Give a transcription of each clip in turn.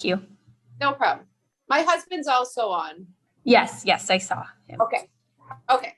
you. No problem. My husband's also on. Yes, I saw him. Okay. Okay.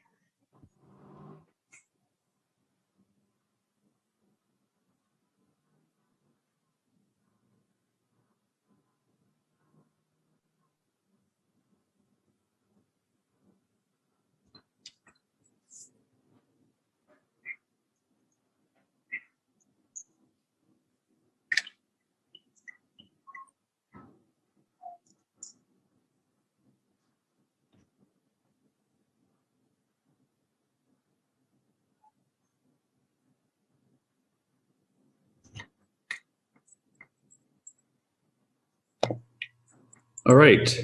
All right.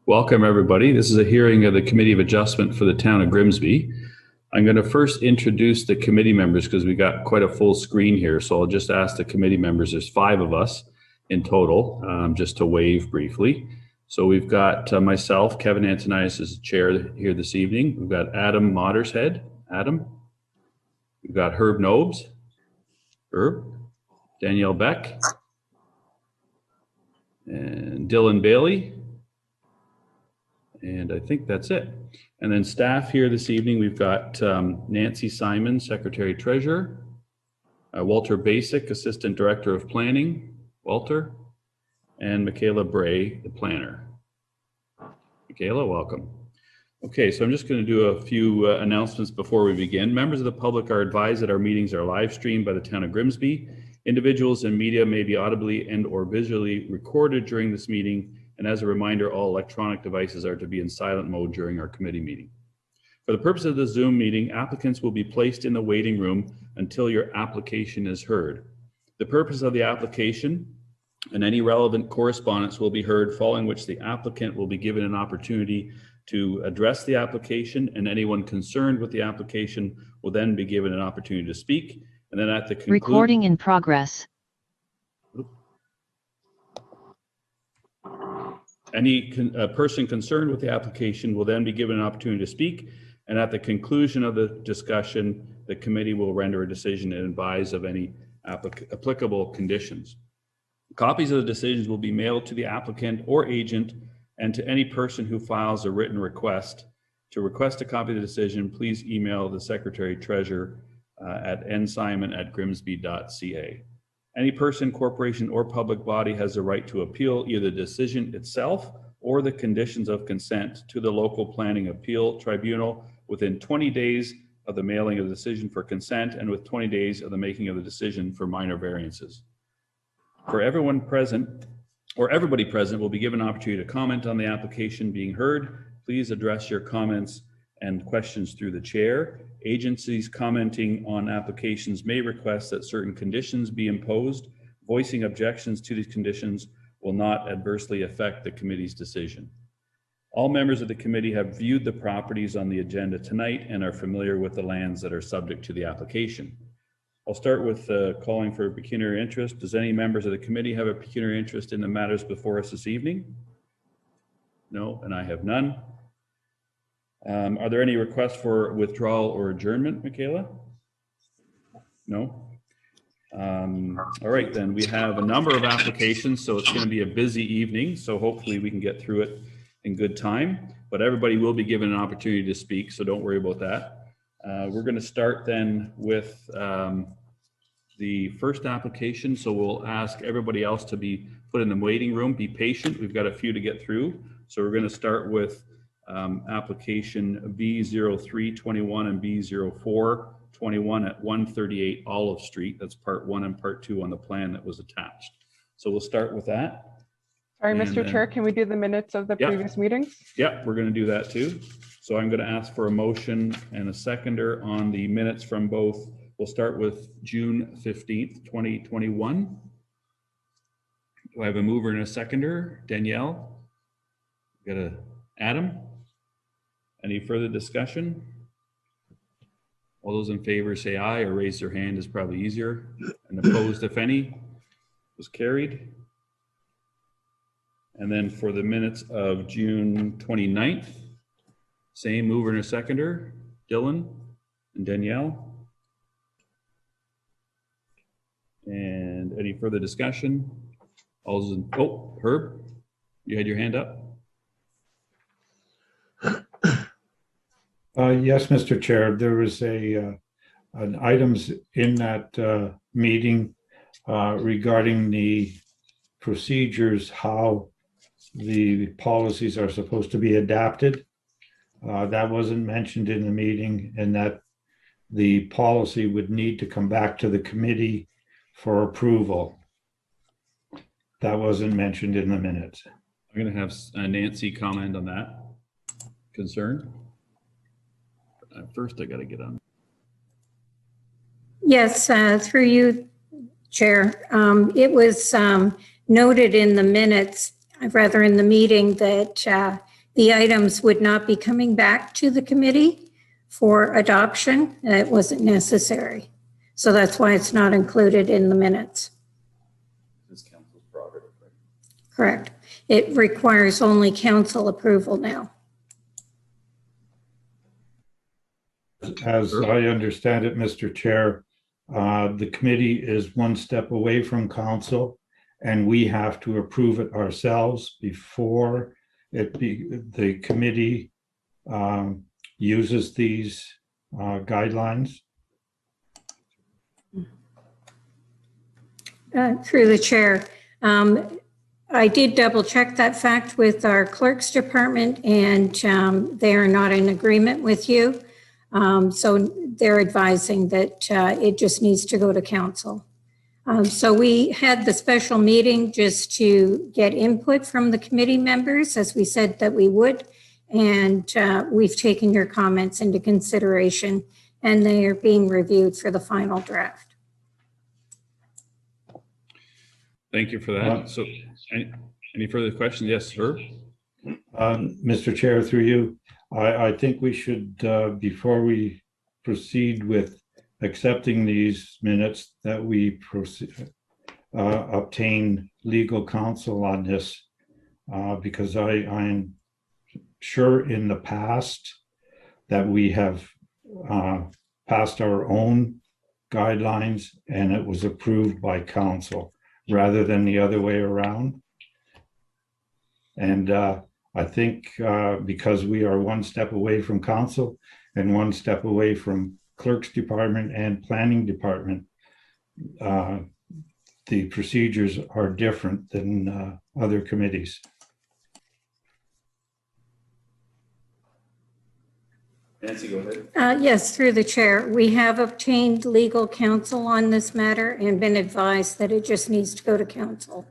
Welcome, everybody. This is a hearing of the Committee of Adjustment for the Town of Grimsby. I'm going to first introduce the committee members because we got quite a full screen here. So I'll just ask the committee members. There's 5 of us in total, just to wave briefly. So we've got myself, Kevin Antonius, as chair here this evening. We've got Adam Mottershead. Adam. We've got Herb Nobes. Herb. Danielle Beck. And Dylan Bailey. And I think that's it. And then staff here this evening, we've got Nancy Simon, Secretary Treasurer, Walter Basic, Assistant Director of Planning, Walter, and Michaela Bray, the planner. Michaela, welcome. Okay, so I'm just going to do a few announcements before we begin. Members of the public are advised that our meetings are live streamed by the Town of Grimsby. Individuals and media may be audibly and or visually recorded during this meeting. And as a reminder, all electronic devices are to be in silent mode during our committee meeting. For the purpose of the Zoom meeting, applicants will be placed in the waiting room until your application is heard. The purpose of the application and any relevant correspondence will be heard, following which the applicant will be given an opportunity to address the application, and anyone concerned with the application will then be given an opportunity to speak. And then at the conclusion— Recording in progress. Any person concerned with the application will then be given an opportunity to speak, and at the conclusion of the discussion, the committee will render a decision and advise of any applicable conditions. Copies of the decisions will be mailed to the applicant or agent and to any person who files a written request. To request a copy of the decision, please email the Secretary Treasurer at nsimon@grimsby.ca. Any person, corporation, or public body has the right to appeal either the decision itself or the conditions of consent to the local planning appeal tribunal within 20 days of the mailing of the decision for consent and with 20 days of the making of the decision for minor variances. For everyone present, or everybody present, will be given an opportunity to comment on the application being heard. Please address your comments and questions through the chair. Agencies commenting on applications may request that certain conditions be imposed. Voicing objections to these conditions will not adversely affect the committee's decision. All members of the committee have viewed the properties on the agenda tonight and are familiar with the lands that are subject to the application. I'll start with calling for pecuniary interest. Does any members of the committee have a pecuniary interest in the matters before us this evening? No, and I have none. Are there any requests for withdrawal or adjournment, Michaela? No? All right, then we have a number of applications, so it's going to be a busy evening. So hopefully we can get through it in good time, but everybody will be given an opportunity to speak, so don't worry about that. We're going to start then with the first application. So we'll ask everybody else to be put in the waiting room. Be patient. We've got a few to get through. So we're going to start with application B0321 and B0421 at 138 Olive Street. That's part 1 and part 2 on the plan that was attached. So we'll start with that. Sorry, Mr. Chair, can we do the minutes of the previous meetings? Yeah, we're going to do that too. So I'm going to ask for a motion and a seconder on the minutes from both. We'll start with June 15th, 2021. Do I have a mover and a seconder? Danielle? Got a Adam? Any further discussion? All those in favor say aye, or raise their hand is probably easier. And opposed, if any, was carried. And then for the minutes of June 29th, same mover and a seconder, Dylan and Danielle. And any further discussion? All those in, oh, Herb? You had your hand up? Yes, Mr. Chair, there was an items in that meeting regarding the procedures, how the policies are supposed to be adapted. That wasn't mentioned in the meeting, and that the policy would need to come back to the committee for approval. That wasn't mentioned in the minutes. I'm going to have Nancy comment on that concern. First, I got to get on. Yes, through you, Chair. It was noted in the minutes, rather in the meeting, that the items would not be coming back to the committee for adoption. It wasn't necessary. So that's why it's not included in the minutes. This council's prerogative, right? Correct. It requires only council approval now. As I understand it, Mr. Chair, the committee is one step away from council, and we have to approve it ourselves before the committee uses these guidelines. Through the chair, I did double check that fact with our clerk's department, and they are not in agreement with you. So they're advising that it just needs to go to council. So we had the special meeting just to get input from the committee members, as we said that we would. And we've taken your comments into consideration, and they are being reviewed for the final draft. Thank you for that. So any further questions? Yes, sir. Mr. Chair, through you, I think we should, before we proceed with accepting these minutes, that we obtain legal counsel on this, because I'm sure in the past that we have passed our own guidelines and it was approved by council rather than the other way around. And I think because we are one step away from council and one step away from clerk's department and planning department, the procedures are different than other committees. Nancy, go ahead. Yes, through the chair. We have obtained legal counsel on this matter and been advised that it just needs to go to council.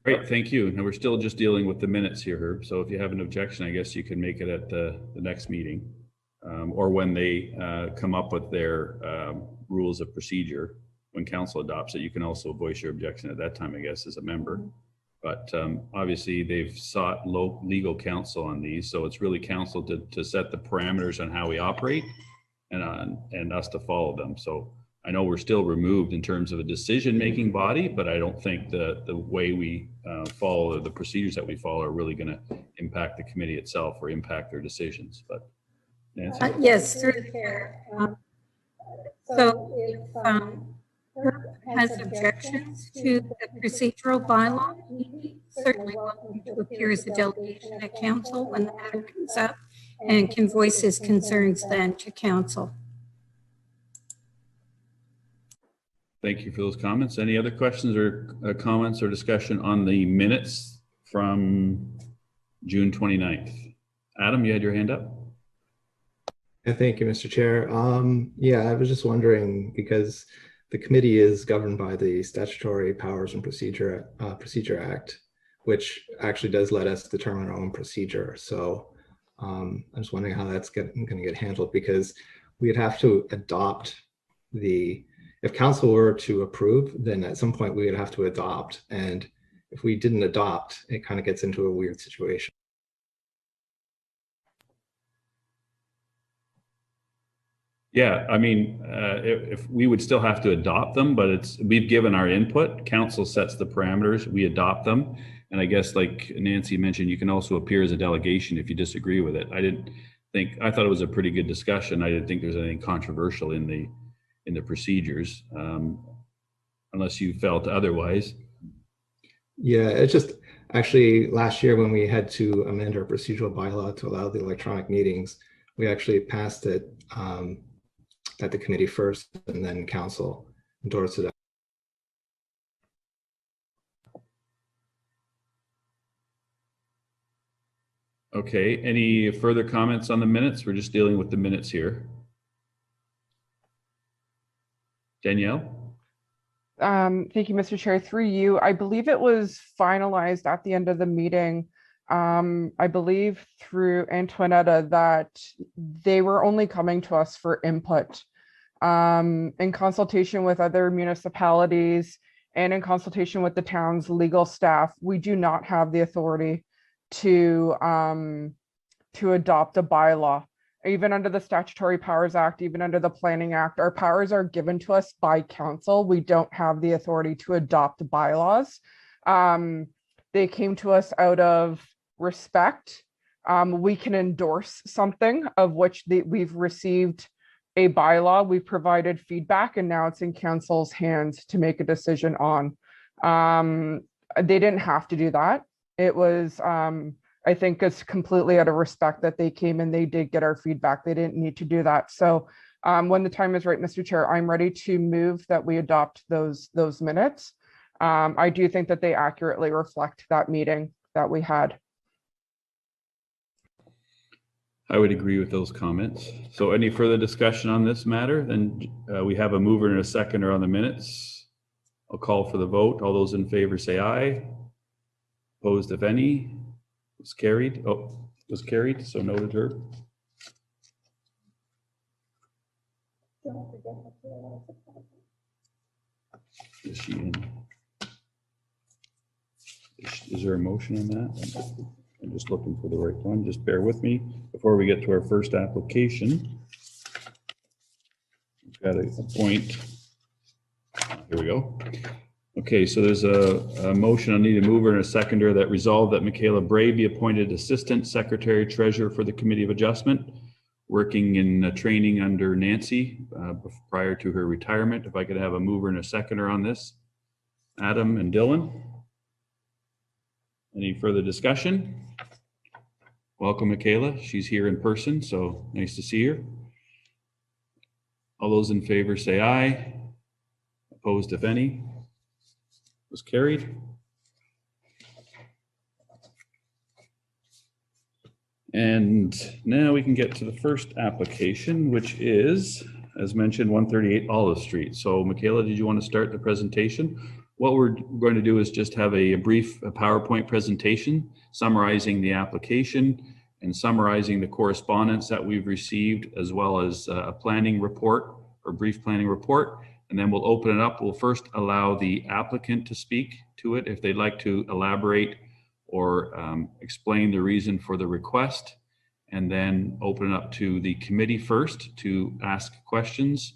Great, thank you. Now we're still just dealing with the minutes here, Herb. So if you have an objection, I guess you can make it at the next meeting, or when they come up with their rules of procedure. When council adopts it, you can also voice your objection at that time, I guess, as a member. But obviously they've sought legal counsel on these, so it's really council to set the parameters on how we operate and us to follow them. So I know we're still removed in terms of a decision-making body, but I don't think the way we follow the procedures that we follow are really going to impact the committee itself or impact their decisions. But Nancy? Yes, through the chair. So if has objections to the procedural bylaw, we certainly welcome to appear as a delegation at council when the matter comes up and can voice his concerns then to council. Thank you for those comments. Any other questions or comments or discussion on the minutes from June 29th? Adam, you had your hand up? Yeah, thank you, Mr. Chair. Yeah, I was just wondering, because the committee is governed by the Statutory Powers and Procedure Act, which actually does let us determine our own procedure. So I'm just wondering how that's going to get handled, because we'd have to adopt if council were to approve, then at some point we would have to adopt. And if we didn't adopt, it kind of gets into a weird situation. Yeah, I mean, if we would still have to adopt them, but we've given our input, council sets the parameters, we adopt them. And I guess like Nancy mentioned, you can also appear as a delegation if you disagree with it. I thought it was a pretty good discussion. I didn't think there was anything controversial in the procedures, unless you felt otherwise. Yeah, it's just actually last year when we had to amend our procedural bylaw to allow the electronic meetings, we actually passed it at the committee first and then council endorsed it. Okay, any further comments on the minutes? We're just dealing with the minutes here. Danielle? Thank you, Mr. Chair. Through you, I believe it was finalized at the end of the meeting. I believe through Antoinetta that they were only coming to us for input. In consultation with other municipalities and in consultation with the town's legal staff, we do not have the authority to adopt a bylaw. Even under the Statutory Powers Act, even under the Planning Act, our powers are given to us by council. We don't have the authority to adopt bylaws. They came to us out of respect. We can endorse something of which we've received a bylaw, we provided feedback, and now it's in council's hands to make a decision on. They didn't have to do that. It was, I think it's completely out of respect that they came and they did get our feedback. They didn't need to do that. So when the time is right, Mr. Chair, I'm ready to move that we adopt those minutes. I do think that they accurately reflect that meeting that we had. I would agree with those comments. So any further discussion on this matter? Then we have a mover and a seconder on the minutes. I'll call for the vote. All those in favor say aye. Opposed, if any. Was carried. Oh, was carried. So noted, Herb. Is she in? Is there a motion on that? I'm just looking for the right one. Just bear with me before we get to our first application. We've got a point. Here we go. Okay, so there's a motion. I need a mover and a seconder that resolve that Michaela Bray be appointed Assistant Secretary Treasurer for the Committee of Adjustment, working in training under Nancy prior to her retirement. If I could have a mover and a seconder on this. Adam and Dylan. Any further discussion? Welcome, Michaela. She's here in person, so nice to see her. All those in favor say aye. Opposed, if any. Was carried. And now we can get to the first application, which is, as mentioned, 138 Olive Street. So Michaela, did you want to start the presentation? What we're going to do is just have a brief PowerPoint presentation summarizing the application and summarizing the correspondence that we've received, as well as a planning report or brief planning report. And then we'll open it up. We'll first allow the applicant to speak to it if they'd like to elaborate or explain the reason for the request, and then open it up to the committee first to ask questions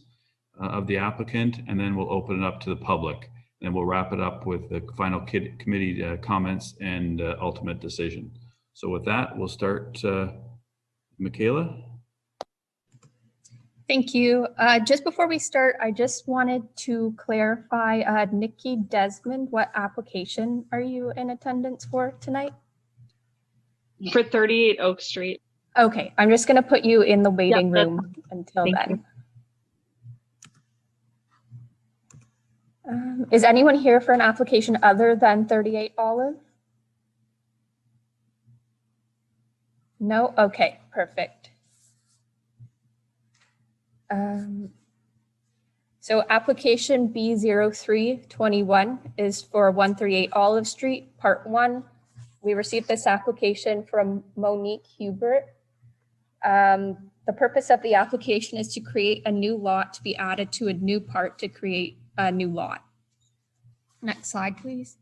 of the applicant, and then we'll open it up to the public. And we'll wrap it up with the final committee comments and ultimate decision. So with that, we'll start. Michaela. Thank you. Just before we start, I just wanted to clarify, Nikki Desmond, what application are you in attendance for tonight? For 38 Oak Street. Okay, I'm just going to put you in the waiting Yep, room until thank then. Is anyone here for an application other than 38 Olive? No? Okay, perfect. So application B0321 is for 138 Olive Street, Part 1. We received this application from Monique Hubert. The purpose of the application is to create a new lot to be added to a new part to create a new lot. Next slide, please.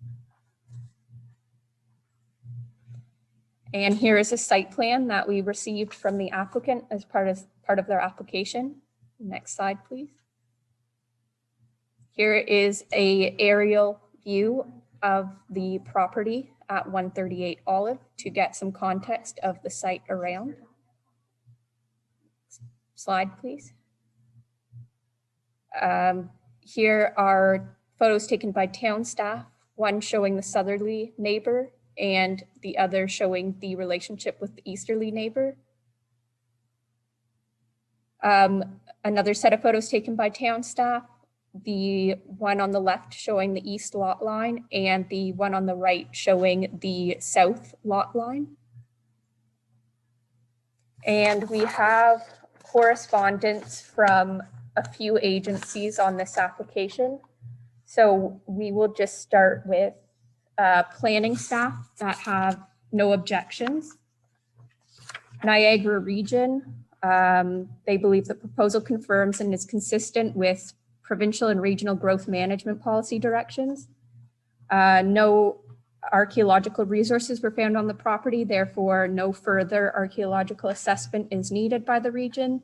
And here is a site plan that we received from the applicant as part of their application. Next slide, please. Here is an aerial view of the property at 138 Olive to get some context of the site around. Slide, please. Here are photos taken by town staff one showing the southerly neighbor and the other showing the relationship with the easterly neighbor. Another set of photos taken by town staff, the one on the left showing the east lot line and the one on the right showing the south lot line. And we have correspondence from a few agencies on this application. So we will just start with planning staff that have no objections. Niagara Region, they believe the proposal confirms and is consistent with provincial and regional growth management policy directions. No archaeological resources were found on the property, therefore no further archaeological assessment is needed by the region.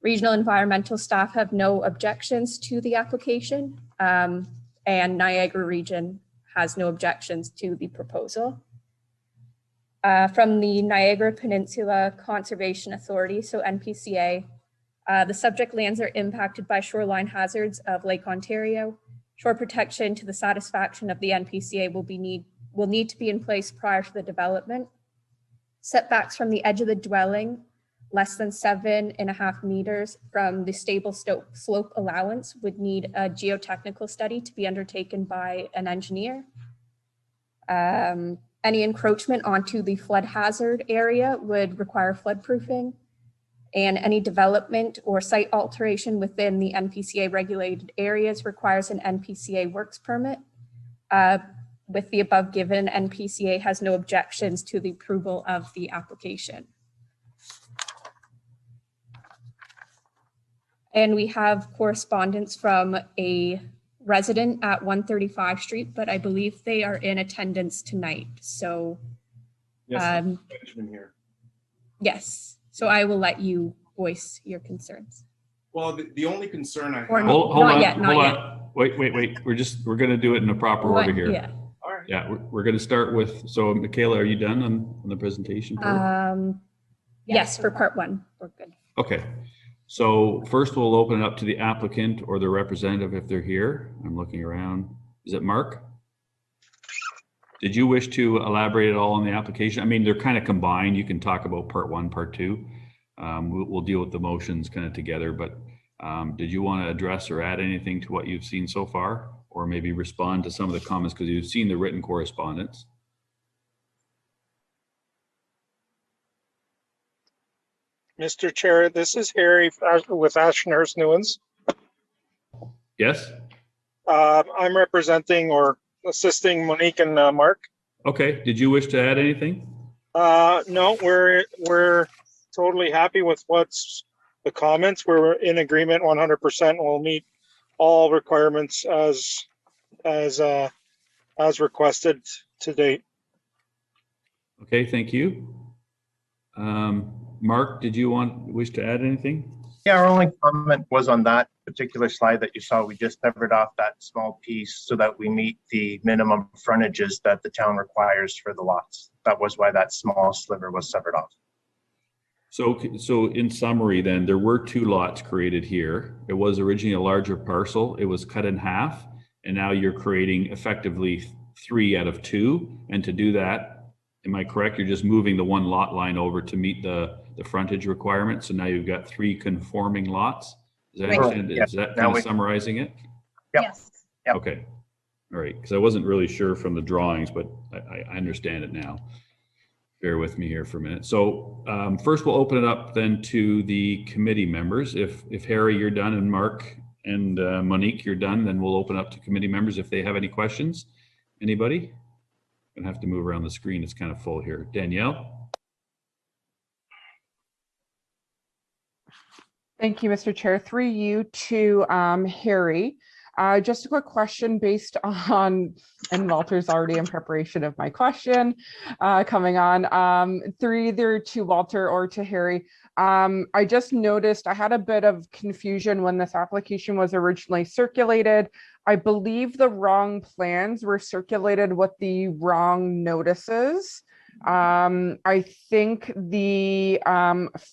Regional environmental staff have no objections to the application, and Niagara Region has no objections to the proposal. From the Niagara Peninsula Conservation Authority, so NPCA, the subject lands are impacted by shoreline hazards of Lake Ontario. Shore protection to the satisfaction of the NPCA will need to be in place prior to the development. Setbacks from the edge of the dwelling, less than 7.5 meters from the stable slope allowance, would need a geotechnical study to be undertaken by an engineer. Any encroachment onto the flood hazard area would require floodproofing, and any development or site alteration within the NPCA regulated areas requires an NPCA works permit. With the above given, NPCA has no objections to the approval of the application. And we have correspondence from a resident at 135 Street, but I believe they are in attendance tonight. So yes, so I will let you voice your concerns. Well, the only concern I have. Hold Not on, yet, not hold yet. on. Wait. We're going to do it in a proper order here. Yeah. All right. Yeah, we're going to start with, so Michaela, are you done on the presentation part? Yes, for part one, we're good. Okay, so first we'll open it up to the applicant or the representative if they're here. I'm looking around. Is it Mark? Did you wish to elaborate at all on the application? I mean, they're kind of combined. You can talk about part one, part two. We'll deal with the motions kind of together, but did you want to address or add anything to what you've seen so far? Or maybe respond to some of the comments because you've seen the written correspondence. Mr. Chair, this is Harry with Ashenhurst Newlands. Yes? I'm representing or assisting Monique and Mark. Okay, did you wish to add anything? No, we're totally happy with what's the comments. We're in agreement 100%. We'll meet all requirements as requested to date. Okay, thank you. Mark, did you wish to add anything? Yeah, our only comment was on that particular slide that you saw. We just severed off that small piece so that we meet the minimum frontages that the town requires for the lots. That was why that small sliver was severed off. So in summary then, there were two lots created here. It was originally a larger parcel. It was cut in half, and now you're creating effectively 3 out of 2. And to do that, am I correct? You're just moving the one lot line over to meet the frontage requirement. So now you've got 3 conforming lots. Is that, Right. is that kind of summarizing it? Yep. Yes. Yep. Okay. All right. Because I wasn't really sure from the drawings, but I understand it now. Bear with me here for a minute. So first we'll open it up then to the committee members. If Harry, you're done, and Mark and Monique, you're done, then we'll open up to committee members if they have any questions. Anybody? I'm gonna have to move around the screen. It's kind of full here. Danielle? Thank you, Mr. Chair. Through you to Harry. Just a quick question based on, and Walter's already in preparation of my question coming on, through either to Walter or to Harry. I just noticed I had a bit of confusion when this application was originally circulated. I believe the wrong plans were circulated with the wrong notices. I think the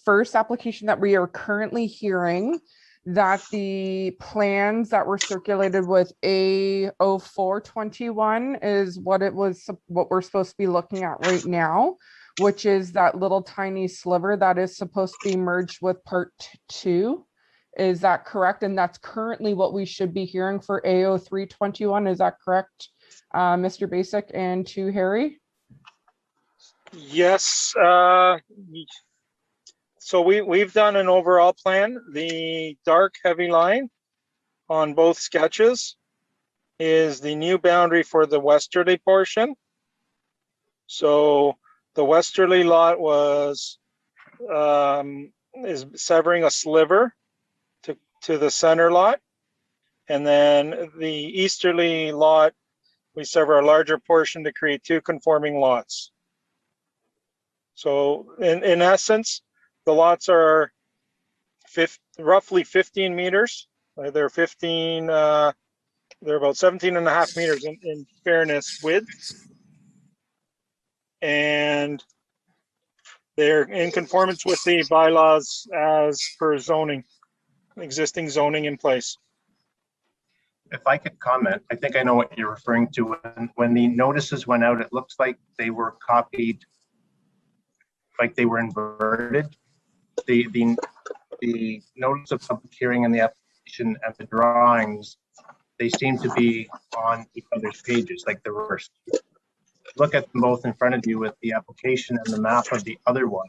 first application that we are currently hearing that the plans that were circulated with A0421 is what we're supposed to be looking at right now, which is that little tiny sliver that is supposed to be merged with part 2. Is that correct? And that's currently what we should be hearing for A0321. Is that correct, Mr. Basic and to Harry? Yes. So we've done an overall plan. The dark heavy line on both sketches is the new boundary for the westerly portion. So the westerly lot is severing a sliver to the center lot. And then the easterly lot, we sever a larger portion to create 2 conforming lots. So in essence, the lots are roughly 15 meters. They're about 17 and a half meters in fairness width. And they're in conformance with the bylaws as per zoning, existing zoning in place. If I could comment, I think I know what you're referring to. When the notices went out, it looks like they were copied, like they were inverted. The notice of public hearing and the application and the drawings, they seem to be on each other's pages, like the reverse. Look at them both in front of you with the application and the map of the other one.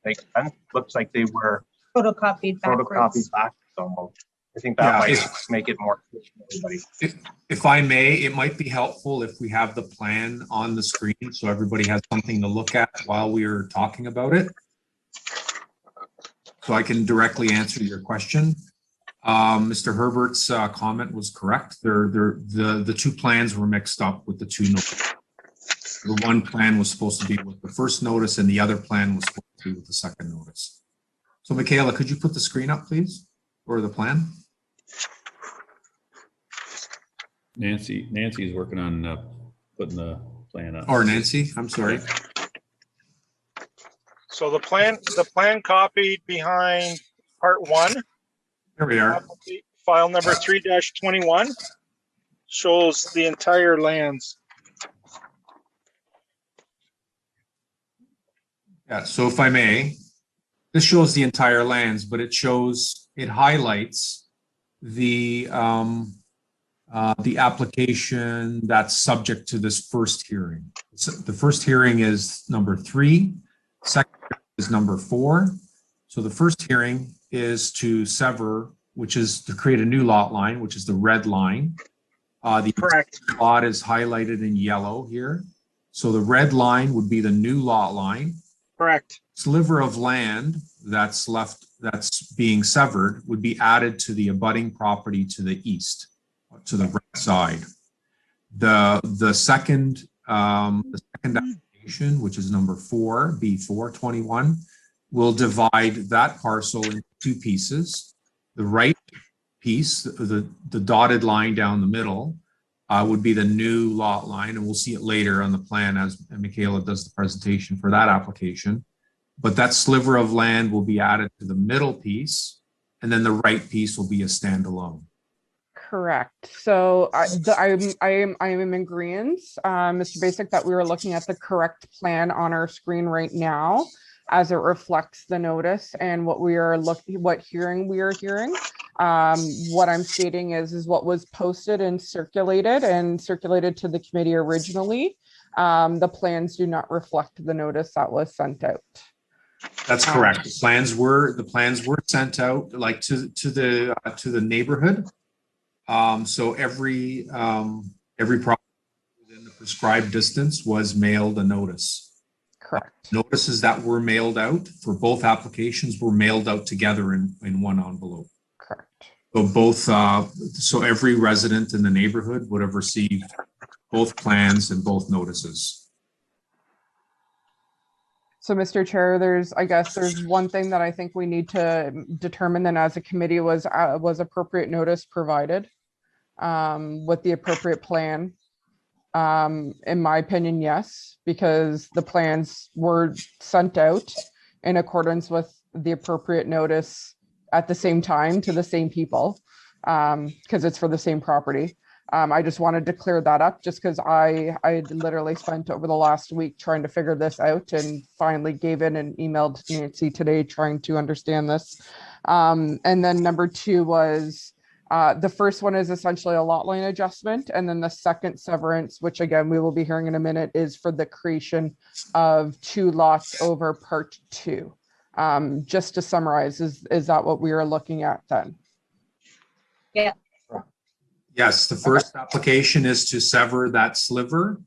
Like, it looks like they were Photocopied backwards. Almost. I think that might make it more clear to everybody. If I may, it might be helpful if we have the plan on the screen so everybody has something to look at while we are talking about it. So I can directly answer your question. Mr. Herbert's comment was correct. The 2 plans were mixed up with the 2 notices. The one plan was supposed to be with the first notice and the other plan was supposed to be with the second notice. So Michaela, could you put the screen up, please? Or the plan? Nancy's working on putting the plan up. Or Nancy, I'm sorry. So the plan copied behind part 1. Here we are. File number 3-21 shows the entire lands. Yeah, so if I may, this shows the entire lands, but it highlights the application that's subject to this first hearing. So the first hearing is number 3, second is number 4. So the first hearing is to sever, which is to create a new lot line, which is the red line. The correct lot is highlighted in yellow here. So the red line would be the new lot line. Correct. Sliver of land that's being severed would be added to the abutting property to the east, to the right side. The second application, which is number 4, B421, will divide that parcel into 2 pieces. The right piece, the dotted line down the middle, would be the new lot line, and we'll see it later on the plan as Michaela does the presentation for that application. But that sliver of land will be added to the middle piece, and then the right piece will be a standalone. Correct. So I am in agreement, Mr. Basic, that we were looking at the correct plan on our screen right now as it reflects the notice and what hearing we are hearing. What I'm stating is what was posted and circulated to the committee originally. The plans do not reflect the notice that was sent out. That's correct. The plans were sent out like to the neighborhood. So every property within the prescribed distance was mailed a notice. Correct. Notices that were mailed out for both applications were mailed out together in one envelope. Correct. So every resident in the neighborhood would have received both plans and both notices. So, Mr. Chair, there's one thing that I think we need to determine then as a committee was appropriate notice provided with the appropriate plan. In my opinion, yes, because the plans were sent out in accordance with the appropriate notice at the same time to the same people, because it's for the same property. I just wanted to clear that up just because I literally spent over the last week trying to figure this out and finally gave in and emailed Nancy today trying to understand this. And then number two was the first one is essentially a lot line adjustment. And then the second severance, which again, we will be hearing in a minute, is for the creation of 2 lots over part 2. Just to summarize, is that what we are looking at then? Yeah. Yes, the first application is to sever that sliver,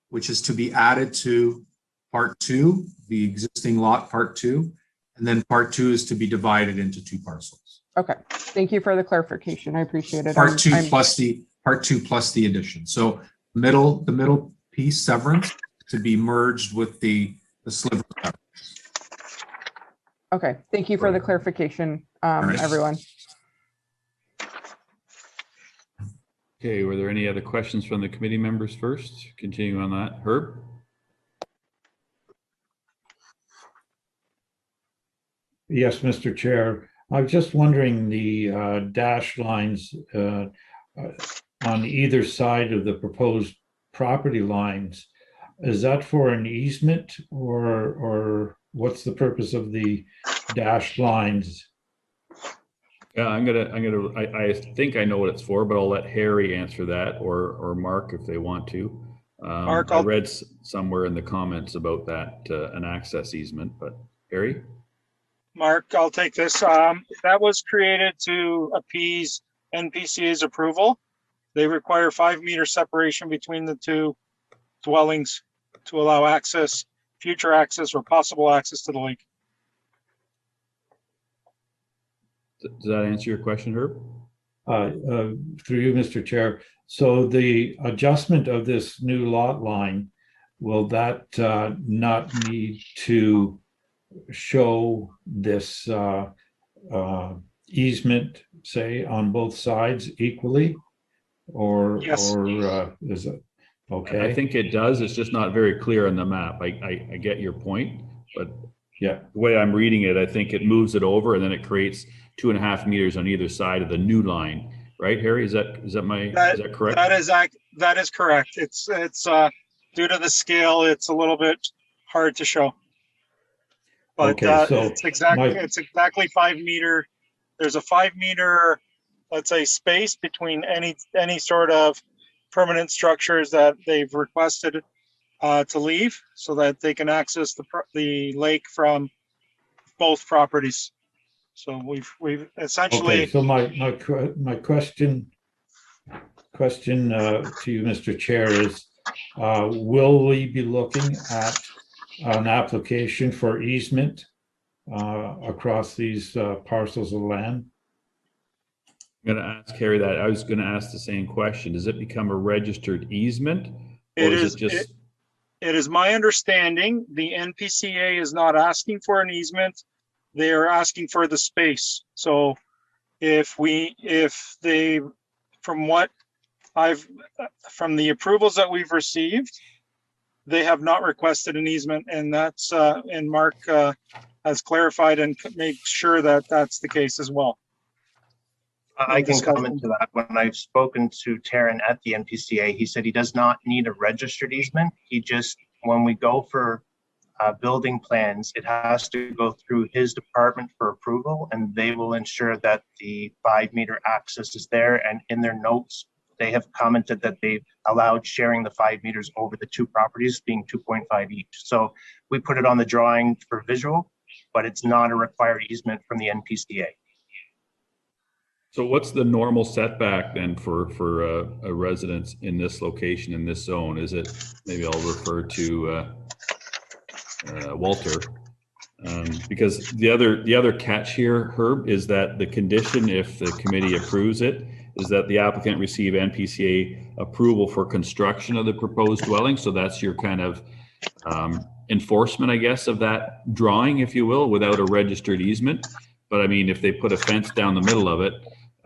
which is to be added to part 2, the existing lot part 2, and then part 2 is to be divided into 2 parcels. Okay, thank you for the clarification. I appreciate it. Part 2 plus the addition. So the middle piece severance to be merged with the sliver. Okay, thank you for the clarification, right. everyone. Okay, were there any other questions from the committee members first? Continuing on that, Herb? Yes, Mr. Chair. I was just wondering the dash lines on either side of the proposed property lines, is that for an easement or what's the purpose of the dashed lines? Yeah, I think I know what it's for, but I'll let Harry answer that or Mark if they want to. Mark, I read somewhere in the comments about that, an access easement, but Harry? Mark, I'll take this. That was created to appease NPCA's approval. They require 5-meter separation between the 2 dwellings to allow access, future access or possible access to the lake. Does that answer your question, Herb? Through you, Mr. Chair. So the adjustment of this new lot line, will that not need to show this easement, say, on both sides equally? Or, yes. or is it okay? I think it does. It's just not very clear on the map. I get your point, but yeah, the way I'm reading it, I think it moves it over and then it creates 2.5 meters on either side of the new line, right, Harry? Is that correct? That is correct. It's due to the scale, it's a little bit hard to show. But okay, so it's exactly 5 meter. There's a 5 meter, let's say, space between any sort of permanent structures that they've requested to leave, so that they can access the lake from both properties. So we've essentially. Okay, so my question to you, Mr. Chair, is will we be looking at an application for easement across these parcels of land? I'm going to ask Harry that. I was going to ask the same question. Does it become a registered easement? Or It is my understanding the NPCA is not asking for an easement. They are asking for the space. So from the approvals that we've received, they have not requested an easement, and that's and Mark has clarified and made sure that that's the case as well. I can comment to that. When I've spoken to Taryn at the NPCA, he said he does not need a registered easement. He just, when we go for building plans, it has to go through his department for approval, and they will ensure that the 5-meter access is there. And in their notes, they have commented that they've allowed sharing the 5 meters over the 2 properties, being 2.5 each. So we put it on the drawing for visual, but it's not a required easement from the NPCA. So what's the normal setback then for a residence in this location, in this zone? Is it, maybe I'll refer to Walter, because the other catch here, Herb, is that the condition, if the committee approves it, is that the applicant receive NPCA approval for construction of the proposed dwelling. So that's your kind of enforcement, I guess, of that drawing, if you will, without a registered easement. But I mean, if they put a fence down the middle of it,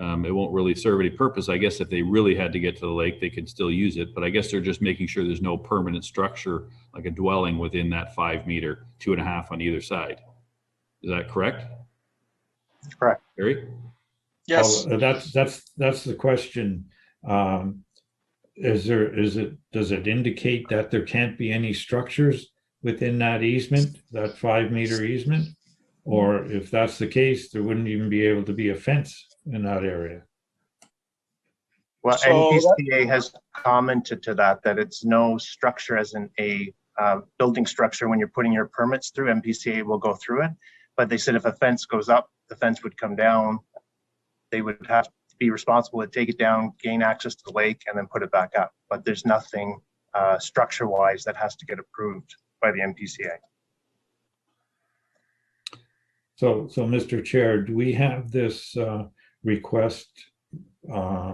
it won't really serve any purpose. I guess if they really had to get to the lake, they could still use it. But I guess they're just making sure there's no permanent structure, like a dwelling within that 5 meter, 2.5 on either side. Is that correct? Correct. Gary? Yes. Well, that's the question. Does it indicate that there can't be any structures within that easement, that 5-meter easement? Or if that's the case, there wouldn't even be able to be a fence in that area? Well, So NPCA has commented to that it's no structure as in a building structure. When you're putting your permits through, NPCA will go through it. But they said if a fence goes up, the fence would come down. They would have to be responsible to take it down, gain access to the lake, and then put it back up. But there's nothing structure-wise that has to get approved by the NPCA. So, Mr. Chair, do we have this request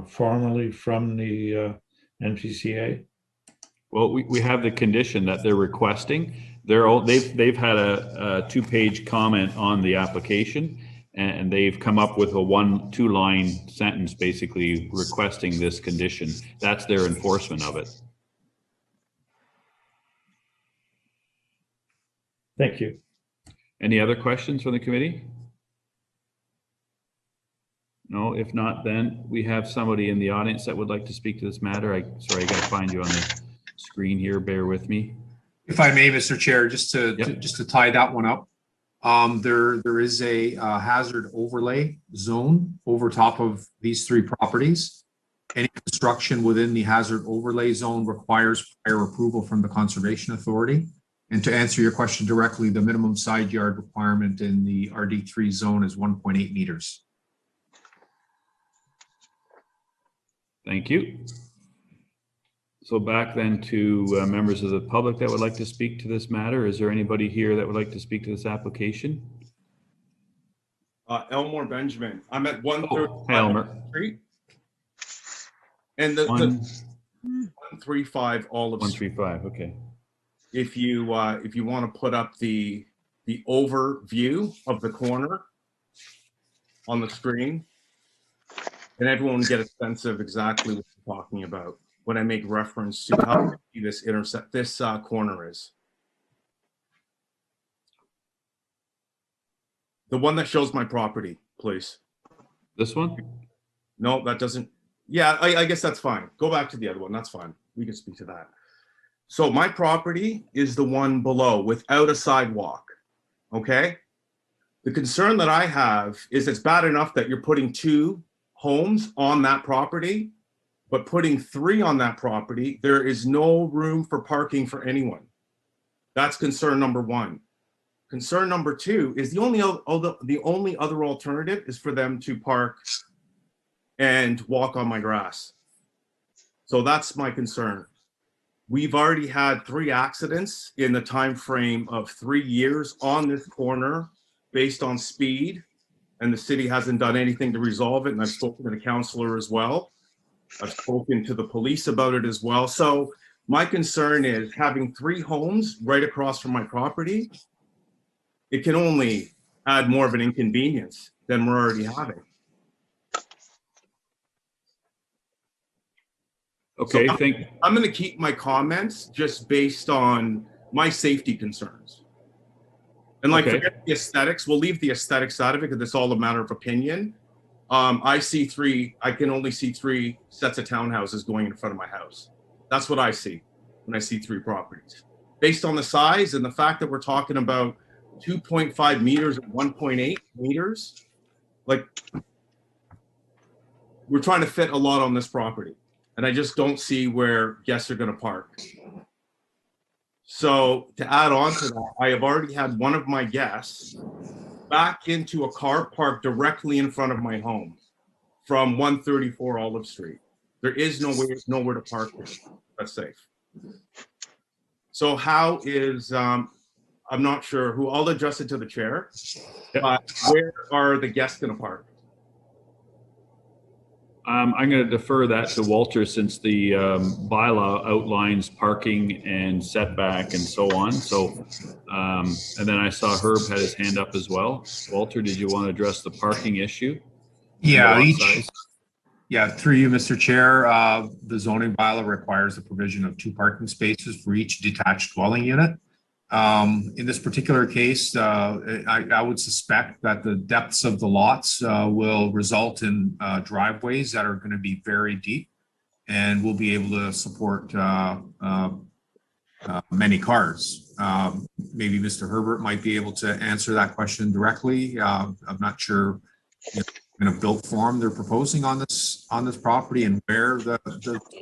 formally from the NPCA? Well, we have the condition that they're requesting. They've had a 2-page comment on the application, and they've come up with a 2-line sentence basically requesting this condition. That's their enforcement of it. Thank you. Any other questions from the committee? No, if not, then we have somebody in the audience that would like to speak to this matter. Sorry, I got to find you on the screen here. Bear with me. If I may, Mr. Chair, just to tie that one up, there is a hazard overlay zone over top of these 3 properties. Any construction within the hazard overlay zone requires prior approval from the Conservation Authority. And to answer your question directly, the minimum side yard requirement in the RD3 zone is 1.8 meters. Thank you. So back then to members of the public that would like to speak to this matter. Is there anybody here that would like to speak to this application? Elmore Benjamin. I'm at 135 Street. And the 135 Olive Street. 135, okay. If you want to put up the overview of the corner on the screen, and everyone get a sense of exactly what you're talking about when I make reference to how this corner is. The one that shows my property, please. This one? No, that doesn't. Yeah, I guess that's fine. Go back to the other one. That's fine. We can speak to that. So my property is the one below without a sidewalk, okay? The concern that I have is it's bad enough that you're putting 2 homes on that property, but putting 3 on that property, there is no room for parking for anyone. That's concern number 1. Concern number 2 is the only other alternative is for them to park and walk on my grass. So that's my concern. We've already had 3 accidents in the time frame of 3 years on this corner based on speed, and the city hasn't done anything to resolve it. And I've spoken to the councillor as well. I've spoken to the police about it as well. So my concern is having 3 homes right across from my property. It can only add more of an inconvenience than we're already having. Okay, so I'm going to keep my comments just based on my safety concerns. And forget the aesthetics. We'll leave the aesthetics out of it because it's all a matter of opinion. I can only see 3 sets of townhouses going in front of my house. That's what I see when I see 3 properties. Based on the size and the fact that we're talking about 2.5 meters and 1.8 meters, we're trying to fit a lot on this property. And I just don't see where guests are going to park. So to add on to that, I have already had one of my guests back into a car parked directly in front of my home from 134 Olive Street. There is nowhere to park there. That's safe. So how is, I'm not sure who, I'll address it to the chair. Where are the guests going to park? I'm going to defer that to Walter since the bylaw outlines parking and setback and so on. So, and then I saw Herb had his hand up as well. Walter, did you want to address the parking issue? Yeah, through you, Mr. Chair, the zoning bylaw requires the provision of 2 parking spaces for each detached dwelling unit. In this particular case, I would suspect that the depths of the lots will result in driveways that are going to be very deep and will be able to support many cars. Maybe Mr. Herbert might be able to answer that question directly. I'm not sure in a built form they're proposing on this property and where the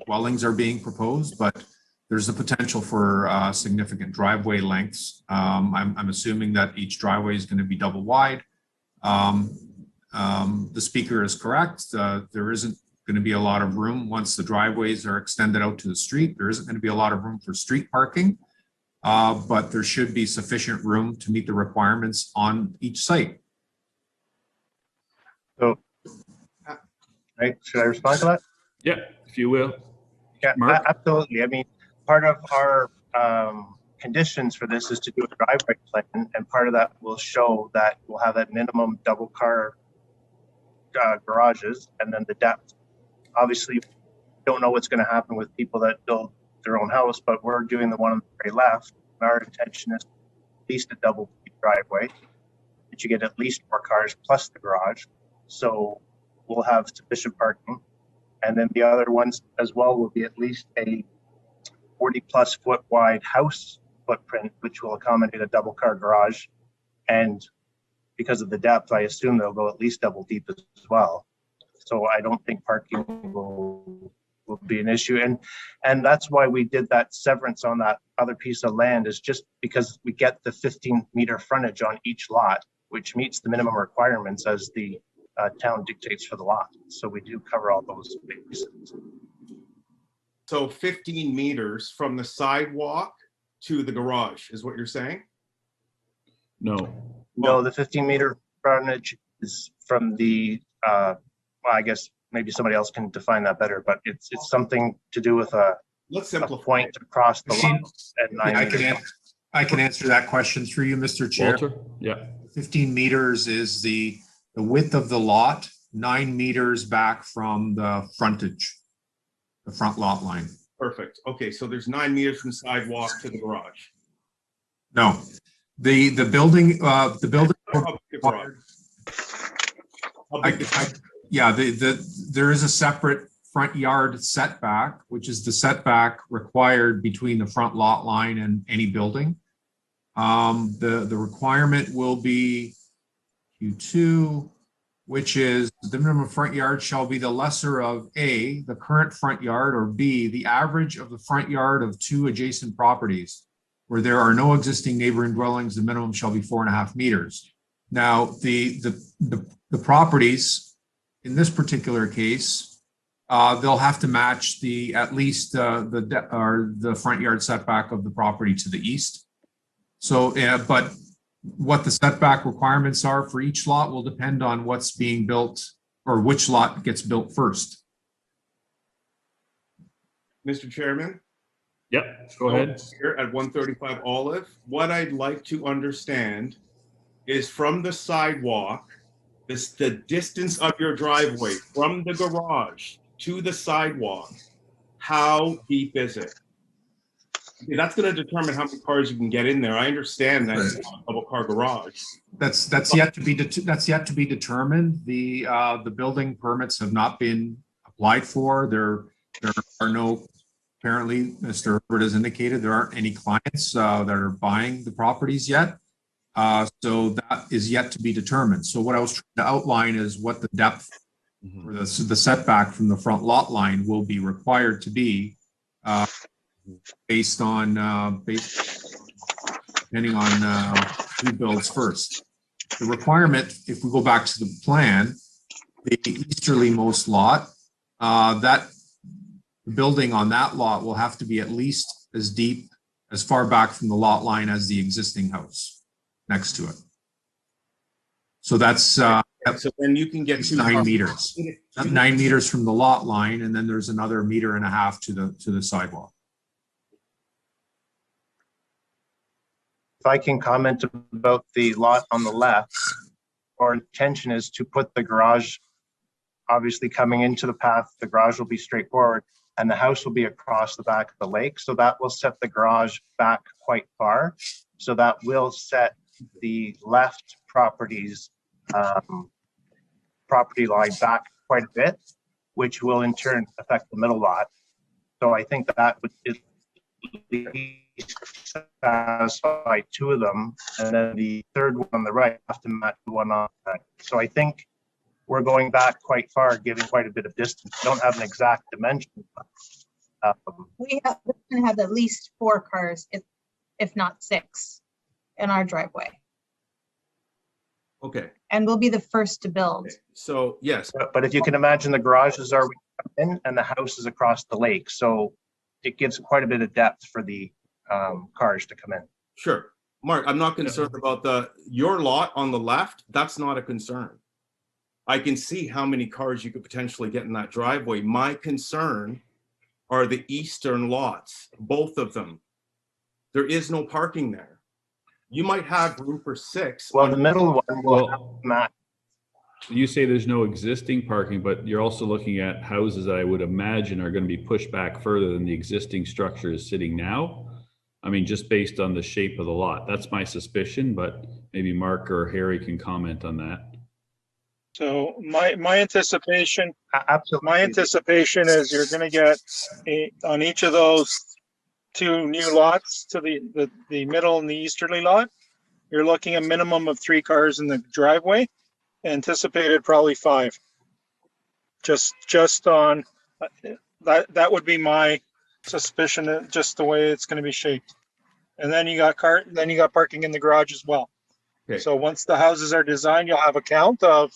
dwellings are being proposed, but there's the potential for significant driveway lengths. I'm assuming that each driveway is going to be double wide. The speaker is correct. There isn't going to be a lot of room once the driveways are extended out to the street. There isn't going to be a lot of room for street parking, but there should be sufficient room to meet the requirements on each site. So, right, should I respond to that? Yeah, if you will. Yeah, absolutely. I mean, part of our conditions for this is to do a driveway plan, and part of that will show that we'll have at minimum double car garages, and then the depth. Obviously, we don't know what's going to happen with people that build their own house, but we're doing the one on the very left. And our intention is at least a double driveway, that you get at least 4 cars plus the garage. So we'll have sufficient parking. And then the other ones as well will be at least a 40+ foot wide house footprint, which will accommodate a double car garage. And because of the depth, I assume they'll go at least double deep as well. So I don't think parking will be an issue. And that's why we did that severance on that other piece of land, is just because we get the 15-meter frontage on each lot, which meets the minimum requirements as the town dictates for the lot. So we do cover all those bases. So 15 meters from the sidewalk to the garage is what you're saying? No. No, the 15-meter frontage is from the, well, I guess maybe somebody else can define that better, but it's something to do with a point across the lot at 9 meters. I can answer that question through you, Mr. Chair. Walter? Yeah. 15 meters is the width of the lot, 9 meters back from the frontage, the front lot line. Perfect. Okay, so there's 9 meters from sidewalk to the garage. No, the building. Yeah, there is a separate front yard setback, which is the setback required between the front lot line and any building. The requirement will be Q2, which is the minimum front yard shall be the lesser of A, the current front yard, or B, the average of the front yard of 2 adjacent properties. Where there are no existing neighboring dwellings, the minimum shall be 4.5 meters. Now, the properties in this particular case, they'll have to match at least the front yard setback of the property to the east. So, but what the setback requirements are for each lot will depend on what's being built or which lot gets built first. Mr. Chairman? Yep, go ahead. Here at 135 Olive, what I'd like to understand is from the sidewalk, the distance of your driveway from the garage to the sidewalk, how deep is it? Okay, that's going to determine how many cars you can get in there. I understand that it's a double car garage. That's yet to be determined. The building permits have not been applied for. There are no. Apparently, Mr. Herbert has indicated there aren't any clients that are buying the properties yet. So that is yet to be determined. So what I was trying to outline is what the depth or the setback from the front lot line will be required to be based on depending on who builds first. The requirement, if we go back to the plan, the easterlymost lot, that building on that lot will have to be at least as deep, as far back from the lot line as the existing house next to it. So that's so then you can get 9 meters. 9 meters from the lot line, and then there's another 1.5 meters to the sidewalk. If I can comment about the lot on the left, our intention is to put the garage obviously coming into the path. The garage will be straightforward, and the house will be across the back of the lake. So that will set the garage back quite far. So that will set the left property's property line back quite a bit, which will in turn affect the middle lot. So I think that would at least satisfy two of them, and then the third one on the right have to match the one on the right. So I think we're going back quite far, giving quite a bit of distance. We don't have an exact dimension. We're gonna have at least 4 cars, if not 6, in our driveway. Okay, And we'll be the first to build. so yes, But if you can imagine, the garages are in and the house is across the lake. So it gives quite a bit of depth for the cars to come in. sure. Mark, I'm not concerned about your lot on the left. That's not a concern. I can see how many cars you could potentially get in that driveway. My concern are the eastern lots, both of them. There is no parking there. You might have room for 6. Well, the middle one will have match. You say there's no existing parking, but you're also looking at houses that I would imagine are going to be pushed back further than the existing structure is sitting now. I mean, just based on the shape of the lot. That's my suspicion, but maybe Mark or Harry can comment on that. So my anticipation, Absolutely. my anticipation is you're gonna get on each of those 2 new lots to the middle and the easterly lot, you're looking at a minimum of 3 cars in the driveway, anticipated probably 5. Just on, that would be my suspicion, just the way it's gonna be shaped. And then you got parking in the garage as well. Okay. So once the houses are designed, you'll have a count of,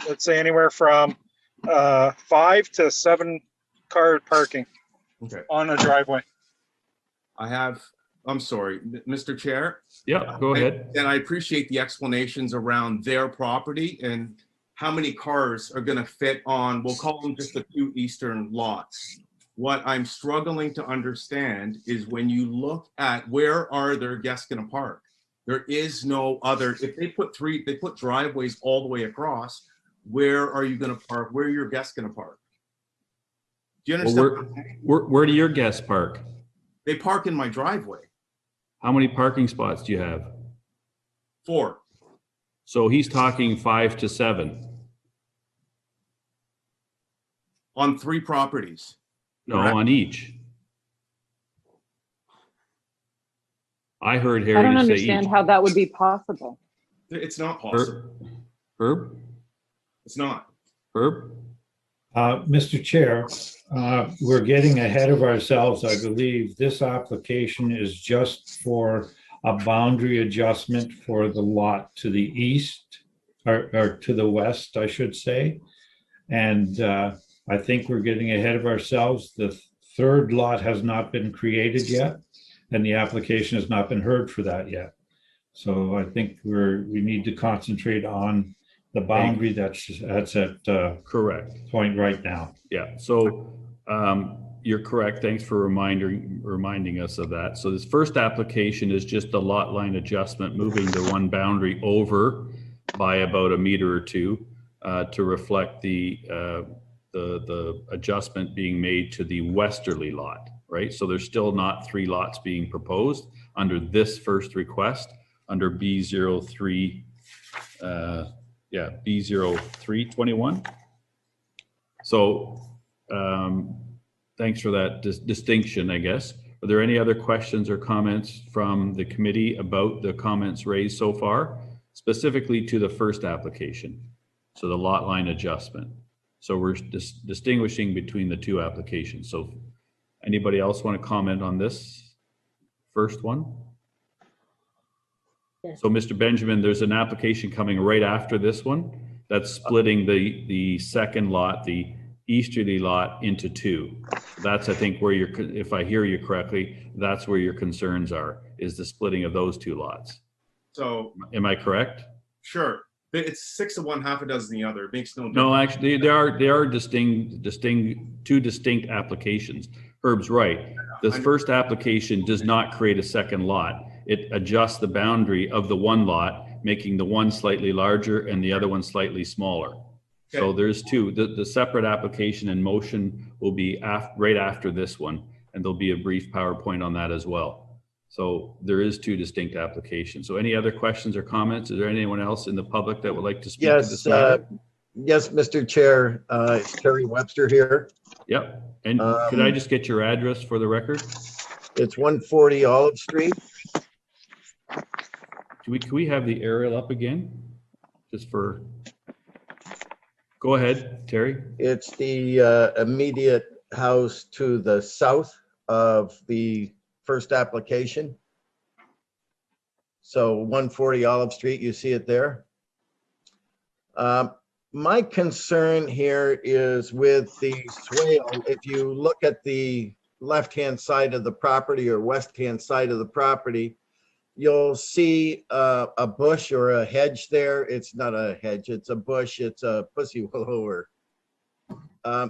let's say, anywhere from 5 to 7 car parking Okay. on a driveway. I'm sorry, Mr. Chair. Yeah, go ahead. And I appreciate the explanations around their property and how many cars are going to fit on, we'll call them just the 2 eastern lots. What I'm struggling to understand is when you look at where are their guests going to park? There is no other, if they put driveways all the way across, where are you going to park? Where are your guests going to park? Do you understand? Where do your guests park? They park in my driveway. How many parking spots do you have? 4. So he's talking 5 to 7. On 3 properties. No, Correct. on each. I heard I Harry don't say understand each. how that would be possible. It's not possible. Herb? It's not. Herb? Mr. Chair, we're getting ahead of ourselves. I believe this application is just for a boundary adjustment for the lot to the east, or to the west, I should say. And I think we're getting ahead of ourselves. The 3rd lot has not been created yet, and the application has not been heard for that yet. So I think we need to concentrate on the boundary that's at Correct. point right now. Yeah, so you're correct. Thanks for reminding us of that. So this first application is just the lot line adjustment, moving the one boundary over by about a meter or 2 to reflect the adjustment being made to the westerly lot, right? So there's still not 3 lots being proposed under this first request under B03, B0321. So thanks for that distinction, I guess. Are there any other questions or comments from the committee about the comments raised so far, specifically to the first application? So the lot line adjustment. So we're distinguishing between the 2 applications. So anybody else want to comment on this first one? Yes. So Mr. Benjamin, there's an application coming right after this one that's splitting the second lot, the easterly lot, into 2. That's, I think, where if I hear you correctly, that's where your concerns are, is the splitting of those 2 lots. So, Am I correct? sure. It's 6 of one, half a dozen the other. It makes no difference. No, actually, they are two distinct applications. Herb's right. This first application does not create a second lot. It adjusts the boundary of the one lot, making the one slightly larger and the other one slightly smaller. Okay. So there's 2. The separate application in motion will be right after this one, and there'll be a brief PowerPoint on that as well. So there is two distinct applications. So any other questions or comments? Is there anyone else in the public that would like to speak to this matter? Yes, Mr. Chair, it's Terry Webster here. Yep. And could I just get your address for the record? It's 140 Olive Street. Can we have the aerial up again? Just for, go ahead, Terry. It's the immediate house to the south of the first application. So 140 Olive Street, you see it there. My concern here is with the swale. If you look at the left-hand side of the property or west-hand side of the property, you'll see a bush or a hedge there. It's not a hedge, it's a bush, it's a pussy willow.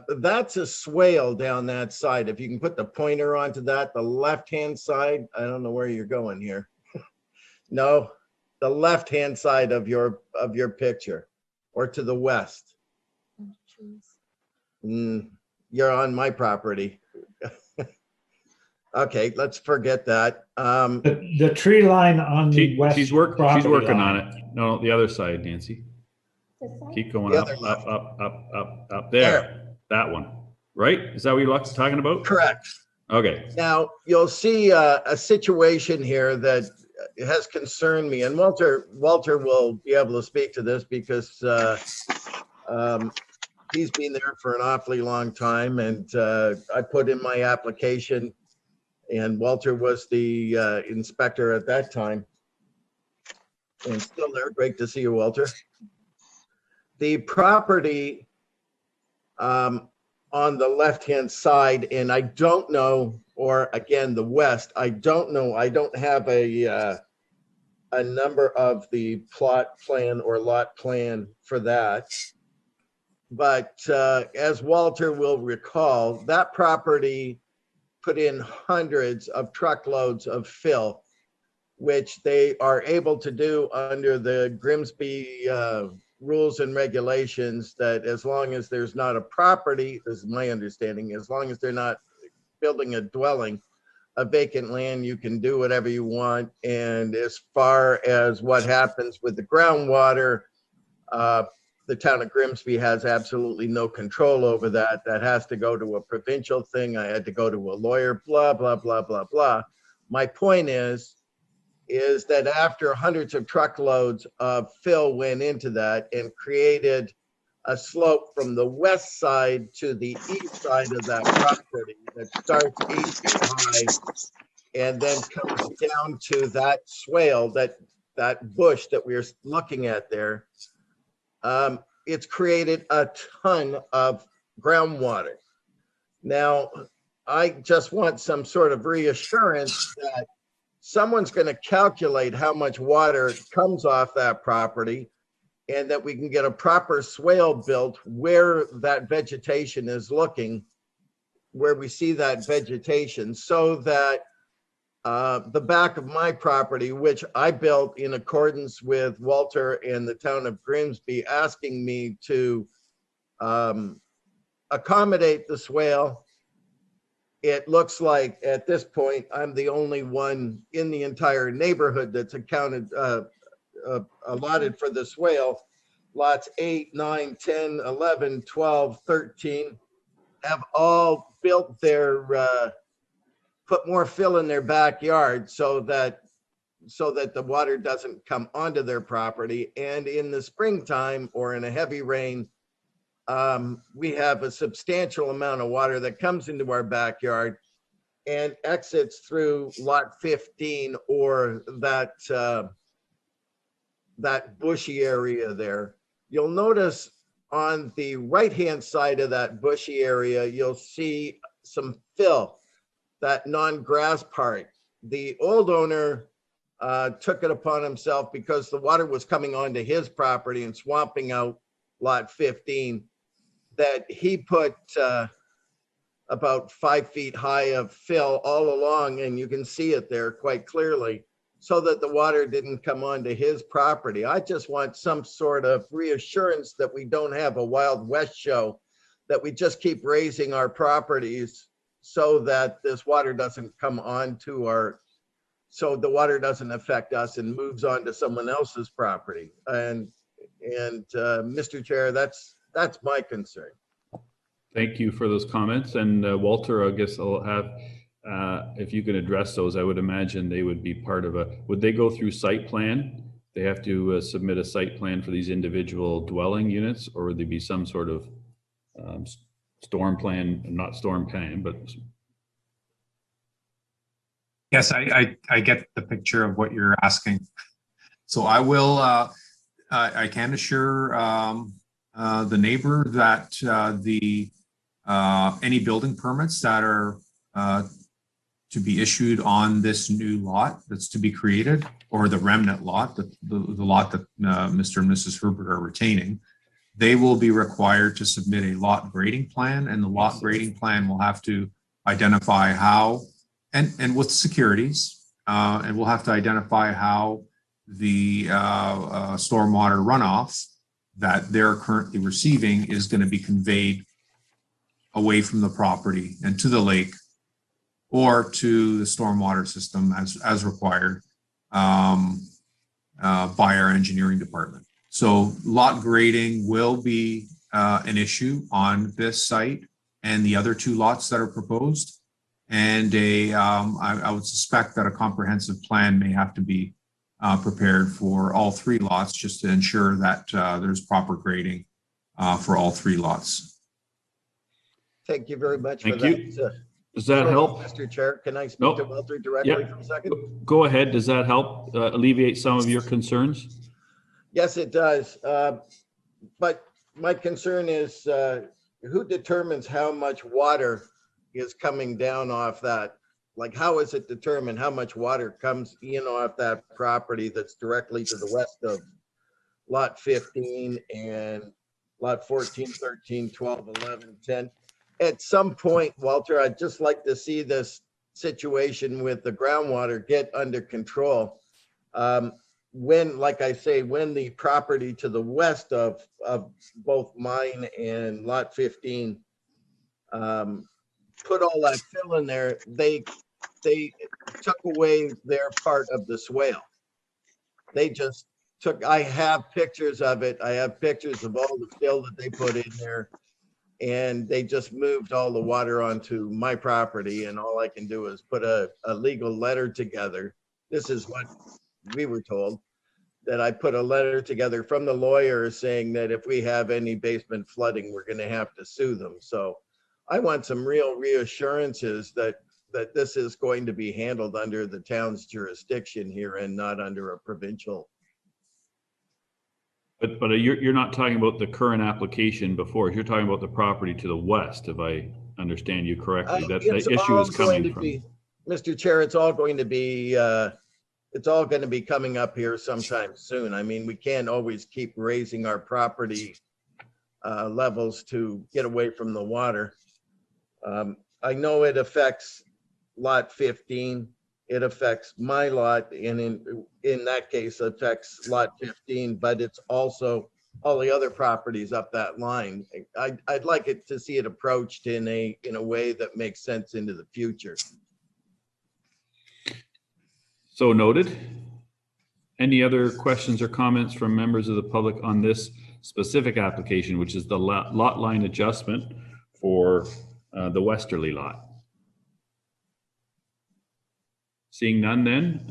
That's a swale down that side. If you can put the pointer onto that, the left-hand side, I don't know where you're going here. No, the left-hand side of your picture, or to the west. You're on my property. Okay, let's forget that. The tree line on the west. She's working on it. No, the other side, Nancy. Keep going up, up. There. That one, right? Is that what you're talking about? Correct. Okay. Now, you'll see a situation here that has concerned me, and Walter will be able to speak to this because he's been there for an awfully long time, and I put in my application, and Walter was the inspector at that time, and still there. Great to see you, Walter. The property on the left-hand side, and I don't know, or again, the west, I don't know, I don't have a number of the plot plan or lot plan for that. But as Walter will recall, that property put in hundreds of truckloads of fill, which they are able to do under the Grimsby rules and regulations, that as long as there's not a property, this is my understanding, as long as they're not building a dwelling, a vacant land, you can do whatever you want. And as far as what happens with the groundwater, the town of Grimsby has absolutely no control over that. That has to go to a provincial thing. I had to go to a lawyer, blah, blah, blah, blah, blah. My point is that after hundreds of truckloads of fill went into that and created a slope from the west side to the east side of that property that starts 8 feet high and then comes down to that swale, that bush that we're looking at there, it's created a ton of groundwater. Now, I just want some sort of reassurance that someone's going to calculate how much water comes off that property and that we can get a proper swale built where that vegetation is looking, where we see that vegetation, so that the back of my property, which I built in accordance with Walter and the town of Grimsby asking me to accommodate the swale, it looks like at this point, I'm the only one in the entire neighborhood that's allotted for the swale. Lots 8, 9, 10, 11, 12, 13 have all built their, put more fill in their backyard so that the water doesn't come onto their property. And in the springtime or in a heavy rain, we have a substantial amount of water that comes into our backyard and exits through lot 15 or that bushy area there. You'll notice on the right-hand side of that bushy area, you'll see some fill, that non-grass part. The old owner took it upon himself, because the water was coming onto his property and swamping out lot 15, that he put about 5 feet high of fill all along, and you can see it there quite clearly, so that the water didn't come onto his property. I just want some sort of reassurance that we don't have a Wild West show, that we just keep raising our properties so that this water doesn't come onto our so the water doesn't affect us and moves on to someone else's property. And Mr. Chair, that's my concern. Thank you for those comments. And Walter, I guess I'll have, if you can address those, I would imagine they would be part of would they go through site plan? They have to submit a site plan for these individual dwelling units, or would there be some sort of storm plan, not storm plan, but. Yes, I get the picture of what you're asking. So I will, I can assure the neighbor that any building permits that are to be issued on this new lot that's to be created, or the remnant lot, the lot that Mr. and Mrs. Herbert are retaining, they will be required to submit a lot grading plan, and the lot grading plan will have to identify how, and with securities, and we'll have to identify how the stormwater runoff that they're currently receiving is going to be conveyed away from the property and to the lake, or to the stormwater system as required by our engineering department. So lot grading will be an issue on this site and the other two lots that are proposed. And I would suspect that a comprehensive plan may have to be prepared for all three lots, just to ensure that there's proper grading for all three lots. Thank you very much. Thank for you. that. Does that help? Mr. Chair, can I speak Nope. to Walter directly Yep. for a second? Go ahead. Does that help alleviate some of your concerns? Yes, it does. But my concern is who determines how much water is coming down off that? Like, how is it determined how much water comes in off that property that's directly to the west of lot 15 and lot 14, 13, 12, 11, 10? At some point, Walter, I'd just like to see this situation with the groundwater get under control. When, like I say, when the property to the west of both mine and lot 15 put all that fill in there, they took away their part of the swale. They just took, I have pictures of it. I have pictures of all the fill that they put in there. And they just moved all the water onto my property, and all I can do is put a legal letter together. This is what we were told, that I put a letter together from the lawyer saying that if we have any basement flooding, we're going to have to sue them. So I want some real reassurances that this is going to be handled under the town's jurisdiction here and not under a provincial. But you're not talking about the current application before. You're talking about the property to the west, if I understand you correctly. That issue is coming from. Mr. Chair, it's all going to be coming up here sometime soon. I mean, we can't always keep raising our property levels to get away from the water. I know it affects lot 15. It affects my lot, and in that case affects lot 15, but it's also all the other properties up that line. I'd like it to see it approached in a way that makes sense into the future. So noted. Any other questions or comments from members of the public on this specific application, which is the lot line adjustment for the westerly lot? Seeing none then,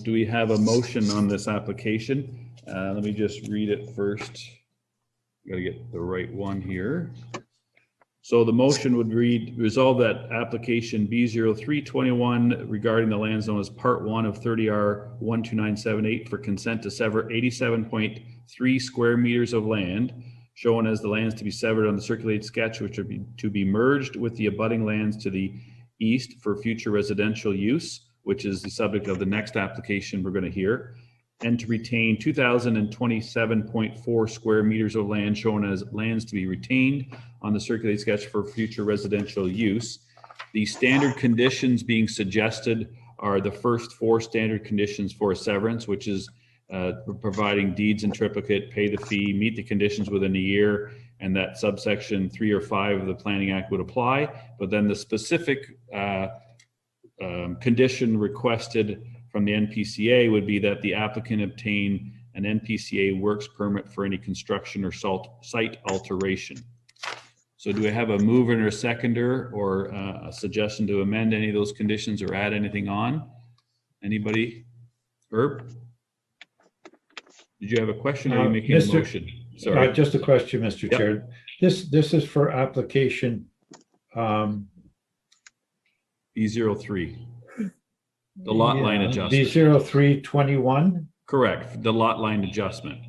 do we have a motion on this application? Let me just read it first. Got to get the right one here. So the motion would read, resolve that application B0321 regarding the land zone as part 1 of 30R 12978 for consent to sever 87.3 square meters of land shown as the lands to be severed on the circulated sketch, which are to be merged with the abutting lands to the east for future residential use, which is the subject of the next application we're going to hear, and to retain 2,027.4 square meters of land shown as lands to be retained on the circulated sketch for future residential use. The standard conditions being suggested are the first 4 standard conditions for a severance, which is providing deeds in triplicate, pay the fee, meet the conditions within a year, and that subsection 3 or 5 of the Planning Act would apply. But then the specific condition requested from the NPCA would be that the applicant obtain an NPCA works permit for any construction or site alteration. So do we have a mover and a seconder, or a suggestion to amend any of those conditions or add anything on? Anybody? Herb? Did you have a question, or are you making a motion? Sorry. Just a question, Mr. Yep. Chair. This is for application B03. The lot line adjustment. B0321? Correct, the lot line adjustment.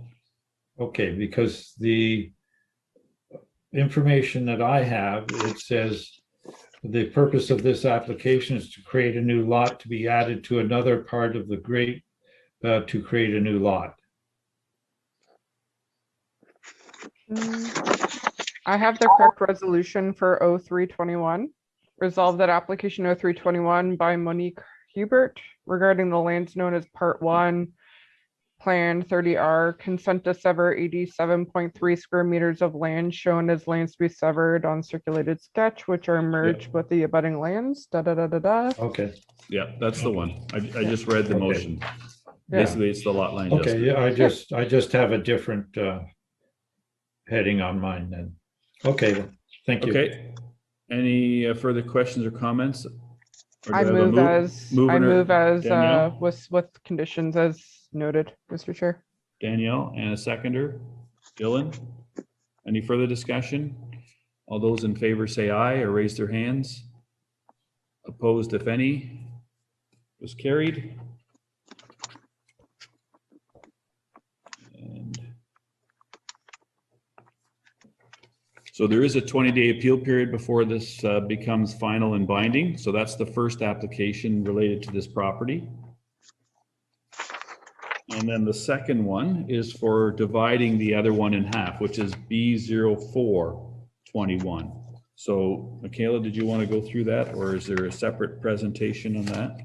Okay, because the information that I have, it says the purpose of this application is to create a new lot to be added to another part of the grade to create a new lot. I have the correct resolution for 0321. Resolve that application 0321 by Monique Hubert regarding the lands known as Part 1, Plan 30R, consent to sever 87.3 square meters of land shown as lands to be severed on circulated sketch, which are merged with the abutting lands. Okay. Yeah, that's the one. I just read the motion. Yeah. Basically, it's the lot line Okay, adjustment. yeah, I just have a different heading on mine then. Okay, then. Thank you. Okay. Any further questions or comments? Or do I have a move as Danielle? with conditions as noted, Mr. Chair. Danielle, and a seconder, Dylan. Any further discussion? All those in favor say aye or raise their hands. Opposed, if any, was carried. And so there is a 20-day appeal period before this becomes final and binding. So that's the first application related to this property. And then the second one is for dividing the other one in half, which is B0421. So Michaela, did you want to go through that, or is there a separate presentation on that?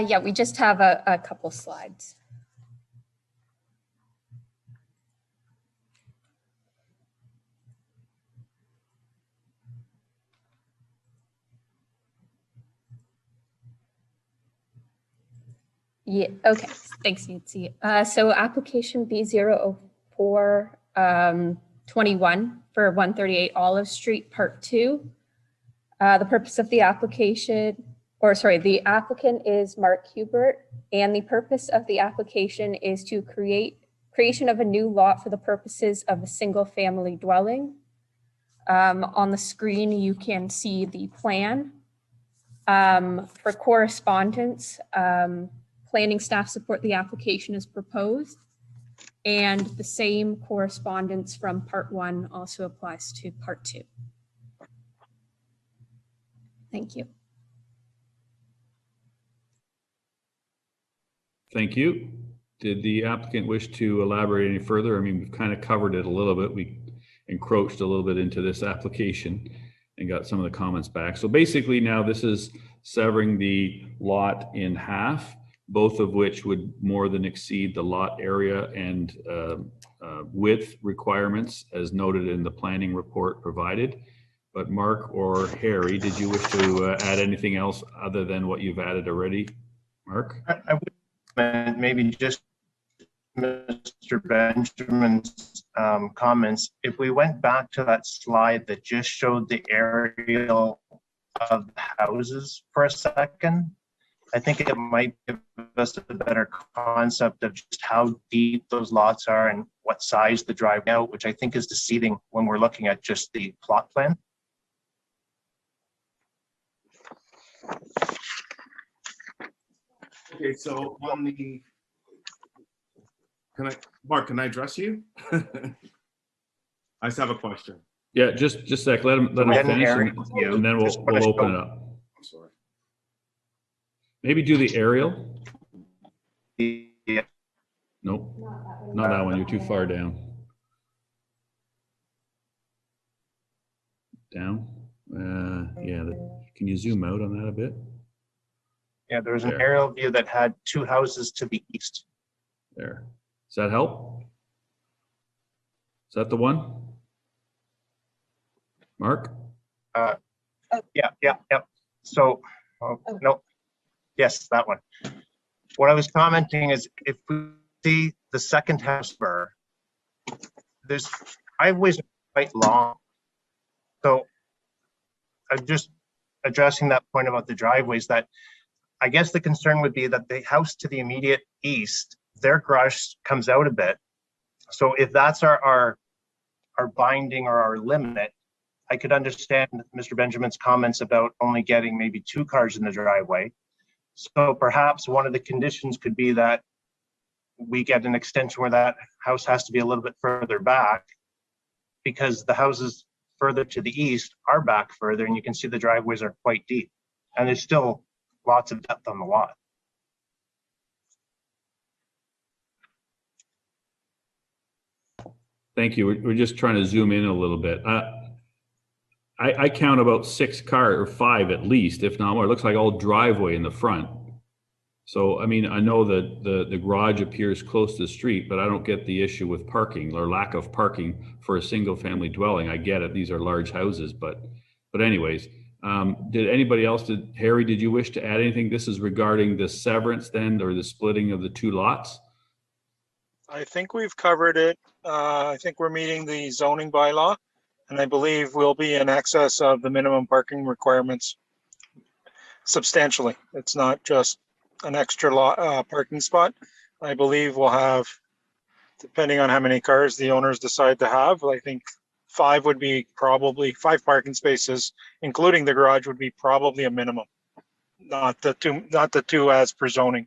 Yeah, we just have a couple slides. Yeah, okay, thanks, Nancy. So application B0421 for 138 Olive Street, Part 2. The purpose of the application, the applicant is Mark Hubert, and the purpose of the application is to creation of a new lot for the purposes of a single-family dwelling. On the screen, you can see the plan. For correspondence, planning staff support the application as proposed, and the same correspondence from Part 1 also applies to Part 2. Thank you. Thank you. Did the applicant wish to elaborate any further? I mean, we've kind of covered it a little bit. We encroached a little bit into this application and got some of the comments back. So basically now this is severing the lot in half, both of which would more than exceed the lot area and width requirements as noted in the planning report provided. But Mark or Harry, did you wish to add anything else other than what you've added already? Mark? I would maybe just Mr. Benjamin's comments. If we went back to that slide that just showed the aerial of the houses for a second, I think it might give us a better concept of just how deep those lots are and what size the driveway out, which I think is deceiving when we're looking at just the plot plan. Okay, so on the, Mark, can I address you? I just have a question. Yeah, just a sec, let him finish and then we'll open it up. I'm sorry. Maybe do the aerial. Yeah. Nope, not that one, you're too far down. Down? Yeah, can you zoom out on that a bit? Yeah, there was an There. aerial view that had two houses to the east. There. Does that help? Is that the one? Mark? Yeah. So, no, Yes, that one. What I was commenting is if we see the second house burr, there's driveways are quite long. So I'm just addressing that point about the driveways, that I guess the concern would be that the house to the immediate east, their garage comes out a bit. So if that's our binding or our limit, I could understand Mr. Benjamin's comments about only getting maybe 2 cars in the driveway. So perhaps one of the conditions could be that we get an extension where that house has to be a little bit further back, because the houses further to the east are back further, and you can see the driveways are quite deep, and there's still lots of depth on the lot. Thank you. We're just trying to zoom in a little bit. I count about 6 cars, or 5 at least, if not more. It looks like all driveway in the front. So, I mean, I know that the garage appears close to the street, but I don't get the issue with parking or lack of parking for a single family dwelling. I get it. These are large houses, but anyways, did anybody else, Harry, did you wish to add anything? This is regarding the severance then, or the splitting of the 2 lots? I think we've covered it. I think we're meeting the zoning bylaw, and I believe we'll be in excess of the minimum parking requirements substantially. It's not just an extra parking spot. I believe we'll have, depending on how many cars the owners decide to have, I think 5 would be probably 5 parking spaces, including the garage, would be probably a minimum. Not the two as per zoning.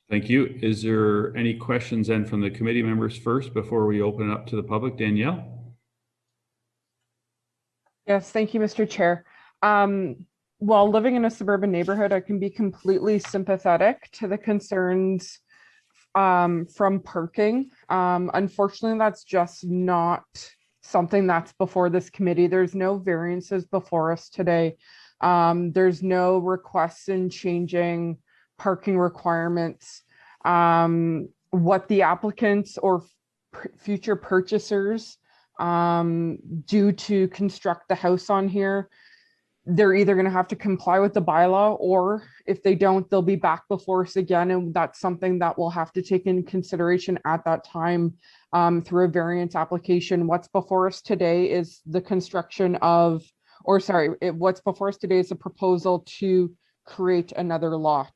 Thank you. Is there any questions then from the committee members first before we open it up to the public? Danielle? Yes, thank you, Mr. Chair. While living in a suburban neighborhood, I can be completely sympathetic to the concerns from parking. Unfortunately, that's just not something that's before this committee. There's no variances before us today. There's no requests in changing parking requirements. What the applicants or future purchasers do to construct the house on here, they're either going to have to comply with the bylaw, or if they don't, they'll be back before us again. And that's something that we'll have to take into consideration at that time through a variance application. What's before us today is the construction of, or sorry, what's before us today is a proposal to create another lot.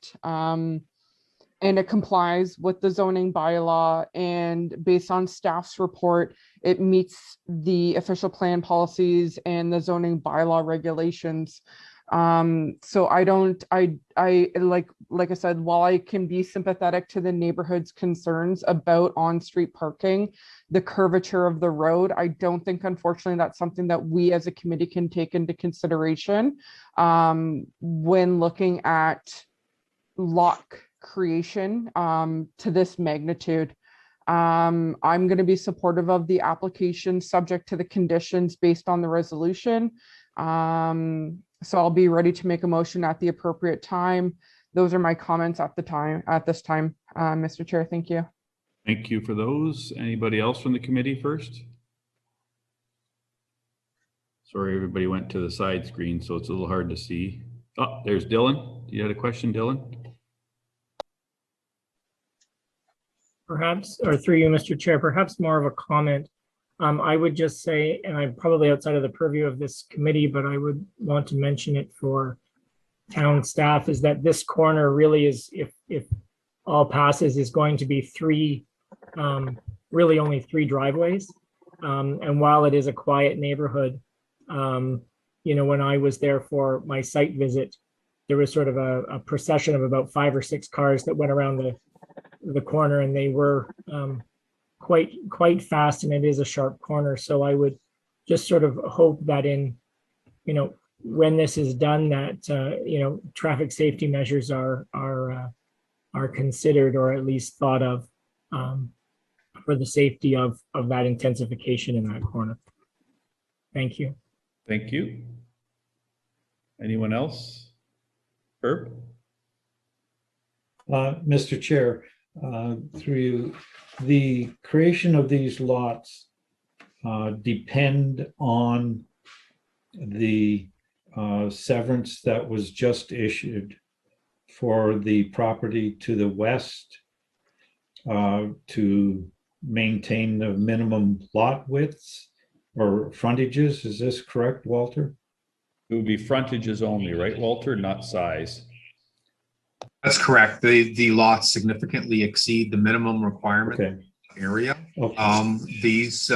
And it complies with the zoning bylaw, and based on staff's report, it meets the official plan policies and the zoning bylaw regulations. So I like I said, while I can be sympathetic to the neighborhood's concerns about on-street parking, the curvature of the road, I don't think, unfortunately, that's something that we as a committee can take into consideration when looking at lot creation to this magnitude. I'm going to be supportive of the application subject to the conditions based on the resolution. So I'll be ready to make a motion at the appropriate time. Those are my comments at this time, Mr. Chair. Thank you. Thank you for those. Anybody else from the committee first? Sorry, everybody went to the side screen, so it's a little hard to see. Oh, there's Dylan. You had a question, Dylan? Perhaps, or through you, Mr. Chair, perhaps more of a comment. I would just say, and I'm probably outside of the purview of this committee, but I would want to mention it for town staff, is that this corner really is, if all passes, is going to be really only 3 driveways. And while it is a quiet neighborhood, you know, when I was there for my site visit, there was sort of a procession of about 5 or 6 cars that went around the corner, and they were quite fast, and it is a sharp corner. So I would just sort of hope that in, you know, when this is done, that you know, traffic safety measures are considered, or at least thought of, for the safety of that intensification in that corner. Thank you. Thank you. Anyone else? Herb? Mr. Chair, through you, the creation of these lots depend on the severance that was just issued for the property to the west to maintain the minimum lot widths or frontages. Is this correct, Walter? It would be frontages only, right, Walter, not size? That's correct. The lots significantly exceed the minimum requirement Okay. area. Okay. These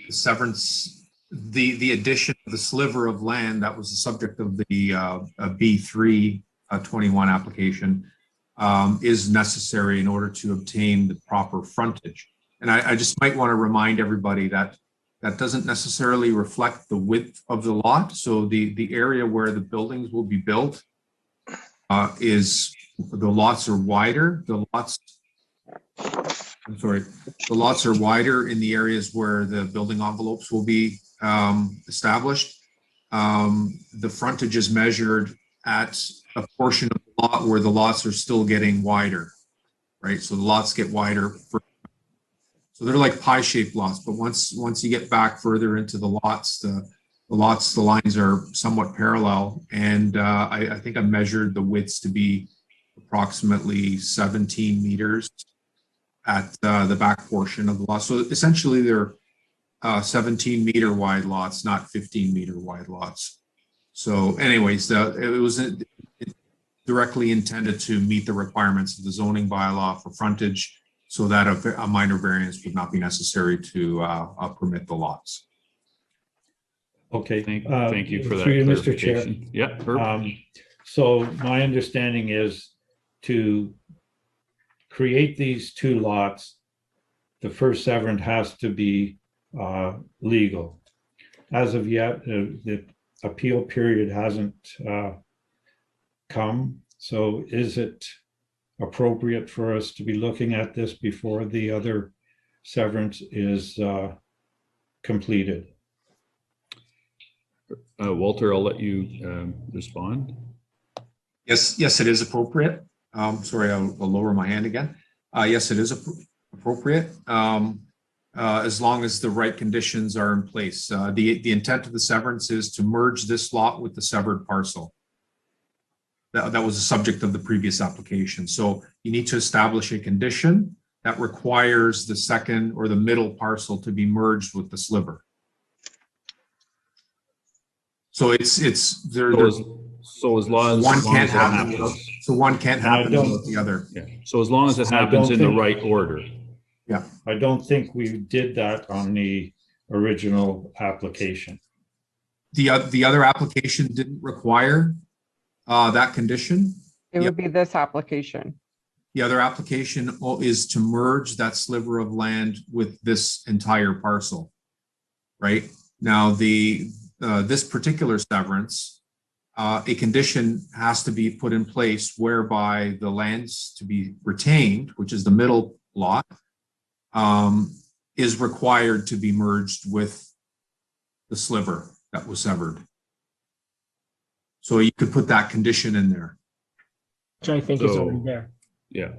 severance, the addition of the sliver of land that was the subject of the B3 21 application is necessary in order to obtain the proper frontage. And I just might want to remind everybody that that doesn't necessarily reflect the width of the lot. So the area where the buildings will be built is, the lots are wider. The lots are wider in the areas where the building envelopes will be established. The frontage is measured at a portion of the lot where the lots are still getting wider, right? So the lots get wider. So they're like pie-shaped lots, but once you get back further into the lots, the lines are somewhat parallel. And I think I measured the widths to be approximately 17 meters at the back portion of the lot. So essentially they're 17-meter wide lots, not 15-meter wide lots. So anyways, it was directly intended to meet the requirements of the zoning bylaw for frontage, so that a minor variance would not be necessary to permit the lots. Okay. Thank you for that through you, Mr. Chair. clarification. Yeah, Herb? So my understanding is to create these two lots, the first severance has to be legal. As of yet, the appeal period hasn't come. So is it appropriate for us to be looking at this before the other severance is completed? Walter, I'll let you respond. Yes, it is appropriate. Sorry, I'll lower my hand again. Yes, it is appropriate, as long as the right conditions are in place. The intent of the severance is to merge this lot with the severed parcel. That was the subject of the previous application. So you need to establish a condition that requires the second or the middle parcel to be merged with the sliver. So it's there. So as long as one can't happen, without the other. Yeah. So as long as it happens in the right order. Yeah, I don't think we did that on the original application. The other application didn't require that condition. It would be this application. The other application is to merge that sliver of land with this entire parcel, right? Now, this particular severance, a condition has to be put in place whereby the lands to be retained, which is the middle lot, is required to be merged with the sliver that was severed. So you could put that condition in there. Which I think is already there. Yeah.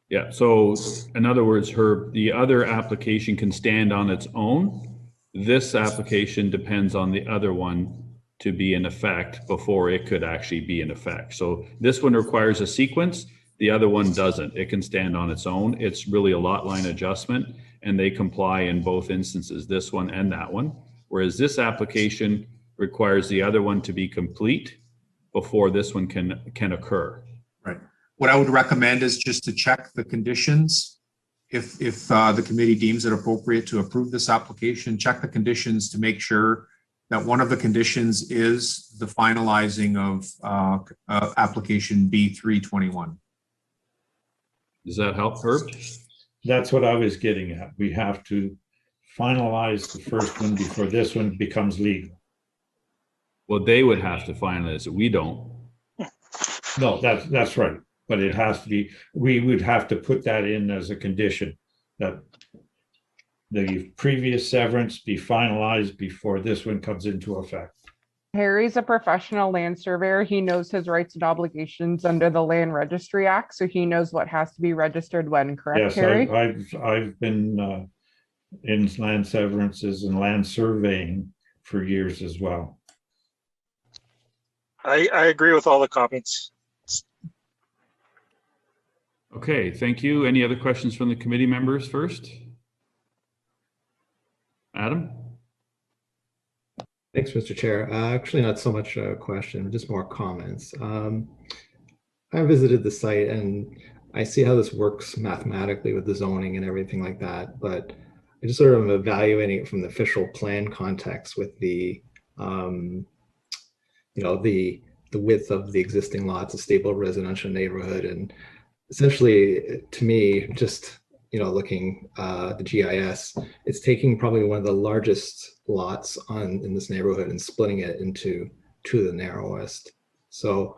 Yeah. So in other words, Herb, the other application can stand on its own. This application depends on the other one to be in effect before it could actually be in effect. So this one requires a sequence. The other one doesn't. It can stand on its own. It's really a lot line adjustment, and they comply in both instances, this one and that one. Whereas this application requires the other one to be complete before this one can occur. Right. What I would recommend is just to check the conditions. If the committee deems it appropriate to approve this application, check the conditions to make sure that one of the conditions is the finalizing of application B321. Does that help, Herb? That's what I was getting at. We have to finalize the first one before this one becomes legal. Well, they would have to finalize it. We don't. No, that's right. But it has to be, we would have to put that in as a condition that the previous severance be finalized before this one comes into effect. Harry's a professional land surveyor. He knows his rights and obligations under the Land Registry Act, so he knows what has to be registered when, correct, Yes, Harry? I've been in land severances and land surveying for years as well. I agree with all the comments. Okay, thank you. Any other questions from the committee members first? Adam? Thanks, Mr. Chair. Actually, not so much a question, just more comments. I visited the site and I see how this works mathematically with the zoning and everything like that, but I just sort of am evaluating it from the official plan context with the, the width of the existing lots, a stable residential neighborhood, and essentially, to me, just looking the GIS, it's taking probably one of the largest lots in this neighborhood and splitting it into two of the narrowest. So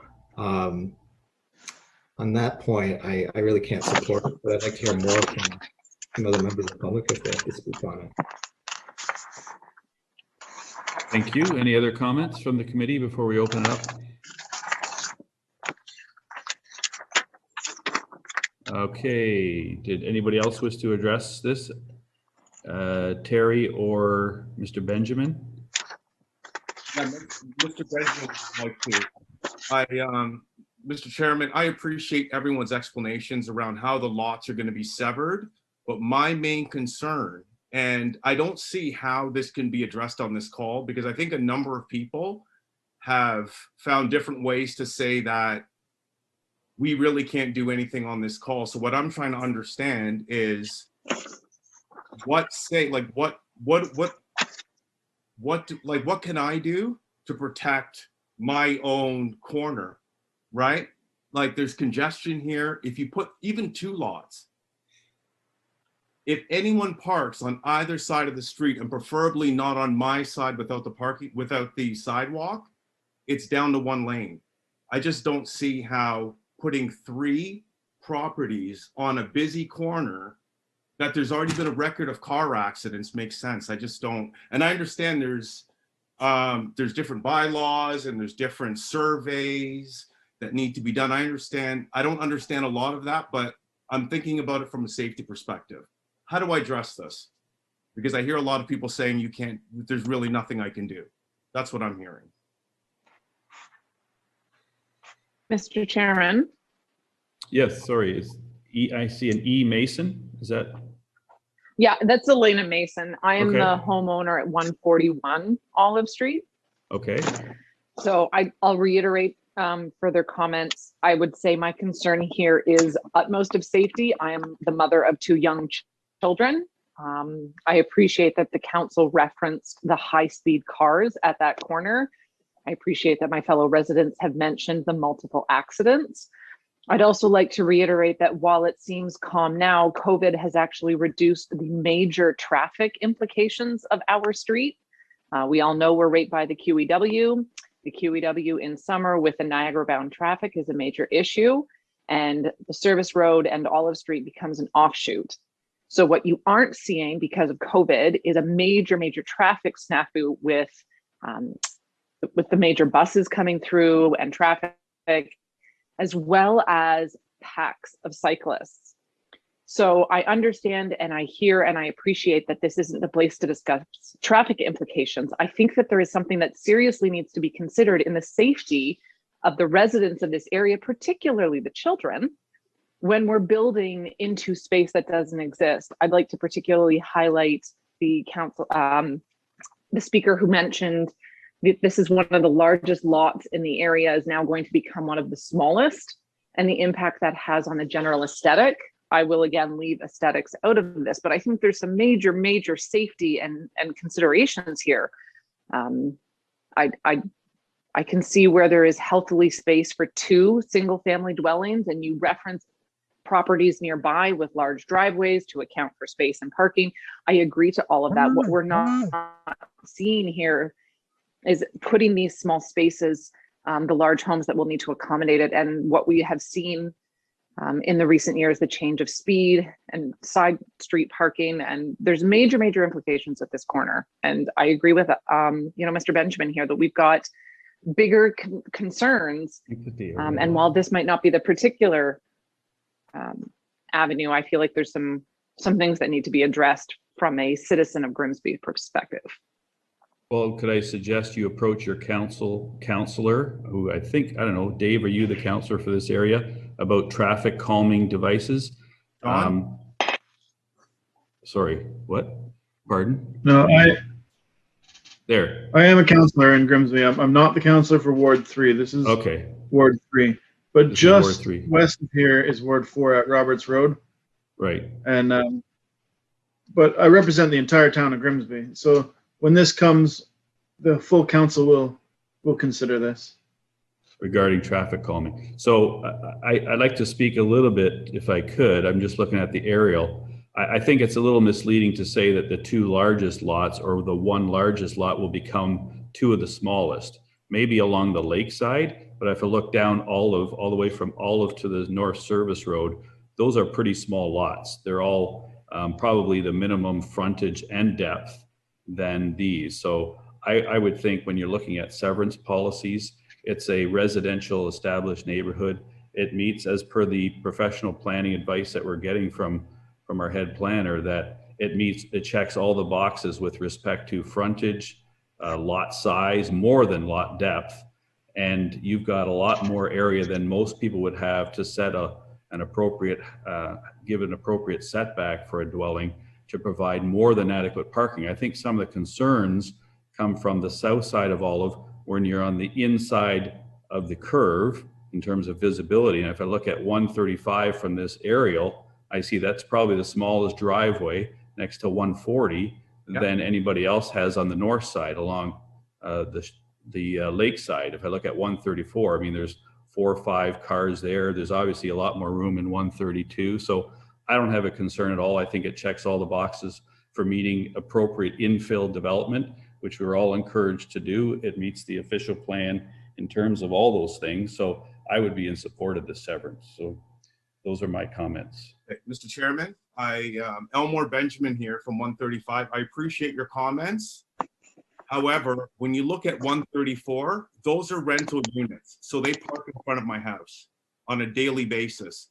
on that point, I really can't support it, but I'd like to hear more from some other members of the public if they have to speak on it. Thank you. Any other comments from the committee before we open it up? Okay, did anybody else wish to address this? Terry or Mr. Benjamin? Yeah, Mr. Benjamin would like to. Mr. Chairman, I appreciate everyone's explanations around how the lots are going to be severed, but my main concern, and I don't see how this can be addressed on this call, because I think a number of people have found different ways to say that we really can't do anything on this call. So what I'm trying to understand is what can I do to protect my own corner, right? Like there's congestion here. If you put even two lots, if anyone parks on either side of the street, and preferably not on my side without the sidewalk, it's down to one lane. I just don't see how putting three properties on a busy corner that there's already been a record of car accidents makes sense. I just don't, and I understand there's different bylaws and there's different surveys that need to be done. I don't understand a lot of that, but I'm thinking about it from a safety perspective. How do I address this? Because I hear a lot of people saying you can't, there's really nothing I can do. That's what I'm hearing. Mr. Chairman. Yes, sorry. I see an E Mason. Is that? Yeah, that's Elena Mason. I am Okay. the homeowner at 141 Olive Street. Okay. So I'll reiterate further comments. I would say my concern here is utmost of safety. I am the mother of two young children. I appreciate that the council referenced the high-speed cars at that corner. I appreciate that my fellow residents have mentioned the multiple accidents. I'd also like to reiterate that while it seems calm now, COVID has actually reduced the major traffic implications of our street. We all know we're right by the QEW. The QEW in summer with the Niagara bound traffic is a major issue, and the service road and Olive Street becomes an offshoot. So what you aren't seeing because of COVID is a major traffic snafu with the major buses coming through and traffic, as well as packs of cyclists. So I understand and I hear and I appreciate that this isn't the place to discuss traffic implications. I think that there is something that seriously needs to be considered in the safety of the residents of this area, particularly the children, when we're building into space that doesn't exist. I'd like to particularly highlight the council, the speaker who mentioned this is one of the largest lots in the area is now going to become one of the smallest, and the impact that has on the general aesthetic. I will again leave aesthetics out of this, but I think there's some major safety and considerations here. I can see where there is healthily space for two single family dwellings, and you reference properties nearby with large driveways to account for space and parking. I agree to all of that. What we're not seeing here is putting these small spaces, the large homes that will need to accommodate it. And what we have seen in the recent years, the change of speed and side street parking, and there's major implications at this corner. And I agree with Mr. Benjamin here that we've got bigger concerns. And while this might not be the particular avenue, I feel like there's some things that need to be addressed from a citizen of Grimsby perspective. Well, could I suggest you approach your counselor, who I don't know, Dave, are you the counselor for this area, about traffic calming devices? John? Sorry, what? Pardon? No, There. I am a counselor in Grimsby. I'm not the counselor for Ward 3. This is Okay. Ward 3. But This is Ward just 3. west of here is Ward 4 at Roberts Road. Right. And but I represent the entire town of Grimsby. So when this comes, the full council will consider this. Regarding traffic calming. So I'd like to speak a little bit, if I could. I'm just looking at the aerial. I think it's a little misleading to say that the two largest lots or the one largest lot will become two of the smallest, maybe along the lakeside. But if I look down Olive, all the way from Olive to the North Service Road, those are pretty small lots. They're all probably the minimum frontage and depth than these. So I would think when you're looking at severance policies, it's a residential established neighborhood. It meets, as per the professional planning advice that we're getting from our head planner, that it checks all the boxes with respect to frontage, lot size, more than lot depth. And you've got a lot more area than most people would have to set an appropriate, give an appropriate setback for a dwelling to provide more than adequate parking. I think some of the concerns come from the south side of Olive, when you're on the inside of the curve in terms of visibility. And if I look at 135 from this aerial, I see that's probably the smallest driveway next to 140 than anybody else has on the north side along the lakeside. If I look at 134, I mean, there's 4 or 5 cars there. There's obviously a lot more room in 132. So I don't have a concern at all. I think it checks all the boxes for meeting appropriate infill development, which we're all encouraged to do. It meets the official plan in terms of all those things. So I would be in support of this severance. So those are my comments. Okay, Mr. Chairman, Elmore Benjamin here from 135. I appreciate your comments. However, when you look at 134, those are rental units. So they park in front of my house on a daily basis.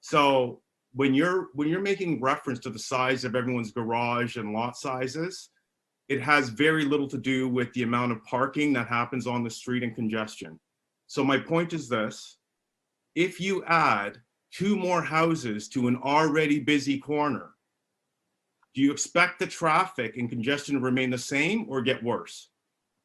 So when you're making reference to the size of everyone's garage and lot sizes, it has very little to do with the amount of parking that happens on the street and congestion. So my point is this: if you add 2 more houses to an already busy corner, do you expect the traffic and congestion to remain the same or get worse?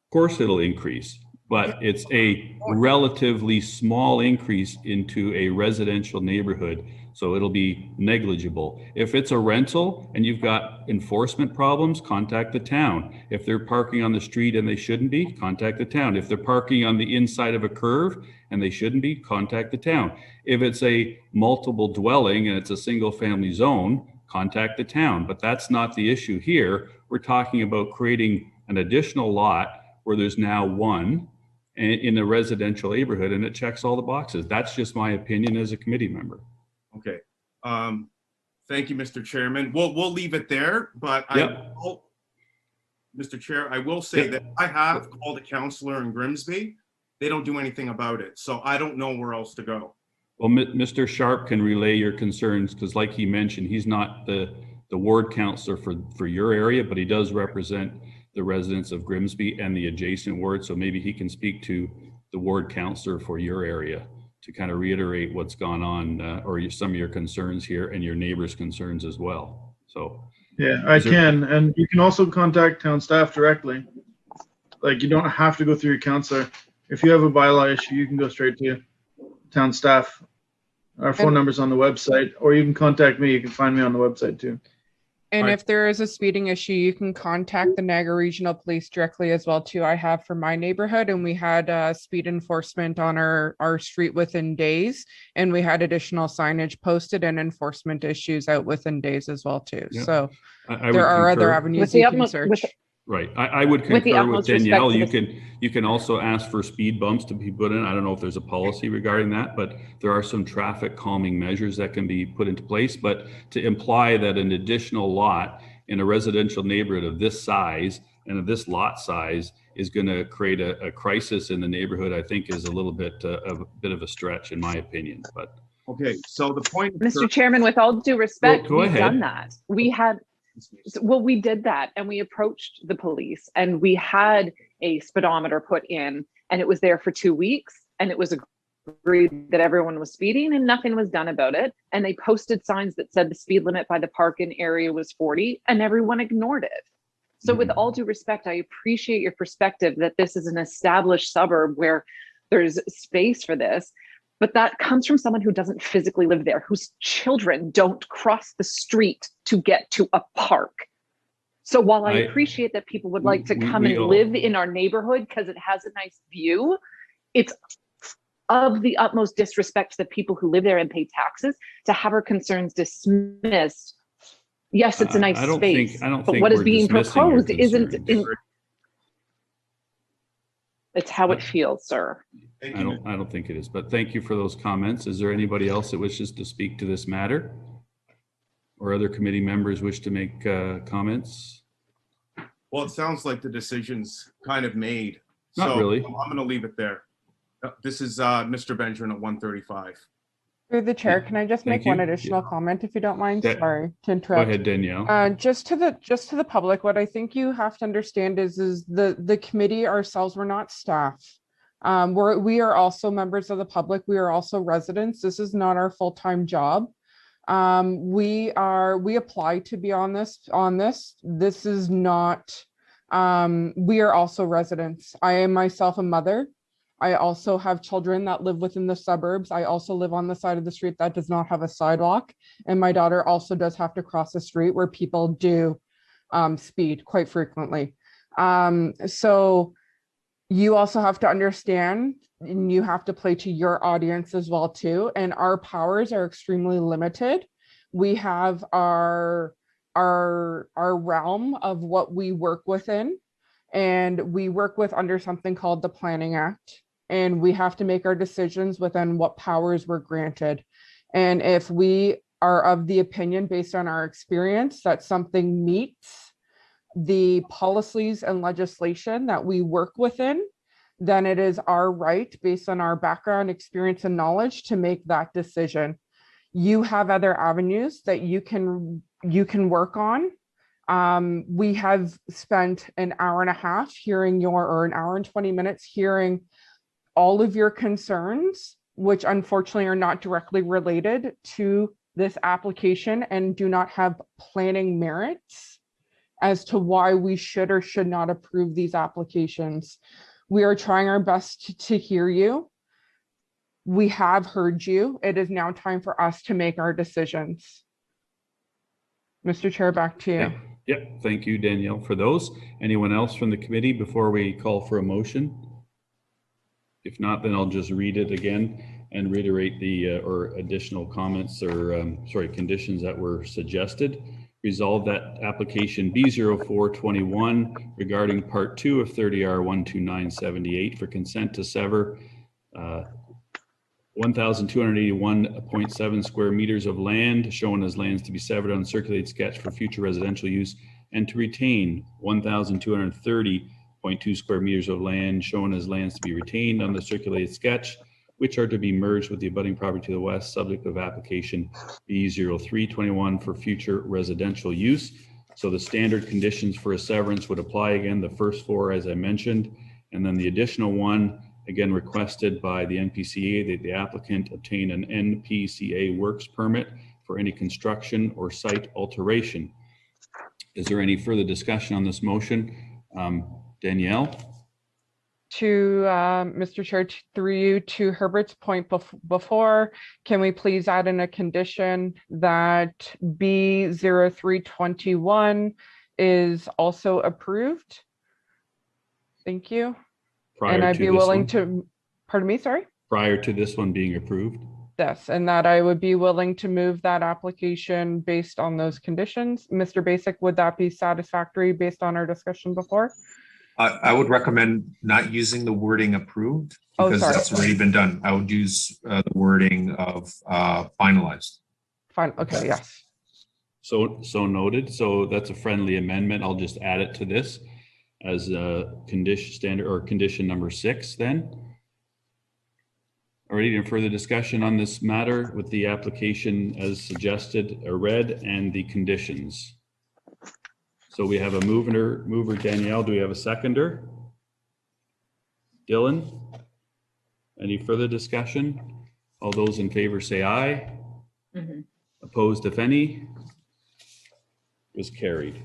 Of course it'll increase, but it's a relatively small increase into a residential neighborhood. So it'll be negligible. If it's a rental and you've got enforcement problems, contact the town. If they're parking on the street and they shouldn't be, contact the town. If they're parking on the inside of a curve and they shouldn't be, contact the town. If it's a multiple dwelling and it's a single family zone, contact the town. But that's not the issue here. We're talking about creating an additional lot where there's now one in a residential neighborhood, and it checks all the boxes. That's just my opinion as a committee member. Okay. Thank you, Mr. Chairman. We'll leave it there, but Mr. Chair, I will say that I have called a counselor in Grimsby. They don't do anything about it. So I don't know where else to go. Well, Mr. Sharp can relay your concerns because, like he mentioned, he's not the ward counselor for your area, but he does represent the residents of Grimsby and the adjacent ward. So maybe he can speak to the ward counselor for your area to kind of reiterate what's gone on or some of your concerns here and your neighbors' concerns as well. So yeah, I can. And you can also contact town staff directly. Like, you don't have to go through your counselor. If you have a bylaw issue, you can go straight to town staff. Our phone number's on the website, or you can contact me. You can find me on the website too. And if there is a speeding issue, you can contact the Niagara Regional Police directly as well too. I have for my neighborhood, and we had speed enforcement on our street within days, and we had additional signage posted and enforcement issues out within days as well too. Yeah. So I there are concur. other avenues you can search. Right. I would concur with Danielle. You can also ask for speed bumps to be put in. I don't know if there's a policy regarding that, but there are some traffic calming measures that can be put into place. But to imply that an additional lot in a residential neighborhood of this size and of this lot size is going to create a crisis in the neighborhood, I think is a little bit of a stretch in my opinion. But okay, so the point, Mr. Chairman, with all due respect, Go we've ahead. done that. We had Well, we did that and we approached the police and we had a speedometer put in and it was there for 2 weeks and it was agreed that everyone was speeding and nothing was done about it. And they posted signs that said the speed limit by the parking area was 40 and everyone ignored it. So with all due respect, I appreciate your perspective that this is an established suburb where there's space for this, but that comes from someone who doesn't physically live there, whose children don't cross the street to get to a park. So while I appreciate that people would like to come and live in our neighborhood because it has a nice view, it's of the utmost disrespect to the people who live there and pay taxes to have our concerns dismissed. Yes, it's a nice space, but what is being proposed isn't. It's how it feels, sir. I don't think it is, but thank you for those comments. Is there anybody else that wishes to speak to this matter? Or other committee members wish to make comments? Well, it sounds like the decision's kind of made. Not really. I'm going to leave it there. This is Mr. Benjamin at 135. Through the chair, can I just make one additional comment if you don't mind? Sorry to interrupt. Go ahead, Danielle. Just to the public, what I think you have to understand is the committee ourselves, we're not staff. We are also members of the public. We are also residents. This is not our full-time job. We apply to be on this. This is not, we are also residents. I am myself a mother. I also have children that live within the suburbs. I also live on the side of the street that does not have a sidewalk. And my daughter also does have to cross the street where people do speed quite frequently. So you also have to understand, and you have to play to your audience as well too. And our powers are extremely limited. We have our realm of what we work within, and we work with under something called the Planning Act. And we have to make our decisions within what powers we're granted. And if we are of the opinion based on our experience that something meets the policies and legislation that we work within, then it is our right based on our background, experience, and knowledge to make that decision. You have other avenues that you can work on. We have spent an hour and a half hearing or an hour and 20 minutes hearing all of your concerns, which unfortunately are not directly related to this application and do not have planning merits as to why we should or should not approve these applications. We are trying our best to hear you. We have heard you. It is now time for us to make our decisions. Mr. Chair, back to you. Yep. Thank you, Danielle, for those. Anyone else from the committee before we call for a motion? If not, then I'll just read it again and reiterate the or additional comments or conditions that were suggested. Resolve that application B0421 regarding part 2 of 30R 12978 for consent to sever 1,281.7 square meters of land shown as lands to be severed on circulated sketch for future residential use, and to retain 1,230.2 square meters of land shown as lands to be retained on the circulated sketch, which are to be merged with the abutting property to the west, subject of application B0321 for future residential use. So the standard conditions for a severance would apply again, the first 4 as I mentioned, and then the additional one again requested by the NPCA that the applicant obtain an NPCA works permit for any construction or site alteration. Is there any further discussion on this motion? Danielle? To Mr. Chair, through you to Herbert's point before, can we please add in a condition that B0321 is also approved? Thank you. And I'd be willing to, pardon me, sorry? Prior to this one being approved? Yes, and that I would be willing to move that application based on those conditions. Mr. Basic, would that be satisfactory based on our discussion before? I would recommend not using the wording approved because that's already been done. I would use the wording of finalized. Fine. Okay. Yes. So noted. So that's a friendly amendment. I'll just add it to this as a condition standard or condition number 6 then. Already, any further discussion on this matter with the application as suggested or read and the conditions? So we have a mover Danielle. Do we have a seconder? Dylan? Any further discussion? All those in favor say aye. Mhm. Opposed, if any? Was carried.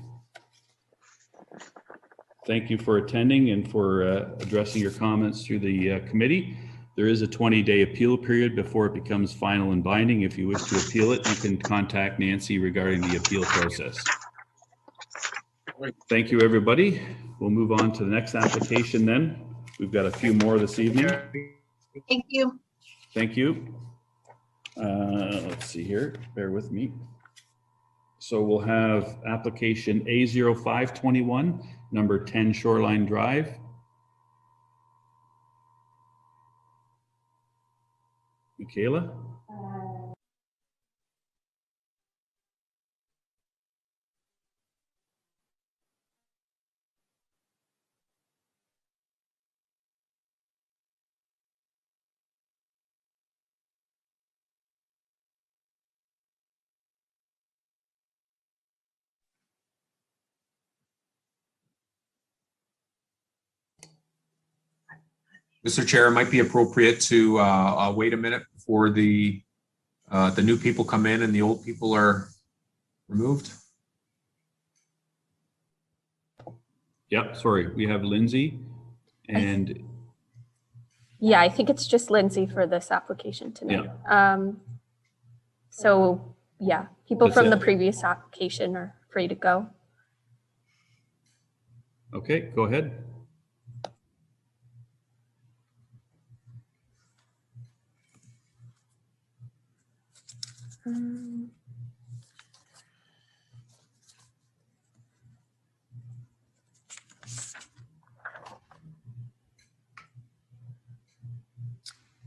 Thank you for attending and for addressing your comments through the committee. There is a 20-day appeal period before it becomes final and binding. If you wish to appeal it, you can contact Nancy regarding the appeal process. Thank you, everybody. We'll move on to the next application then. We've got a few more this evening. Thank you. Thank you. Let's see here, bear with me. So we'll have application A0521, number 10 Shoreline Drive. Michaela? Mr. Chair, it might be appropriate to wait a minute before the new people come in and the old people are removed. Yep, sorry, we have Lindsay and Yeah, I think it's just Lindsay for this application tonight. So yeah, people That's from it. the previous application are free to go. okay, go ahead.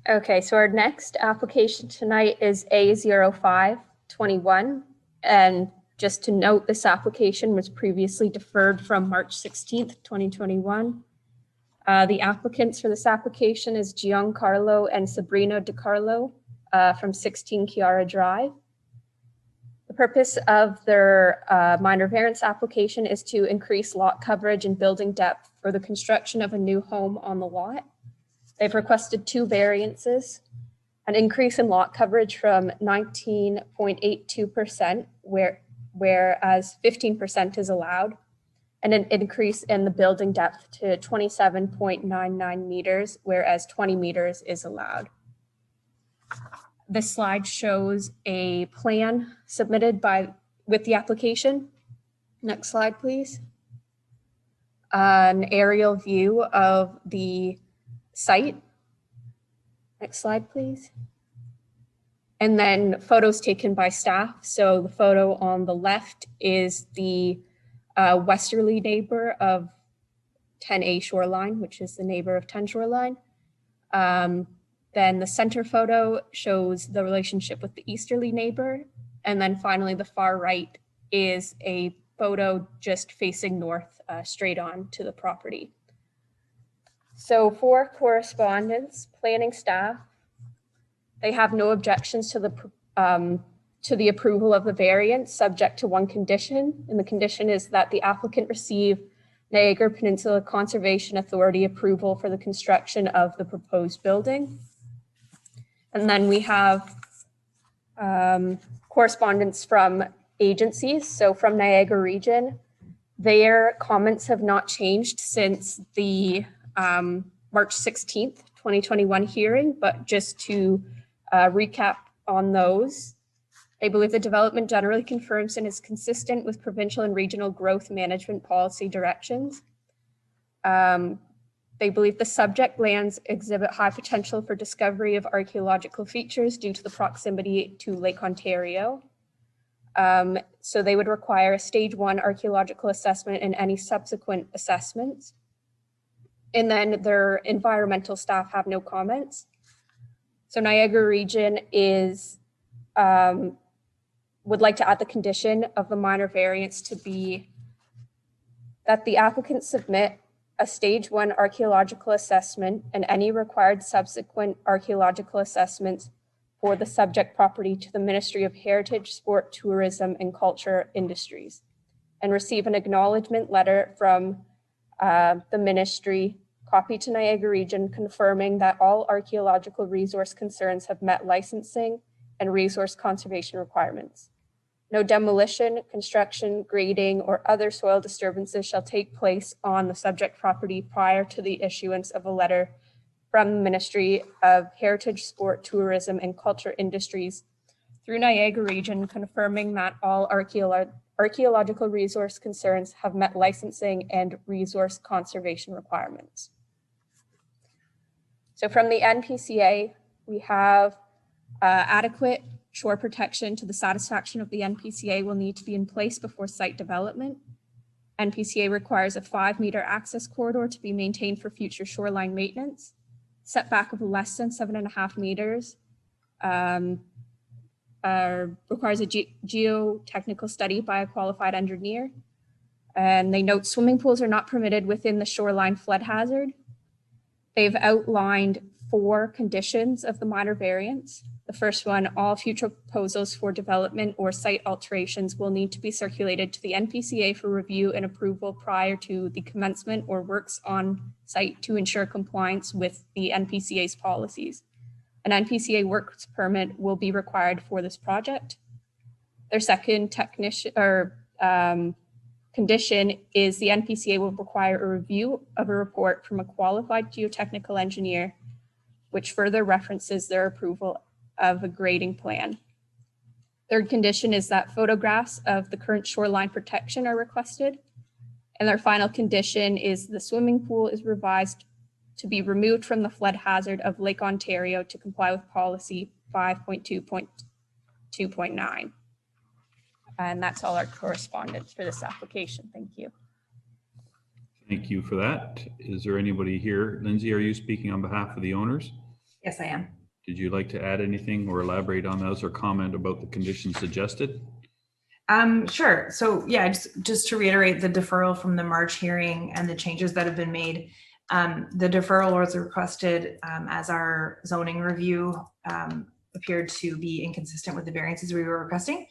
Okay, so our next application tonight is A0521. And just to note, this application was previously deferred from March 16th, 2021. The applicants for this application is Giancarlo and Sabrina DiCarlo from 16 Chiara Drive. The purpose of their minor variance application is to increase lot coverage and building depth for the construction of a new home on the lot. They've requested two variances, an increase in lot coverage from 19.82%, whereas 15% is allowed, and an increase in the building depth to 27.99 meters, whereas 20 meters is allowed. This slide shows a plan submitted with the application. Next slide, please. An aerial view of the site. Next slide, please. And then photos taken by staff. So the photo on the left is the westerly neighbor of 10A Shoreline, which is the neighbor of 10 Shoreline. Then the center photo shows the relationship with the easterly neighbor. And then finally, the far right is a photo just facing north, straight on to the property. So for correspondence, planning staff, they have no objections to the approval of the variance, subject to one condition. And the condition is that the applicant receive Niagara Peninsula Conservation Authority approval for the construction of the proposed building. And then we have correspondence from agencies. So from Niagara Region, their comments have not changed since the March 16th, 2021 hearing, but just to recap on those, they believe the development generally confirms and is consistent with provincial and regional growth management policy directions. They believe the subject lands exhibit high potential for discovery of archaeological features due to the proximity to Lake Ontario. So they would require a stage 1 archaeological assessment and any subsequent assessments. And then their environmental staff have no comments. So Niagara Region would like to add the condition of the minor variance to be that the applicant submit a stage 1 archaeological assessment and any required subsequent archaeological assessments for the subject property to the Ministry of Heritage, Sport, Tourism, and Culture Industries. and receive an acknowledgement letter from the ministry, copy to Niagara Region, confirming that all archaeological resource concerns have met licensing and resource conservation requirements. No demolition, construction, grading, or other soil disturbances shall take place on the subject property prior to the issuance of a letter from the Ministry of Heritage, Sport, Tourism, and Culture Industries through Niagara Region, confirming that all archaeological resource concerns have met licensing and resource conservation requirements. So from the NPCA, we have adequate shore protection to the satisfaction of the NPCA will need to be in place before site development. NPCA requires a 5-meter access corridor to be maintained for future shoreline maintenance. Setback of less than 7.5 meters requires a geotechnical study by a qualified engineer. And they note swimming pools are not permitted within the shoreline flood hazard. They've outlined 4 conditions of the minor variance. The first one, all future proposals for development or site alterations will need to be circulated to the NPCA for review and approval prior to the commencement or works on site to ensure compliance with the NPCA's policies. An NPCA works permit will be required for this project. Their second condition is the NPCA will require a review of a report from a qualified geotechnical engineer, which further references their approval of a grading plan. Third condition is that photographs of the current shoreline protection are requested. And their final condition is the swimming pool is revised to be removed from the flood hazard of Lake Ontario to comply with policy 5.2.2.9. And that's all our correspondence for this application. Thank you. Thank you for that. Is there anybody here? Lindsay, are you speaking on behalf of the owners? Yes, I am. Did you like to add anything or elaborate on those or comment about the conditions suggested? Sure. So yeah, just to reiterate the deferral from the March hearing and the changes that have been made. The deferral was requested as our zoning review appeared to be inconsistent with the variances we were requesting.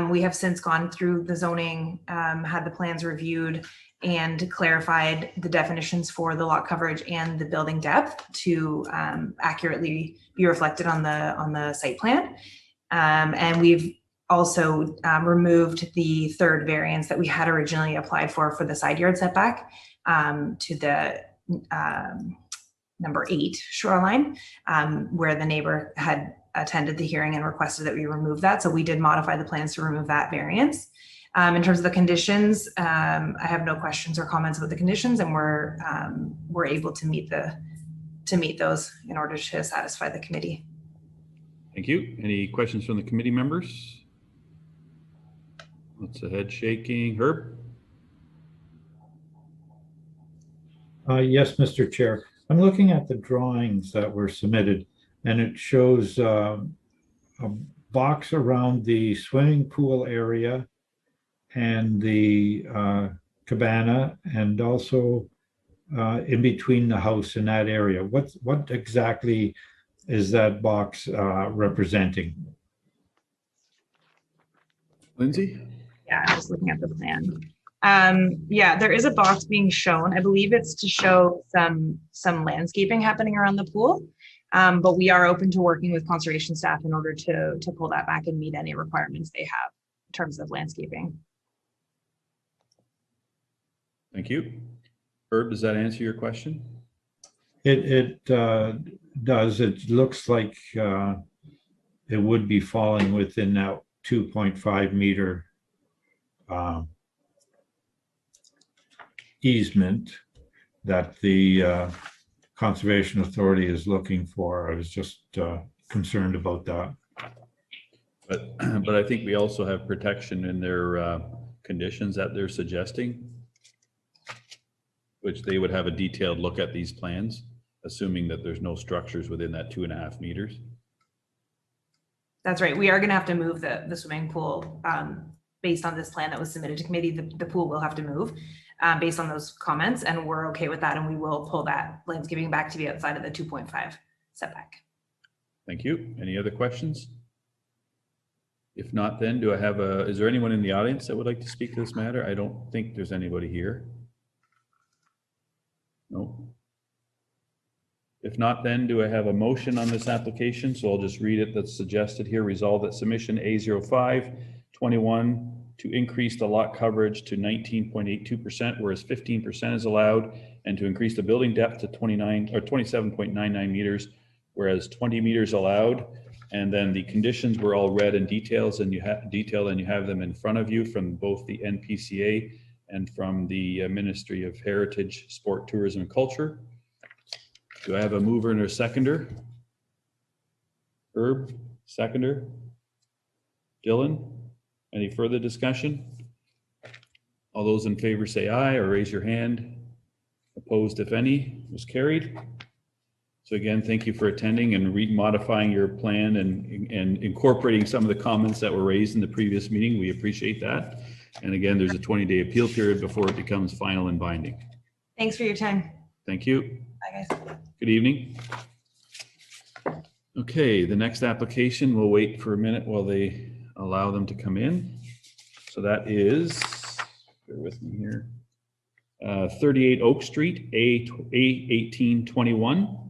We have since gone through the zoning, had the plans reviewed and clarified the definitions for the lot coverage and the building depth to accurately be reflected on the site plan. And we've also removed the third variance that we had originally applied for the side yard setback to the number 8 shoreline, where the neighbor had attended the hearing and requested that we remove that. So we did modify the plans to remove that variance. In terms of the conditions, I have no questions or comments about the conditions, and we're able to meet those in order to satisfy the committee. Thank you. Any questions from the committee members? Lots of head shaking. Herb? Yes, Mr. Chair. I'm looking at the drawings that were submitted, and it shows a box around the swimming pool area and the cabana, and also in between the house in that area. What exactly is that box representing? Lindsay? Yeah, I'm just looking at the plan. Yeah, there is a box being shown. I believe it's to show some landscaping happening around the pool. But we are open to working with conservation staff in order to pull that back and meet any requirements they have in terms of landscaping. Thank you. Herb, does that answer your question? It does. It looks like it would be falling within that 2.5 meter easement that the Conservation Authority is looking for. I was just concerned about that. But I think we also have protection in their conditions that they're suggesting, which they would have a detailed look at these plans, assuming that there's no structures within that 2.5 meters. That's right. We are going to have to move the swimming pool based on this plan that was submitted to committee. The pool will have to move based on those comments, and we're okay with that. And we will pull that landscaping back to be outside of the 2.5 setback. Thank you. Any other questions? If not, then do I have is there anyone in the audience that would like to speak to this matter? I don't think there's anybody here. No. If not, then do I have a motion on this application? So I'll just read it. That's suggested here. Resolve that submission A0521 to increase the lot coverage to 19.82%, whereas 15% is allowed, and to increase the building depth to 27.99 meters, whereas 20 meters allowed. And then the conditions were all read in details, and you have them in front of you from both the NPCA and from the Ministry of Heritage, Sport, Tourism, and Culture. Do I have a mover and a seconder? Herb, seconder. Dylan, any further discussion? All those in favor say aye or raise your hand. Opposed, if any, was carried. So again, thank you for attending and modifying your plan and incorporating some of the comments that were raised in the previous meeting. We appreciate that. And again, there's a 20-day appeal period before it becomes final and binding. Thanks for your time. Thank you. Bye, guys. Good evening. Okay, the next application, we'll wait for a minute while they allow them to come in. So that is, bear with me here, 38 Oak Street, A1821.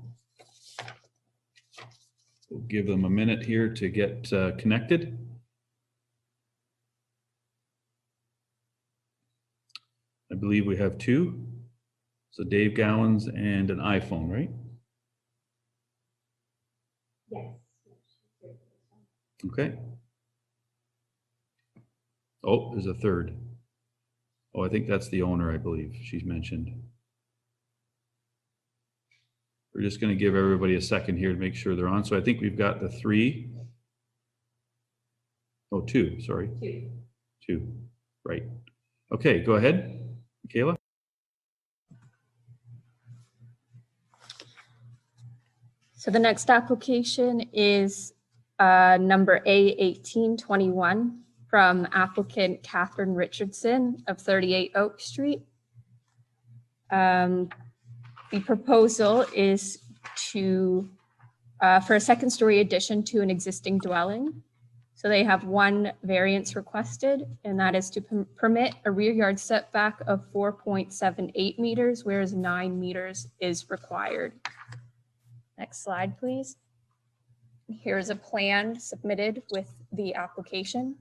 We'll give them a minute here to get connected. I believe we have two. So Dave Gowans and an iPhone, right? Yes. Okay. Oh, there's a third. Oh, I think that's the owner, I believe she's mentioned. We're just going to give everybody a second here to make sure they're on. So I think we've got the three. Oh, two, sorry. Two, right. Okay, go ahead, Michaela. So the next application is number A1821 from applicant Catherine Richardson of 38 Oak Street. The proposal is to for a second story addition to an existing dwelling. So they have one variance requested, and that is to permit a rear yard setback of 4.78 meters, whereas 9 meters is required. Next slide, please. Here's a plan submitted with the application.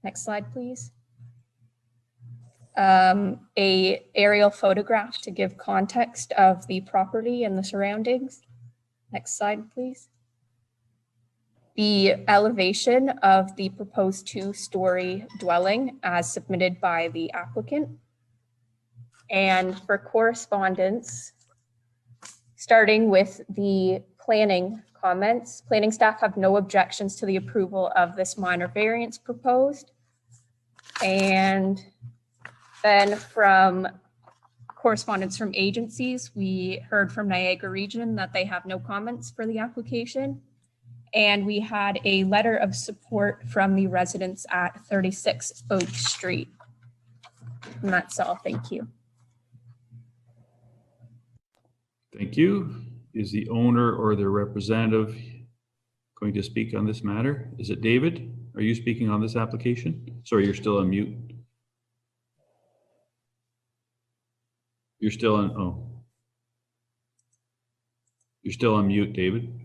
Next slide, please. A aerial photograph to give context of the property and the surroundings. Next slide, please. The elevation of the proposed 2-story dwelling as submitted by the applicant. And for correspondence, starting with the planning comments, planning staff have no objections to the approval of this minor variance proposed. And then from correspondence from agencies, we heard from Niagara Region that they have no comments for the application. And we had a letter of support from the residents at 36 Oak Street. And that's all, thank you. Thank you. Is the owner or the representative going to speak on this matter? Is it David? Are you speaking on this application? Sorry, you're still on mute. You're still on, oh. You're still on mute, David.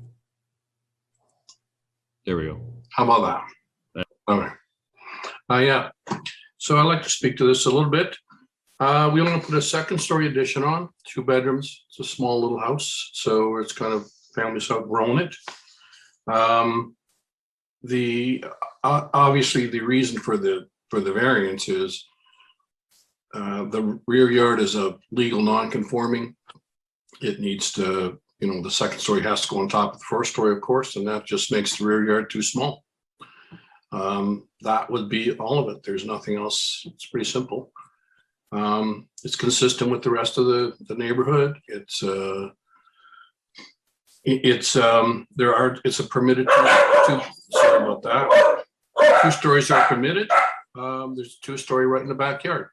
There we go. How about that? All right. Yeah. So I'd like to speak to this a little bit. We want to put a second story addition on, 2 bedrooms. It's a small little house, so it's kind of families outgrown it. Obviously the reason for the variance is the rear yard is a legal non-conforming. It needs to, the second story has to go on top of the first story, of course, and that just makes the rear yard too small. That would be all of it. There's nothing else. It's pretty simple. It's consistent with the rest of the neighborhood. It's a permitted sorry about that. 2 stories are permitted. There's a 2-story right in the backyard.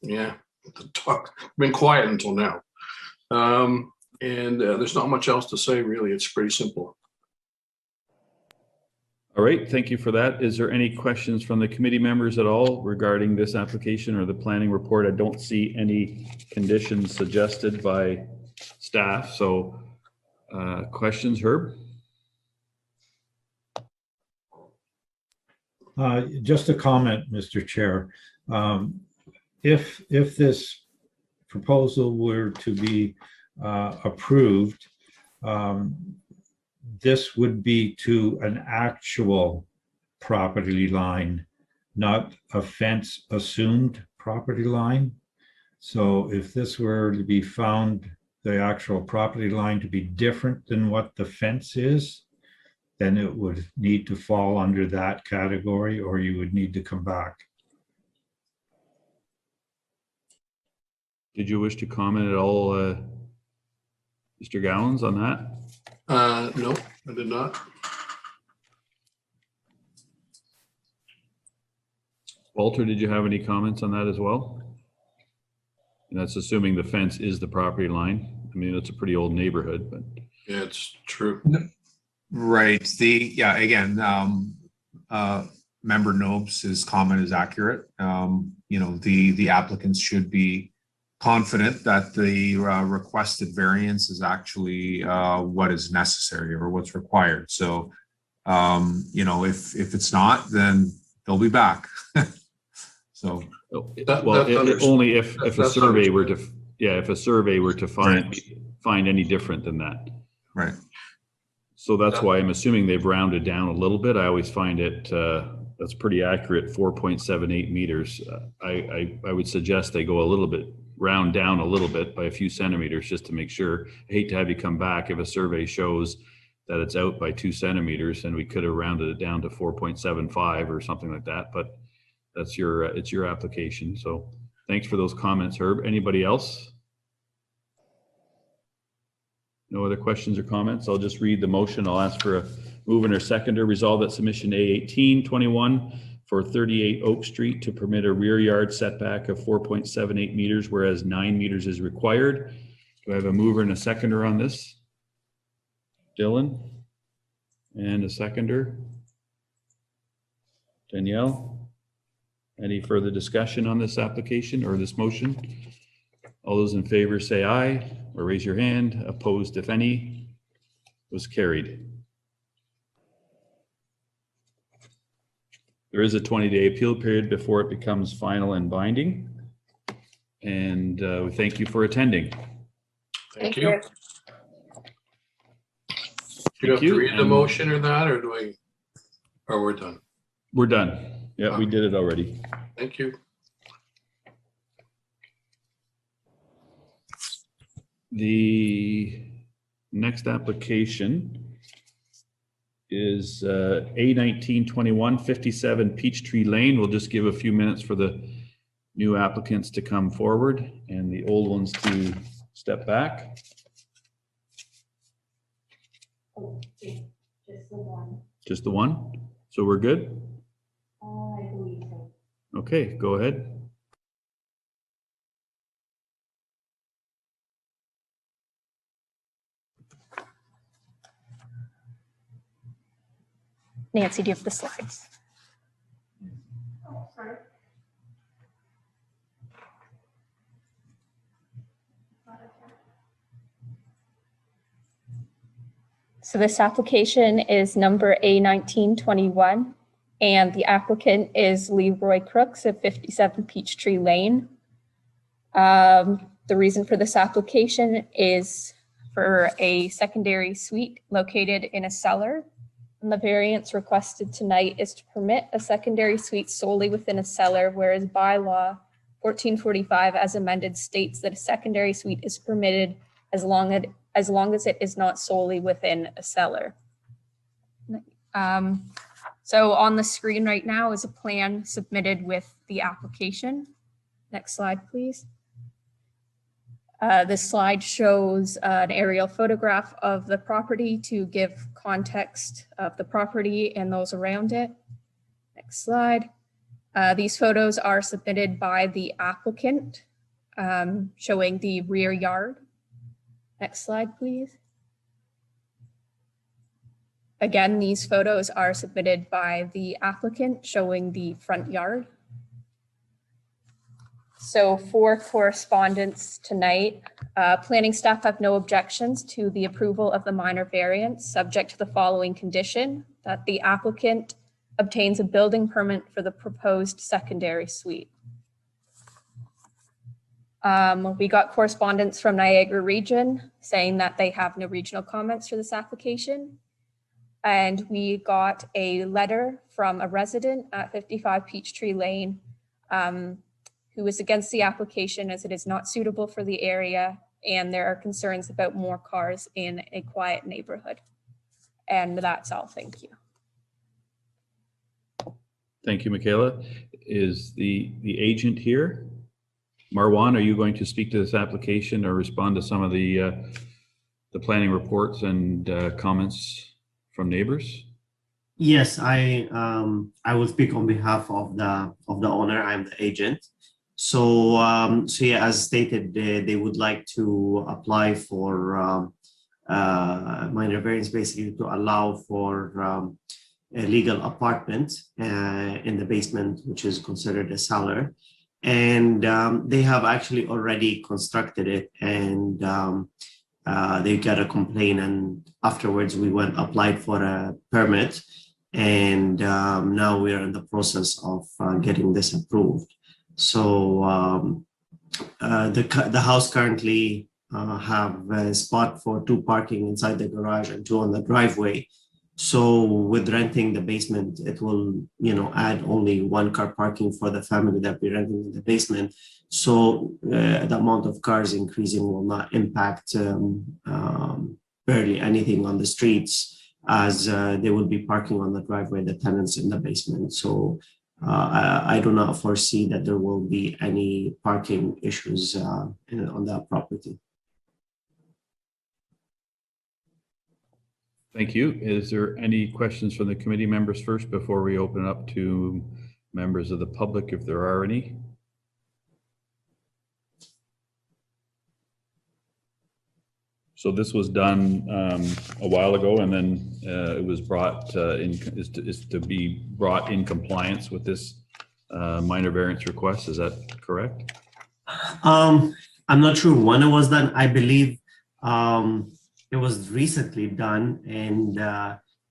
Yeah, the dog been quiet until now. And there's not much else to say, really. It's pretty simple. All right, thank you for that. Is there any questions from the committee members at all regarding this application or the planning report? I don't see any conditions suggested by staff, so questions, Herb? Just a comment, Mr. Chair. If this proposal were to be approved, this would be to an actual property line, not a fence assumed property line. So if this were to be found, the actual property line to be different than what the fence is, then it would need to fall under that category, or you would need to come back. Did you wish to comment at all, Mr. Gowans, on that? No, I did not. Walter, did you have any comments on that as well? And that's assuming the fence is the property line. I mean, it's a pretty old neighborhood, but. Yeah, it's true. Right. Again, member Nobes' comment is accurate. The applicants should be confident that the requested variance is actually what is necessary or what's required. So, if it's not, then they'll be back. So, only if a survey were to, if a survey were to find any different than that. Right. So that's why I'm assuming they've rounded down a little bit. I always find it, that's pretty accurate, 4.78 meters. I would suggest they go a little bit, round down a little bit by a few centimeters just to make sure. I hate to have you come back if a survey shows that it's out by 2 centimeters and we could have rounded it down to 4.75 or something like that, but that's it's your application. So thanks for those comments, Herb. Anybody else? No other questions or comments? I'll just read the motion. I'll ask for a mover or seconder. Resolve that submission A1821 for 38 Oak Street to permit a rear yard setback of 4.78 meters, whereas 9 meters is required. Do I have a mover and a seconder on this? Dylan? And a seconder? Danielle? Any further discussion on this application or this motion? All those in favor say aye or raise your hand. Opposed, if any, was carried. There is a 20-day appeal period before it becomes final and binding. And we thank you for attending. Thank you. Do you have to read the motion or that, or we're done? We're done. Yeah, we did it already. Thank you. The next application is A1921 57 Peachtree Lane. We'll just give a few minutes for the new applicants to come forward and the old ones to step back. Just the one? So we're good? I believe so. Okay, go ahead. Nancy, do you have the slides? Oh, sorry. So this application is number A1921, and the applicant is Leroy Crooks of 57 Peachtree Lane. The reason for this application is for a secondary suite located in a cellar. And the variance requested tonight is to permit a secondary suite solely within a cellar, whereas bylaw 1445 as amended states that a secondary suite is permitted as long as it is not solely within a cellar. So on the screen right now is a plan submitted with the application. Next slide, please. This slide shows an aerial photograph of the property to give context of the property and those around it. Next slide. These photos are submitted by the applicant, showing the rear yard. Next slide, please. Again, these photos are submitted by the applicant showing the front yard. So for correspondence tonight, planning staff have no objections to the approval of the minor variance, subject to the following condition, that the applicant obtains a building permit for the proposed secondary suite. We got correspondence from Niagara Region saying that they have no regional comments for this application. And we got a letter from a resident at 55 Peachtree Lane who is against the application as it is not suitable for the area and there are concerns about more cars in a quiet neighborhood. And that's all. Thank you. Thank you, Michaela. Is the agent here? Marwan, are you going to speak to this application or respond to some of the planning reports and comments from neighbors? Yes, I will speak on behalf of the owner. I'm the agent. So yeah, as stated, they would like to apply for minor variance, basically to allow for a legal apartment in the basement, which is considered a cellar. And they have actually already constructed it, and they got a complaint, and afterwards we applied for a permit, and now we are in the process of getting this approved. So the house currently have a spot for 2 parking inside the garage and 2 on the driveway. So with renting the basement, it will, add only 1 car parking for the family that we're renting in the basement. So the amount of cars increasing will not impact barely anything on the streets, as they will be parking on the driveway, the tenants in the basement. So I do not foresee that there will be any parking issues on that property. Thank you. Is there any questions from the committee members first before we open up to members of the public, if there are any? So this was done a while ago, and then it was brought is to be brought in compliance with this minor variance request. Is that correct? I'm not sure when it was done. I believe it was recently done, and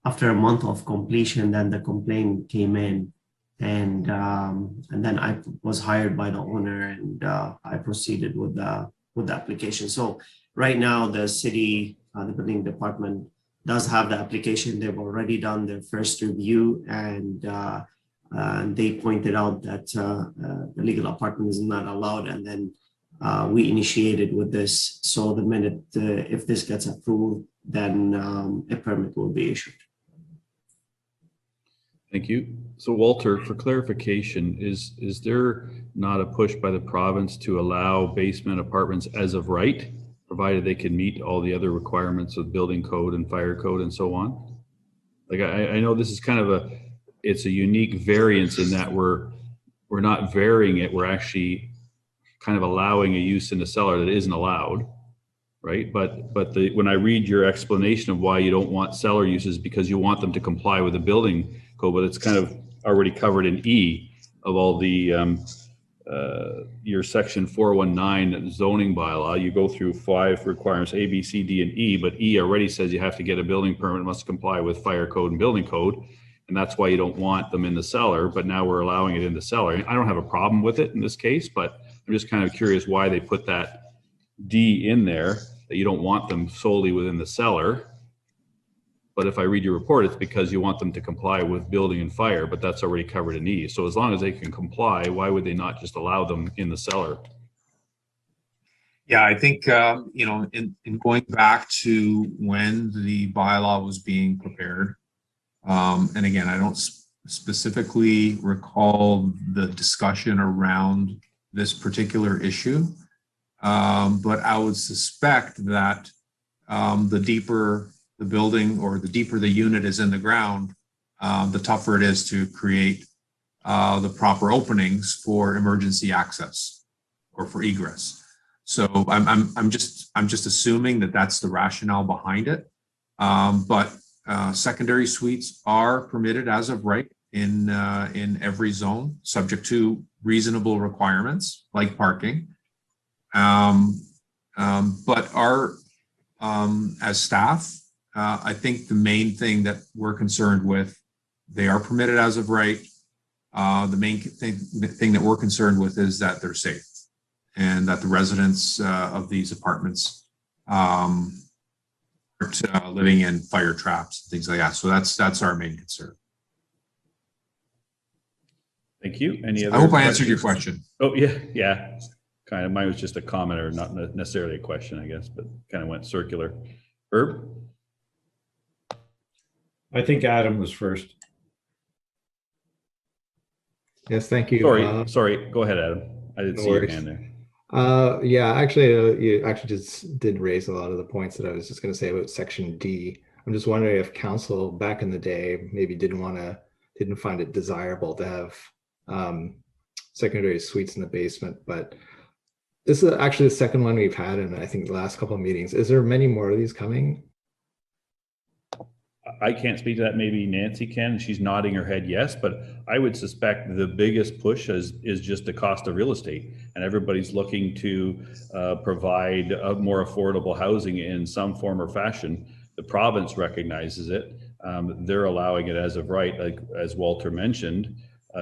after a month of completion, then the complaint came in, and then I was hired by the owner, and I proceeded with the application. So right now, the city, the building department does have the application. They've already done their first review, and they pointed out that the legal apartment is not allowed, and then we initiated with this. So the minute if this gets approved, then a permit will be issued. Thank you. So Walter, for clarification, is there not a push by the province to allow basement apartments as of right, provided they can meet all the other requirements of building code and fire code and so on? Like I know this is kind of it's a unique variance in that we're not varying it, we're actually kind of allowing a use in the cellar that isn't allowed, right? But when I read your explanation of why you don't want cellar uses, because you want them to comply with the building code, but it's kind of already covered in E of all the your section 419 zoning bylaw. You go through 5 requirements, A, B, C, D, and E, but E already says you have to get a building permit, must comply with fire code and building code. And that's why you don't want them in the cellar, but now we're allowing it in the cellar. I don't have a problem with it in this case, but I'm just kind of curious why they put that D in there, that you don't want them solely within the cellar. But if I read your report, it's because you want them to comply with building and fire, but that's already covered in E. So as long as they can comply, why would they not just allow them in the cellar? Yeah, I think, in going back to when the bylaw was being prepared, and again, I don't specifically recall the discussion around this particular issue, but I would suspect that the deeper the building or the deeper the unit is in the ground, the tougher it is to create the proper openings for emergency access or for egress. So I'm just assuming that that's the rationale behind it. But secondary suites are permitted as of right in every zone, subject to reasonable requirements like parking. But our, as staff, I think the main thing that we're concerned with, they are permitted as of right. The main thing that we're concerned with is that they're safe and that the residents of these apartments aren't living in fire traps, things like that. So that's our main concern. Thank you. Any other? I hope I answered your question. Oh, yeah, yeah. Kind of, mine was just a comment or not necessarily a question, I guess, but kind of went circular. Herb? I think Adam was first. Yes, thank you. Sorry, go ahead, Adam. I didn't see your hand there. Yeah, actually, you actually just did raise a lot of the points that I was just going to say about section D. I'm just wondering if council back in the day maybe didn't find it desirable to have secondary suites in the basement, but this is actually the second one we've had in I think the last couple of meetings. Is there many more of these coming? I can't speak to that. Maybe Nancy can. She's nodding her head yes, but I would suspect the biggest push is just the cost of real estate, and everybody's looking to provide more affordable housing in some form or fashion. The province recognizes it. They're allowing it as of right, like as Walter mentioned,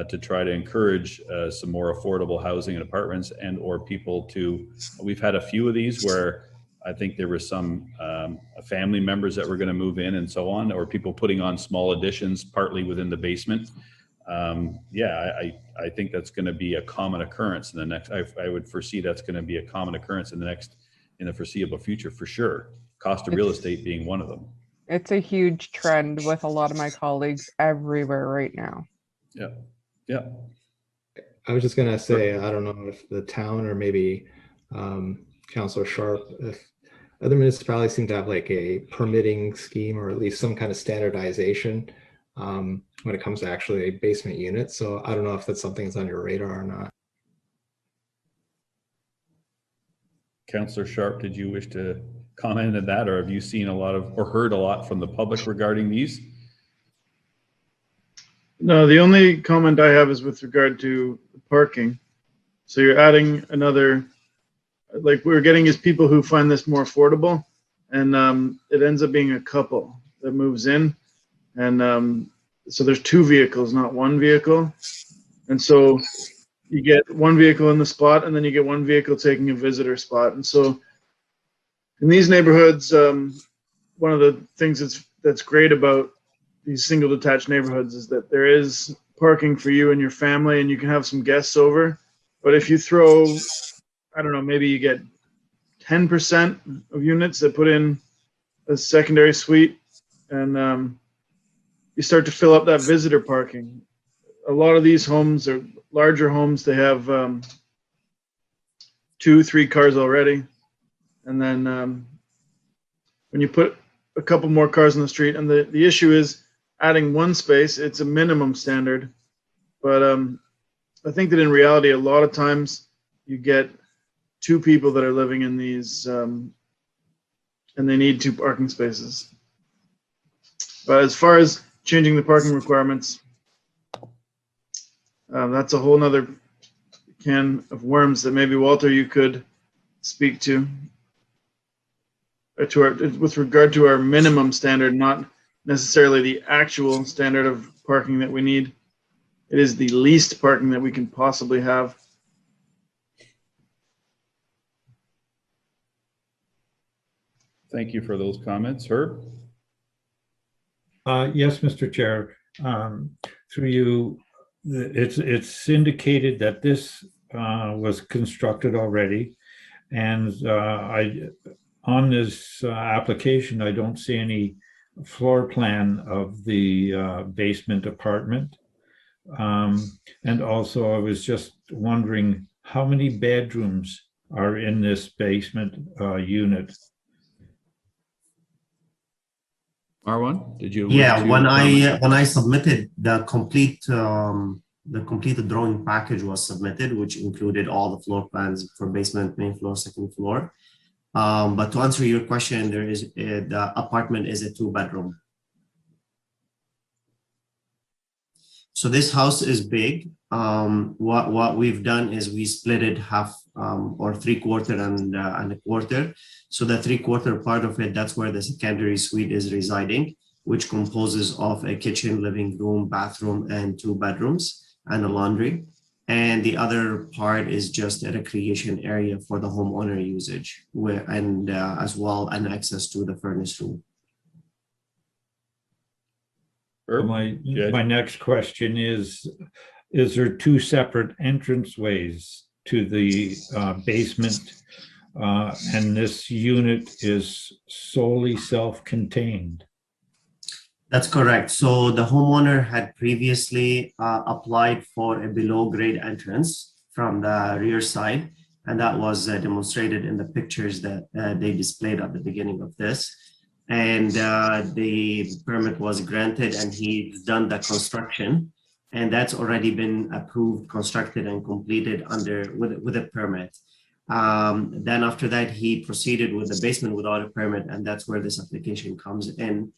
to try to encourage some more affordable housing and apartments and or people to. We've had a few of these where I think there were some family members that were going to move in and so on, or people putting on small additions partly within the basement. Yeah, I think that's going to be a common occurrence in the next. I would foresee that's going to be a common occurrence in the foreseeable future for sure. Cost of real estate being one of them. It's a huge trend with a lot of my colleagues everywhere right now. Yeah, yeah. I was just going to say, I don't know if the town or maybe Councillor Sharp, if other municipalities seem to have like a permitting scheme or at least some kind of standardization when it comes to actually a basement unit. So I don't know if that's something that's on your radar or not. Councillor Sharp, did you wish to comment on that, or have you seen a lot of or heard a lot from the public regarding these? No, the only comment I have is with regard to parking. So you're adding another, like we're getting is people who find this more affordable, and it ends up being a couple that moves in, and so there's two vehicles, not one vehicle, and so you get one vehicle in the spot, and then you get one vehicle taking a visitor spot, and so in these neighborhoods, one of the things that's great about these single detached neighborhoods is that there is parking for you and your family, and you can have some guests over. But if you throw, I don't know, maybe you get 10% of units that put in a secondary suite, and you start to fill up that visitor parking. A lot of these homes are larger homes. They have 2-3 cars already. And then when you put a couple more cars on the street, and the issue is adding one space, it's a minimum standard. But I think that in reality, a lot of times you get two people that are living in these and they need 2 parking spaces. But as far as changing the parking requirements, that's a whole nother can of worms that maybe Walter, you could speak to our, with regard to our minimum standard, not necessarily the actual standard of parking that we need. It is the least parking that we can possibly have. Thank you for those comments. Herb? Yes, Mr. Chair. Through you, it's indicated that this was constructed already, and on this application, I don't see any floor plan of the basement apartment. And also, I was just wondering how many bedrooms are in this basement unit? Marwan, did you? Yeah, when I submitted the completed drawing package was submitted, which included all the floor plans for basement, main floor, second floor. But to answer your question, the apartment is a 2-bedroom. So this house is big. What we've done is we split it half or 3/4 and a quarter. So the 3/4 part of it, that's where the secondary suite is residing, which composes of a kitchen, living room, bathroom, and 2 bedrooms and a laundry. And the other part is just a recreation area for the homeowner usage, and as well an access to the furnace room. My next question is there 2 separate entranceways to the basement? And this unit is solely self-contained? That's correct. So the homeowner had previously applied for a below grade entrance from the rear side, and that was demonstrated in the pictures that they displayed at the beginning of this. And the permit was granted, and he's done the construction, and that's already been approved, constructed, and completed with a permit. Then after that, he proceeded with the basement without a permit, and that's where this application comes in.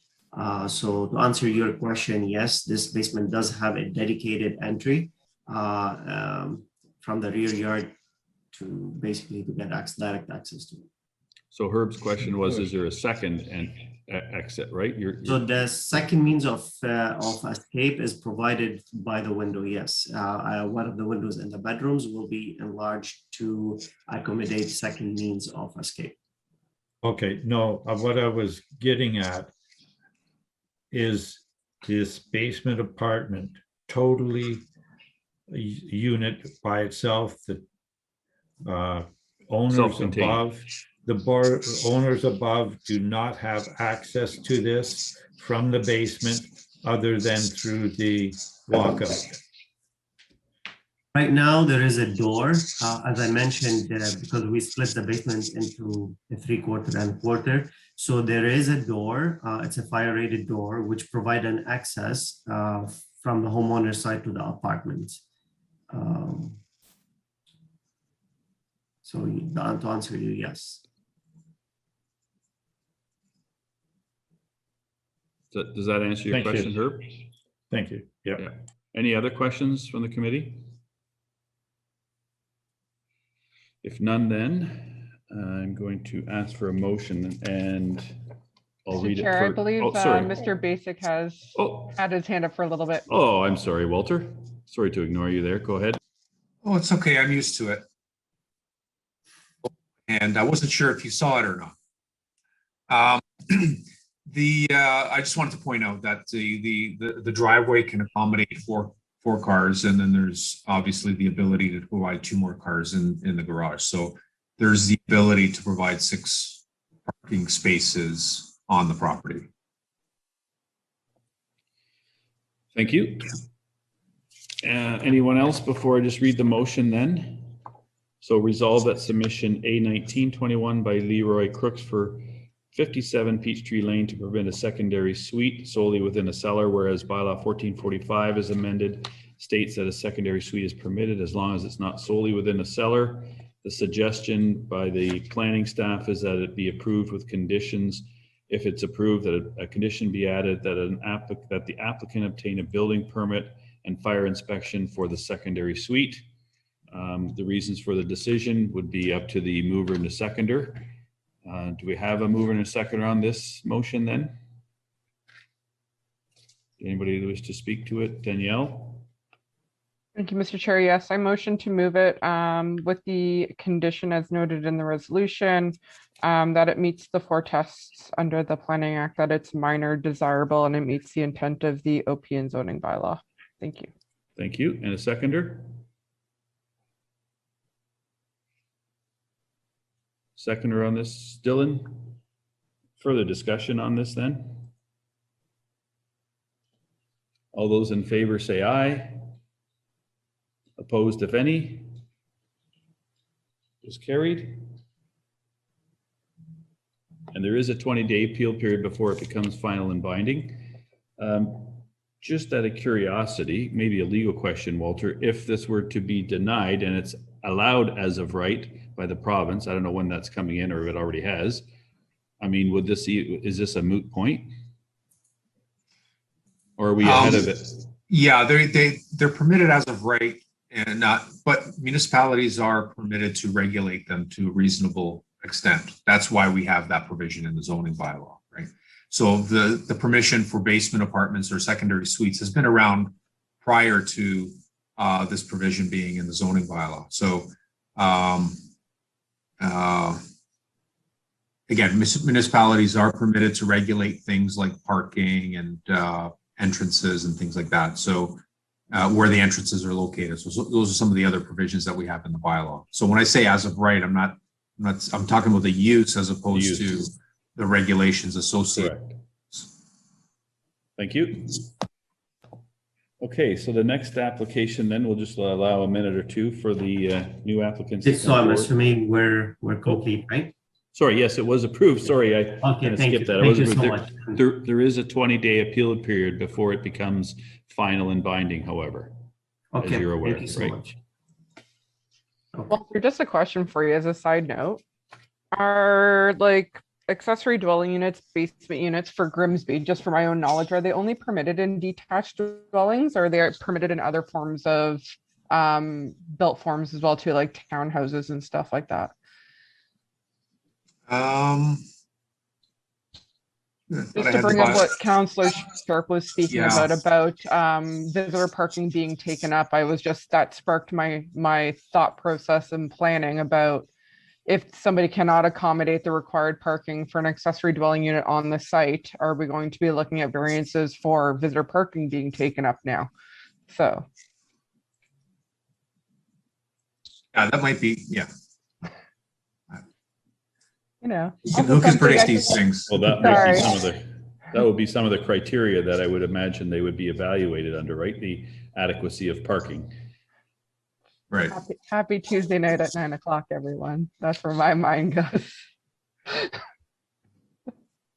So to answer your question, yes, this basement does have a dedicated entry from the rear yard to basically to get direct access to it. So Herb's question was, is there a second exit, right? So the second means of escape is provided by the window, yes. One of the windows in the bedrooms will be enlarged to accommodate second means of escape. Okay, no, what I was getting at is this basement apartment totally a unit by itself, the owners Self-contained. above, owners above do not have access to this from the basement other than through the walkout? Right now, there is a door, as I mentioned, because we split the basement into a 3/4 and a quarter. So there is a door, it's a fire rated door, which provide an access from the homeowner side to the apartment. So to answer you, yes. Does that answer your Thank you. question, Herb? Thank you. Yeah. Any other questions from the committee? If none, then I'm going to ask for a motion, and I'll Mr. read it. Chair, I believe sorry. Mr. Basic has had his hand up for a little bit. Oh, I'm sorry, Walter. Sorry to ignore you there. Go ahead. Oh, it's okay. I'm used to it. And I wasn't sure if you saw it or not. I just wanted to point out that the driveway can accommodate four cars, and then there's obviously the ability to provide 2 more cars in the garage. So there's the ability to provide 6 parking spaces on the property. Thank you. Anyone else before I just read the motion then? So resolve that submission A1921 by Leroy Crooks for 57 Peachtree Lane to prevent a secondary suite solely within a cellar, whereas bylaw 1445 is amended, states that a secondary suite is permitted as long as it's not solely within a cellar. The suggestion by the planning staff is that it be approved with conditions. If it's approved, that a condition be added that the applicant obtain a building permit and fire inspection for the secondary suite. The reasons for the decision would be up to the mover and the seconder. Do we have a mover and a seconder on this motion then? Anybody wish to speak to it? Danielle? Thank you, Mr. Chair. Yes, I motion to move it with the condition as noted in the resolution that it meets the 4 tests under the Planning Act, that it's minor, desirable, and it meets the intent of the OP and zoning bylaw. Thank you. Thank you. And a seconder? Seconder on this, Dylan? Further discussion on this then? All those in favor say aye. Opposed, if any? Is carried. And there is a 20-day appeal period before it becomes final and binding. Just out of curiosity, maybe a legal question, Walter, if this were to be denied and it's allowed as of right by the province, I don't know when that's coming in or if it already has. I mean, is this a moot point? Or are we ahead of it? Yeah, they're permitted as of right and not, but municipalities are permitted to regulate them to a reasonable extent. That's why we have that provision in the zoning bylaw, right? So the permission for basement apartments or secondary suites has been around prior to this provision being in the zoning bylaw. So again, municipalities are permitted to regulate things like parking and entrances and things like that. So where the entrances are located. So those are some of the other provisions that we have in the bylaw. So when I say as of right, I'm talking about the use as opposed to the regulations associated. Correct. Thank you. Okay, so the next application, then we'll just allow a minute or two for the new applicants. to So come I'm forward. assuming we're complete, right? Sorry, yes, it was approved. Sorry, I Okay, kinda thank skipped you. that. It Thank was you so approved. much. There is a 20-day appeal period before it becomes final and binding, however, as Okay, you're aware, thank you so right? much. Well, just a question for you as a side note. Are like accessory dwelling units, basement units for Grimsby, just for my own knowledge, are they only permitted in detached dwellings or are they permitted in other forms of built forms as well too, like townhouses and stuff like that? Just to bring up what Councillor Sharp was speaking about visitor parking being taken up, that sparked my thought process and planning about if somebody cannot accommodate the required parking for an accessory dwelling unit on the site, are we going to be looking at variances for visitor parking being taken up now? So. Yeah, that might be, yeah. You know, Who can predict these things? Well, that might be that would be some of the criteria that I would imagine they would be evaluated under, right? The adequacy of parking. Right. Happy Tuesday night at 9 o'clock, everyone. That's where my mind goes.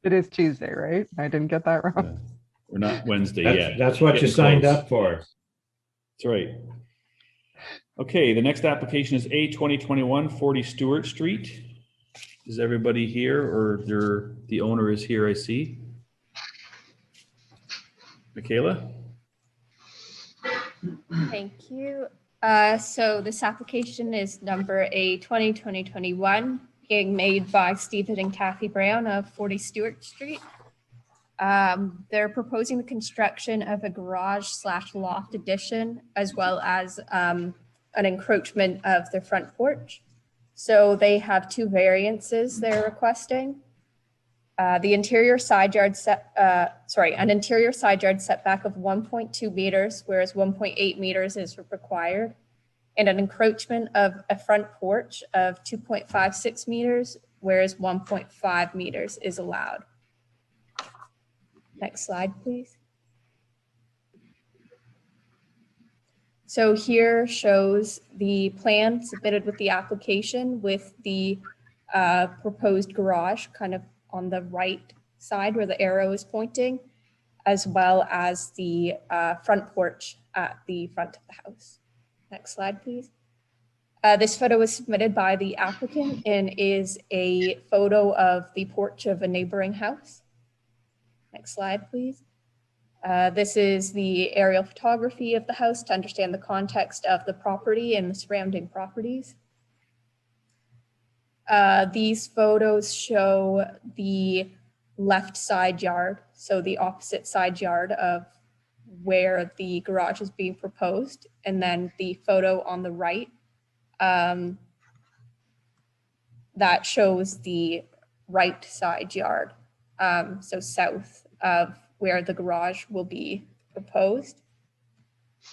It is Tuesday, right? I didn't get that wrong. We're not Wednesday That's- yet. that's what you Getting signed close. up for. That's right. Okay, the next application is A 2021 40 Stewart Street. Is everybody here or the owner is here, I see? Michaela? Thank you. So this application is number A 2021, being made by Stephen and Kathy Brown of 40 Stewart Street. They're proposing the construction of a garage/loft addition, as well as an encroachment of their front porch. So they have two variances they're requesting. The interior side yard an interior side yard setback of 1.2 meters, whereas 1.8 meters is required, and an encroachment of a front porch of 2.56 meters, whereas 1.5 meters is allowed. Next slide, please. So here shows the plan submitted with the application with the proposed garage kind of on the right side where the arrow is pointing, as well as the front porch at the front of the house. Next slide, please. This photo was submitted by the applicant and is a photo of the porch of a neighboring house. Next slide, please. This is the aerial photography of the house to understand the context of the property and the surrounding properties. These photos show the left side yard, so the opposite side yard of where the garage is being proposed, and then the photo on the right that shows the right side yard, so south of where the garage will be proposed.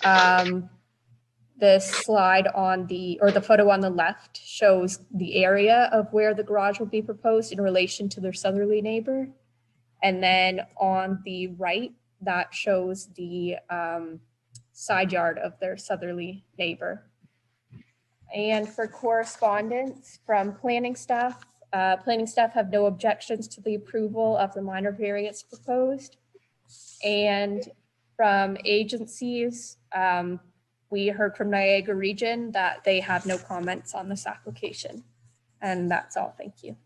The slide on the photo on the left shows the area of where the garage will be proposed in relation to their southerly neighbor. And then on the right, that shows the side yard of their southerly neighbor. And for correspondence from planning staff have no objections to the approval of the minor variance proposed. And from agencies, we heard from Niagara Region that they have no comments on this application. And that's all. Thank you.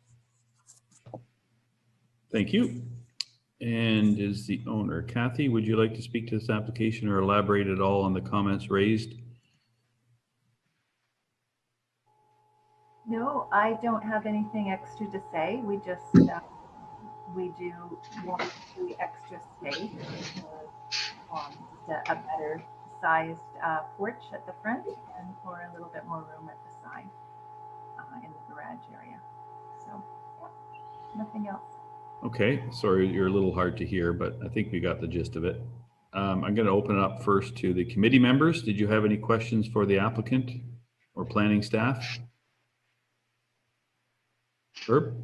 Thank you. and is the owner. Kathy, would you like to speak to this application or elaborate at all on the comments raised? No, I don't have anything extra to say. We just, we do want the extra space, just a better sized porch at the front and for a little bit more room at the side in the garage area. So, yeah, nothing else. Okay, sorry, you're a little hard to hear, but I think we got the gist of it. I'm going to open it up first to the committee members. Did you have any questions for the applicant or planning staff? Herb?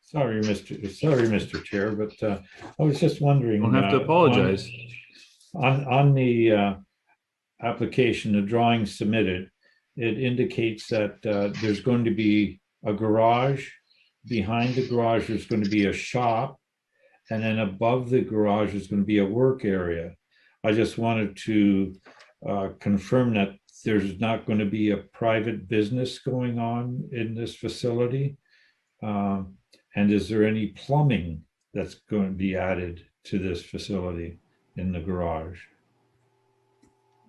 Sorry, Mr. Chair, but I was just wondering. Don't have to apologize. On the application, the drawing submitted, it indicates that there's going to be a garage. Behind the garage, there's going to be a shop. And then above the garage is going to be a work area. I just wanted to confirm that there's not going to be a private business going on in this facility. And is there any plumbing that's going to be added to this facility in the garage?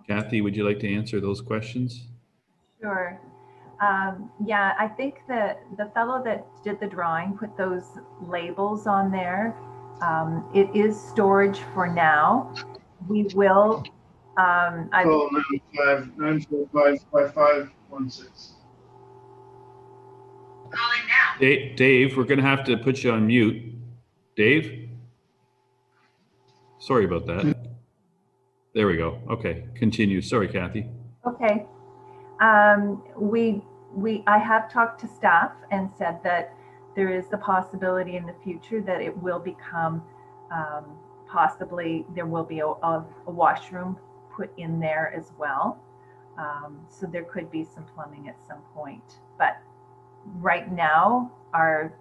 Kathy, would you like to answer those questions? Sure. Yeah, I think that the fellow that did the drawing put those labels on there. It is storage for now. We will. 945-5516. Dave, we're going to have to put you on mute. Dave? Sorry about that. There we go. Okay, continue. Sorry, Kathy. Okay. I have talked to staff and said that there is the possibility in the future that it will become, possibly there will be a washroom put in there as well. So there could be some plumbing at some point, but right now our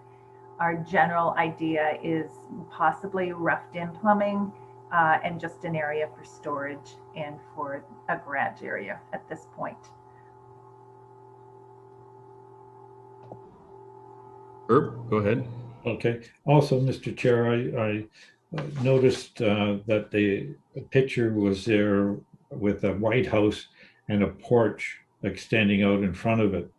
general idea is possibly roughed in plumbing and just an area for storage and for a garage area at this point. Herb, go ahead. Okay. Also, Mr. Chair, I noticed that the picture was there with a White House and a porch extending out in front of it.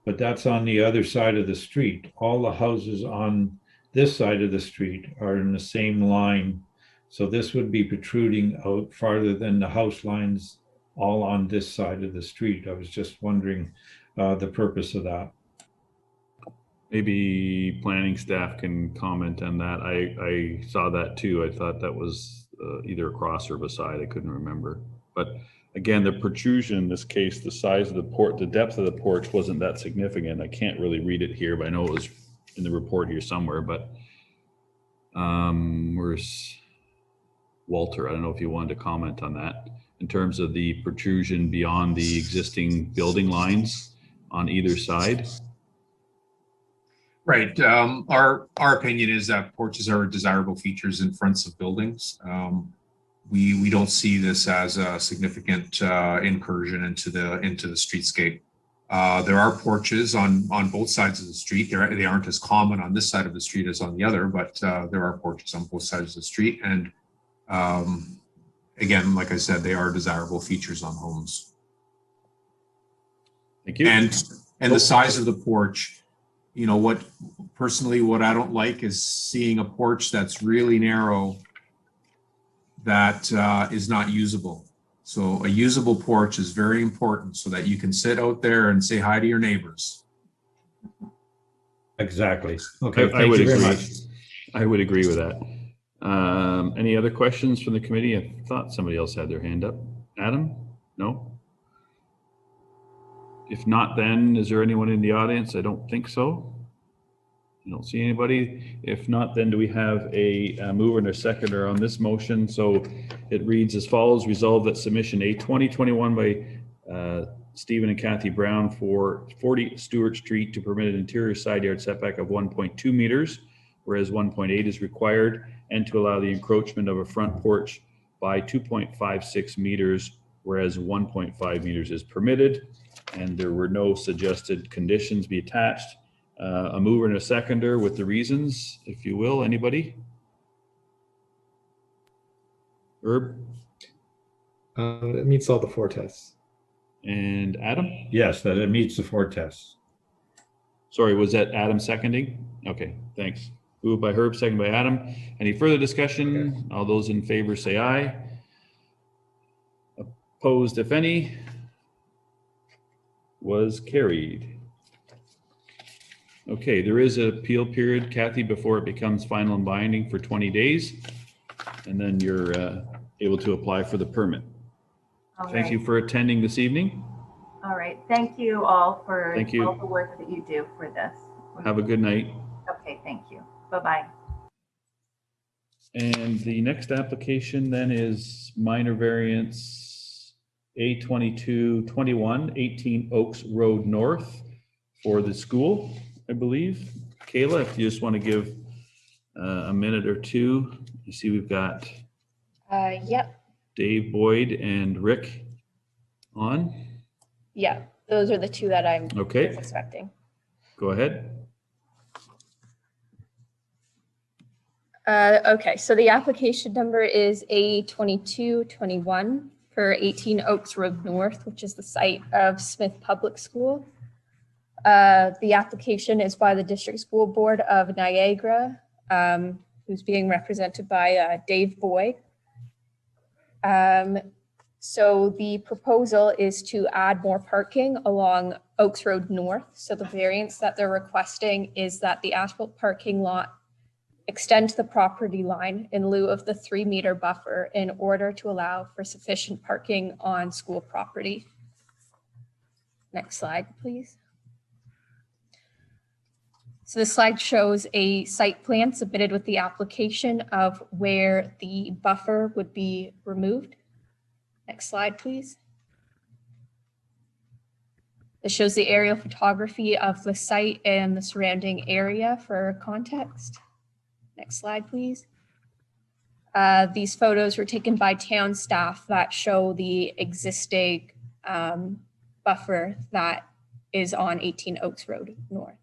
But that's on the other side of the street. All the houses on this side of the street are in the same line. So this would be protruding out farther than the house lines all on this side of the street. I was just wondering the purpose of that. Maybe planning staff can comment on that. I saw that too. I thought that was either across or beside. I couldn't remember. But again, the protrusion in this case, the size of the porch, the depth of the porch wasn't that significant. I can't really read it here, but I know it was in the report here somewhere. But where's Walter? I don't know if you wanted to comment on that in terms of the protrusion beyond the existing building lines on either side. Right. Our opinion is that porches are desirable features in fronts of buildings. We don't see this as a significant incursion into the streetscape. There are porches on both sides of the street. They aren't as common on this side of the street as on the other, but there are porches on both sides of the street. And again, like I said, they are desirable features on homes. Thank you. And the size of the porch, you know, what I don't like is seeing a porch that's really narrow that is not usable. So a usable porch is very important so that you can sit out there and say hi to your neighbors. Exactly. Okay, I thank would you very agree. much. I would agree with that. Any other questions from the committee? I thought somebody else had their hand up. Adam? No? If not, then is there anyone in the audience? I don't think so. I don't see anybody. If not, then do we have a mover and a seconder on this motion? So it reads as follows: resolve that submission A 2021 by Stephen and Kathy Brown for 40 Stewart Street to permit an interior side yard setback of 1.2 meters, whereas 1.8 is required, and to allow the encroachment of a front porch by 2.56 meters, whereas 1.5 meters is permitted. And there were no suggested conditions be attached. A mover and a seconder with the reasons, if you will. Anybody? Herb? It meets all the 4 tests. And Adam? Yes, that it meets the 4 tests. Sorry, was that Adam seconding? Okay, thanks. Moved by Herb, second by Adam. Any further discussion? Okay. All those in favor say aye. Opposed, if any, was carried. Okay, there is an appeal period, Kathy, before it becomes final and binding for 20 days. And then you're able to apply for the permit. Thank you for attending this evening. All right. Thank you all for Thank you. all the work that you do for this. Have a good night. Okay, thank you. Bye-bye. And the next application then is minor variance A2221, 18 Oaks Road North for the school, I believe. Kayla, if you just want to give a minute or two. You see we've got Yep. Dave Boyd and Rick on. Yeah, those are the two that I'm Okay. expecting. Go ahead. Okay, so the application number is A2221 for 18 Oaks Road North, which is the site of Smith Public School. The application is by the District School Board of Niagara, who's being represented by Dave Boyd. So the proposal is to add more parking along Oaks Road North. So the variance that they're requesting is that the asphalt parking lot extend to the property line in lieu of the 3-meter buffer in order to allow for sufficient parking on school property. Next slide, please. So this slide shows a site plan submitted with the application of where the buffer would be removed. Next slide, please. This shows the aerial photography of the site and the surrounding area for context. Next slide, please. These photos were taken by town staff that show the existing buffer that is on 18 Oaks Road North.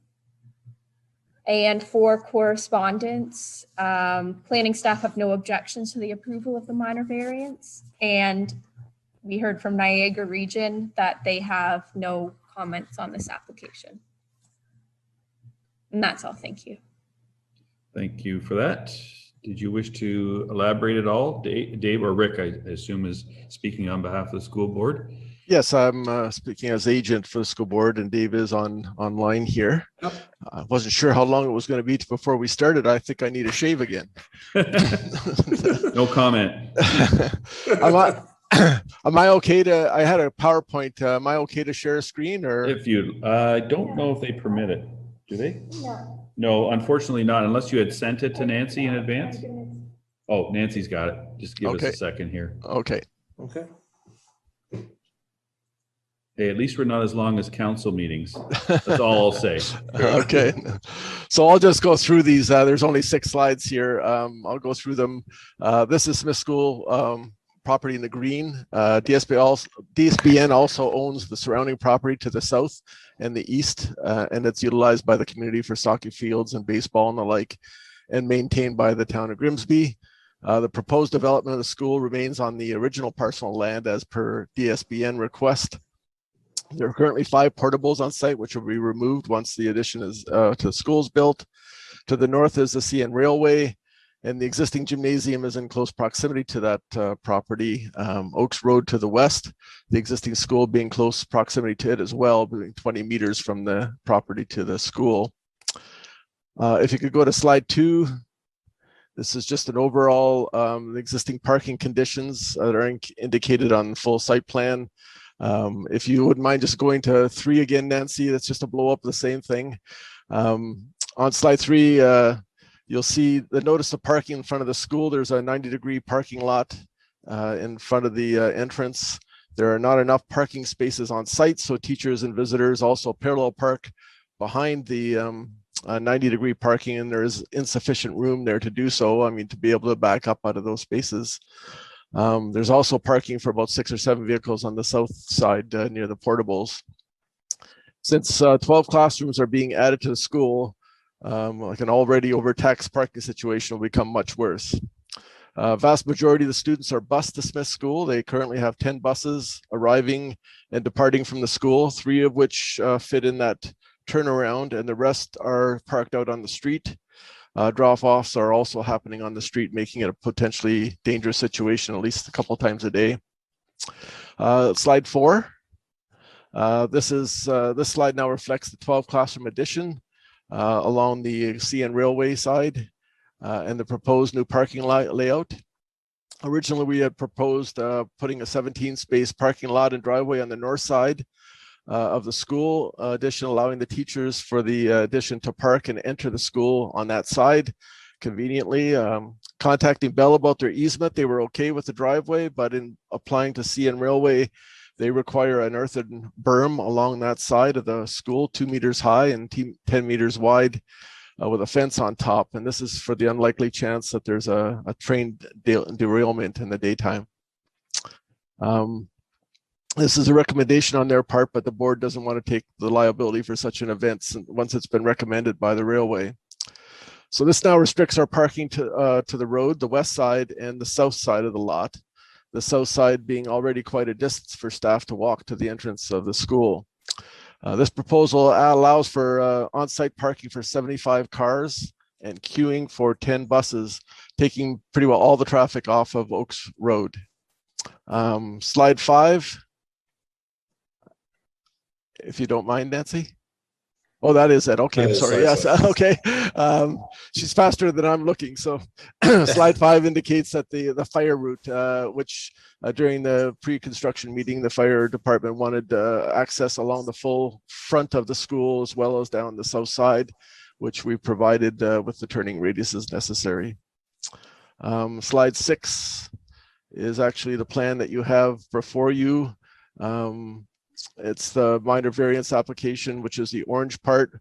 And for correspondence, planning staff have no objections to the approval of the minor variance. And we heard from Niagara Region that they have no comments on this application. And that's all. Thank you. Thank you for that. Did you wish to elaborate at all? Dave or Rick, I assume, is speaking on behalf of the school board. Yes, I'm speaking as agent for the school board, and Dave is online here. Yep. I wasn't sure how long it was going to be before we started. I think I need a shave again. No comment. Am I okay to? I had a PowerPoint. Am I okay to share a screen, or if you? I don't know if they permit it. Do they? No. No, unfortunately not, unless you had sent it to Nancy in advance. Oh, Nancy's got it. Just give us a second here. Okay. Okay. Hey, at least we're not as long as council meetings. That's all I'll say. Okay. So I'll just go through these. There's only 6 slides here. I'll go through them. This is Smith School property in the green. DSBN also owns the surrounding property to the south and the east, and it's utilized by the community for soccer fields and baseball and the like, and maintained by the town of Grimsby. The proposed development of the school remains on the original parcel of land as per DSBN request. There are currently 5 portables on site, which will be removed once the addition is to the school is built. To the north is the CN Railway, and the existing gymnasium is in close proximity to that property. Oaks Road to the west, the existing school being close proximity to it as well, being 20 meters from the property to the school. If you could go to slide 2, this is just an overall existing parking conditions that are indicated on the full site plan. If you wouldn't mind just going to 3 again, Nancy, that's just to blow up the same thing. On slide 3, you'll see the notice of parking in front of the school. There's a 90-degree parking lot in front of the entrance. There are not enough parking spaces on site, so teachers and visitors also parallel park behind the 90-degree parking, and there is insufficient room there to do so. I mean, to be able to back up out of those spaces. There's also parking for about 6 or 7 vehicles on the south side near the portables. Since 12 classrooms are being added to the school, like an already overtaxed parking situation will become much worse. Vast majority of the students are bused to Smith School. They currently have 10 buses arriving and departing from the school, 3 of which fit in that turnaround, and the rest are parked out on the street. Drop-offs are also happening on the street, making it a potentially dangerous situation at least a couple times a day. Slide 4. This slide now reflects the 12 classroom addition along the CN Railway side and the proposed new parking lot layout. Originally, we had proposed putting a 17-space parking lot and driveway on the north side of the school addition, allowing the teachers for the addition to park and enter the school on that side conveniently. Contacting Bell about their easement, they were okay with the driveway, but in applying to CN Railway, they require an earthen berm along that side of the school, 2 meters high and 10 meters wide, with a fence on top. And this is for the unlikely chance that there's a train derailment in the daytime. This is a recommendation on their part, but the board doesn't want to take the liability for such an event once it's been recommended by the railway. So this now restricts our parking to the road, the west side and the south side of the lot. The south side being already quite a distance for staff to walk to the entrance of the school. This proposal allows for on-site parking for 75 cars and queuing for 10 buses, taking pretty well all the traffic off of Oaks Road. Slide 5. If you don't mind, Nancy. Oh, that is it. Okay, I'm sorry. Yes, okay. She's faster than I'm looking. So slide 5 indicates that the fire route, which during the pre-construction meeting, the fire department wanted access along the full front of the school as well as down the south side, which we provided with the turning radiuses necessary. Slide 6 is actually the plan that you have before you. It's the minor variance application, which is the orange part.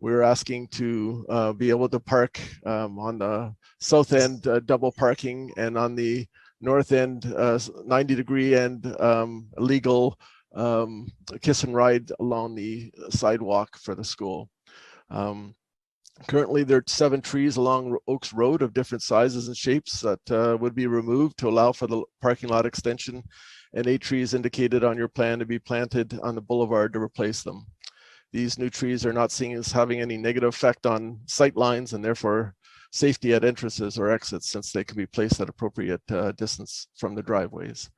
We're asking to be able to park on the south end, double parking, and on the north end, 90-degree end, legal kiss and ride along the sidewalk for the school. Currently, there are 7 trees along Oaks Road of different sizes and shapes that would be removed to allow for the parking lot extension, and 8 trees indicated on your plan to be planted on the boulevard to replace them. These new trees are not seen as having any negative effect on sight lines and therefore safety at entrances or exits, since they can be placed at appropriate distance from the driveways.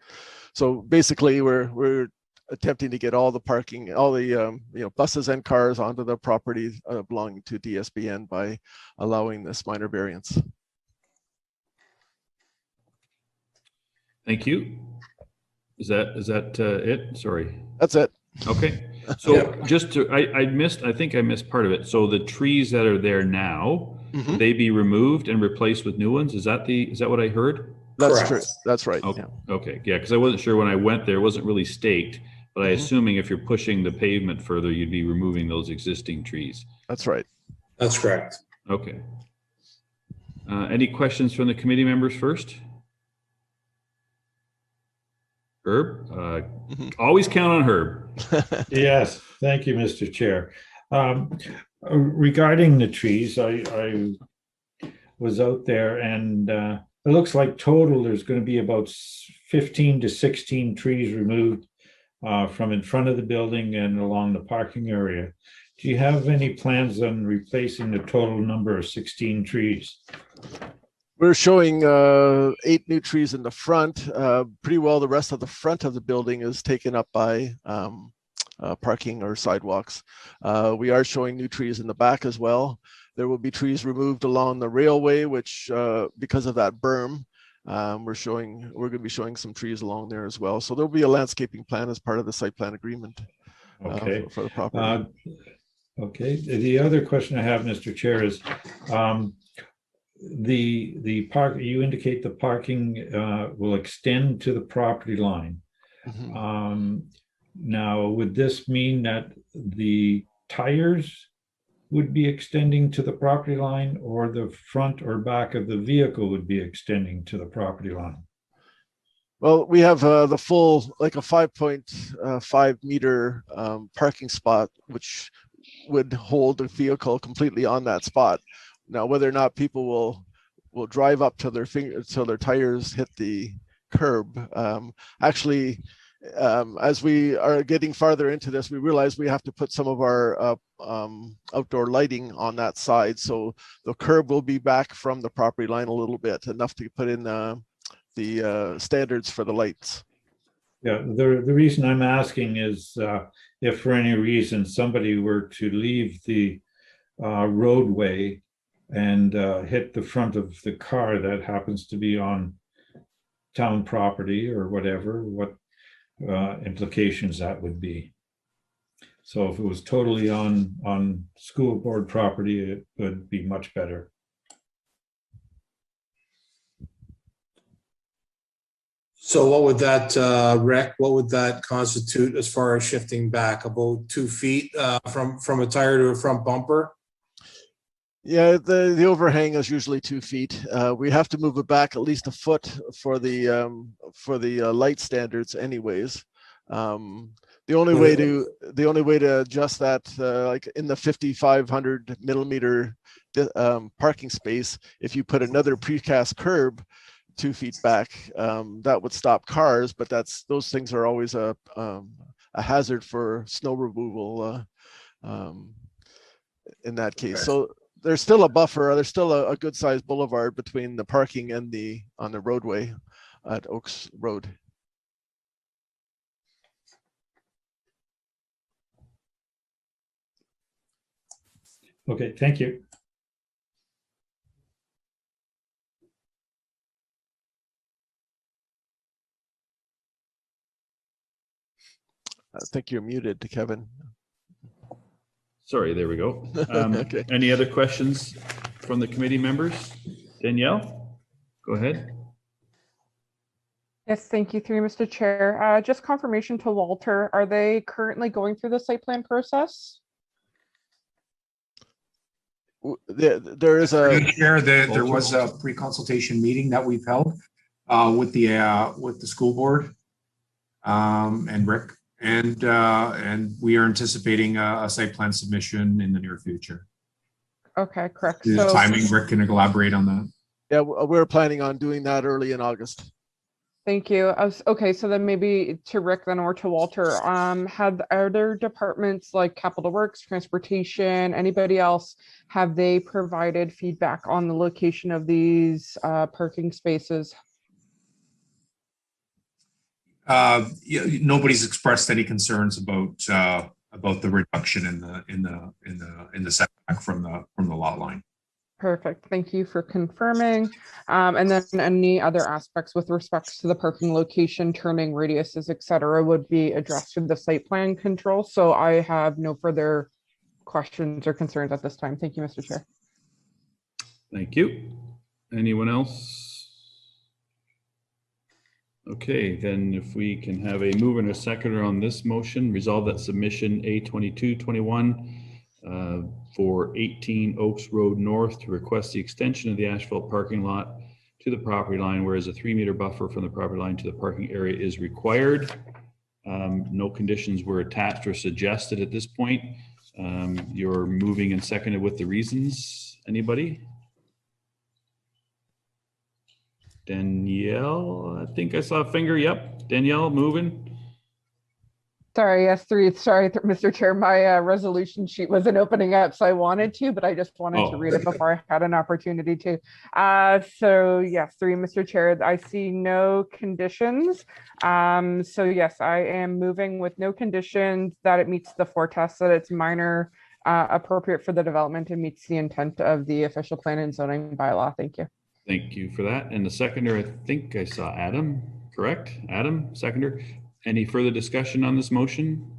So basically, we're attempting to get all the parking, all the buses and cars onto the property belonging to DSBN by allowing this minor variance. Thank you. Is that it? Sorry. That's it. Okay. So just to, I think I missed part of it. So the trees that are there now, they be removed and replaced with new ones? Is that what I heard? That's true. That's right. Okay. Okay. Yeah. Cause I wasn't sure when I went there, it wasn't really staked, but I assuming if you're pushing the pavement further, you'd be removing those existing trees. That's right. That's correct. Okay. Any questions from the committee members first? Herb, always count on Herb. Yes, thank you, Mr. Chair. Regarding the trees, I was out there and it looks like total there's going to be about 15 to 16 trees removed from in front of the building and along the parking area. Do you have any plans on replacing the total number of 16 trees? We're showing 8 new trees in the front. Pretty well the rest of the front of the building is taken up by parking or sidewalks. We are showing new trees in the back as well. There will be trees removed along the railway, which because of that berm, we're going to be showing some trees along there as well. So there'll be a landscaping plan as part of the site plan agreement for the property. Okay. The other question I have, Mr. Chair, is the park, you indicate the parking will extend to the property line. Now, would this mean that the tires would be extending to the property line, or the front or back of the vehicle would be extending to the property line? Well, we have the full, like a 5.5 meter parking spot, which would hold a vehicle completely on that spot. Now, whether or not people will drive up till their tires hit the curb. Actually, as we are getting farther into this, we realize we have to put some of our outdoor lighting on that side. So the curb will be back from the property line a little bit, enough to put in the standards for the lights. Yeah, the reason I'm asking is if for any reason somebody were to leave the roadway and hit the front of the car that happens to be on town property or whatever, what implications that would be. So if it was totally on school board property, it would be much better. So what would that, Rick, what would that constitute as far as shifting back? About 2 feet from a tire to a front bumper? Yeah, the overhang is usually 2 feet. We have to move it back at least a foot for the light standards anyways. The only way to adjust that, like in the 5,500 millimeter parking space, if you put another precast curb 2 feet back, that would stop cars, but those things are always a hazard for snow removal in that case. So there's still a buffer. There's still a good sized boulevard between the parking and on the roadway at Oaks Road. Okay, thank you. I think you're muted, Kevin. Sorry, there we go. Okay. Any other questions from the committee members? Danielle, go ahead. Yes, thank you, through Mr. Chair. Just confirmation to Walter, are they currently going through the site plan process? There is a Chair, there was a pre-consultation meeting that we've held with the school board and Rick, and we are anticipating a site plan submission in the near future. Okay, correct. The So timing, Rick can elaborate on that. Yeah, we're planning on doing that early in August. thank you. Okay, so then maybe to Rick then or to Walter, had other departments like Capital Works, Transportation, anybody else, have they provided feedback on the location of these parking spaces? Nobody's expressed any concerns about the reduction in the setback from the lot line. Perfect. Thank you for confirming. And then any other aspects with respect to the parking location, turning radiuses, et cetera, would be addressed in the site plan control. So I have no further questions or concerns at this time. Thank you, Mr. Chair. Thank you. Anyone else? Okay, then if we can have a mover and a seconder on this motion, resolve that submission A2221 for 18 Oaks Road North to request the extension of the asphalt parking lot to the property line, whereas a 3-meter buffer from the property line to the parking area is required. No conditions were attached or suggested at this point. You're moving and seconded with the reasons. Anybody? Danielle, I think I saw a finger. Yep, Danielle moving. Sorry, S3, sorry, Mr. Chair, my resolution sheet wasn't opening up, so I wanted to, but I just wanted to read it before I had an opportunity to. So yes, 3, Mr. Chair, I see no conditions. So yes, I am moving with no conditions, that it meets the 4 tests, that it's minor, appropriate for the development, and meets the intent of the official plan and zoning bylaw. Thank you. Thank you for that. And the seconder, I think I saw Adam, correct? Adam, seconder. Any further discussion on this motion?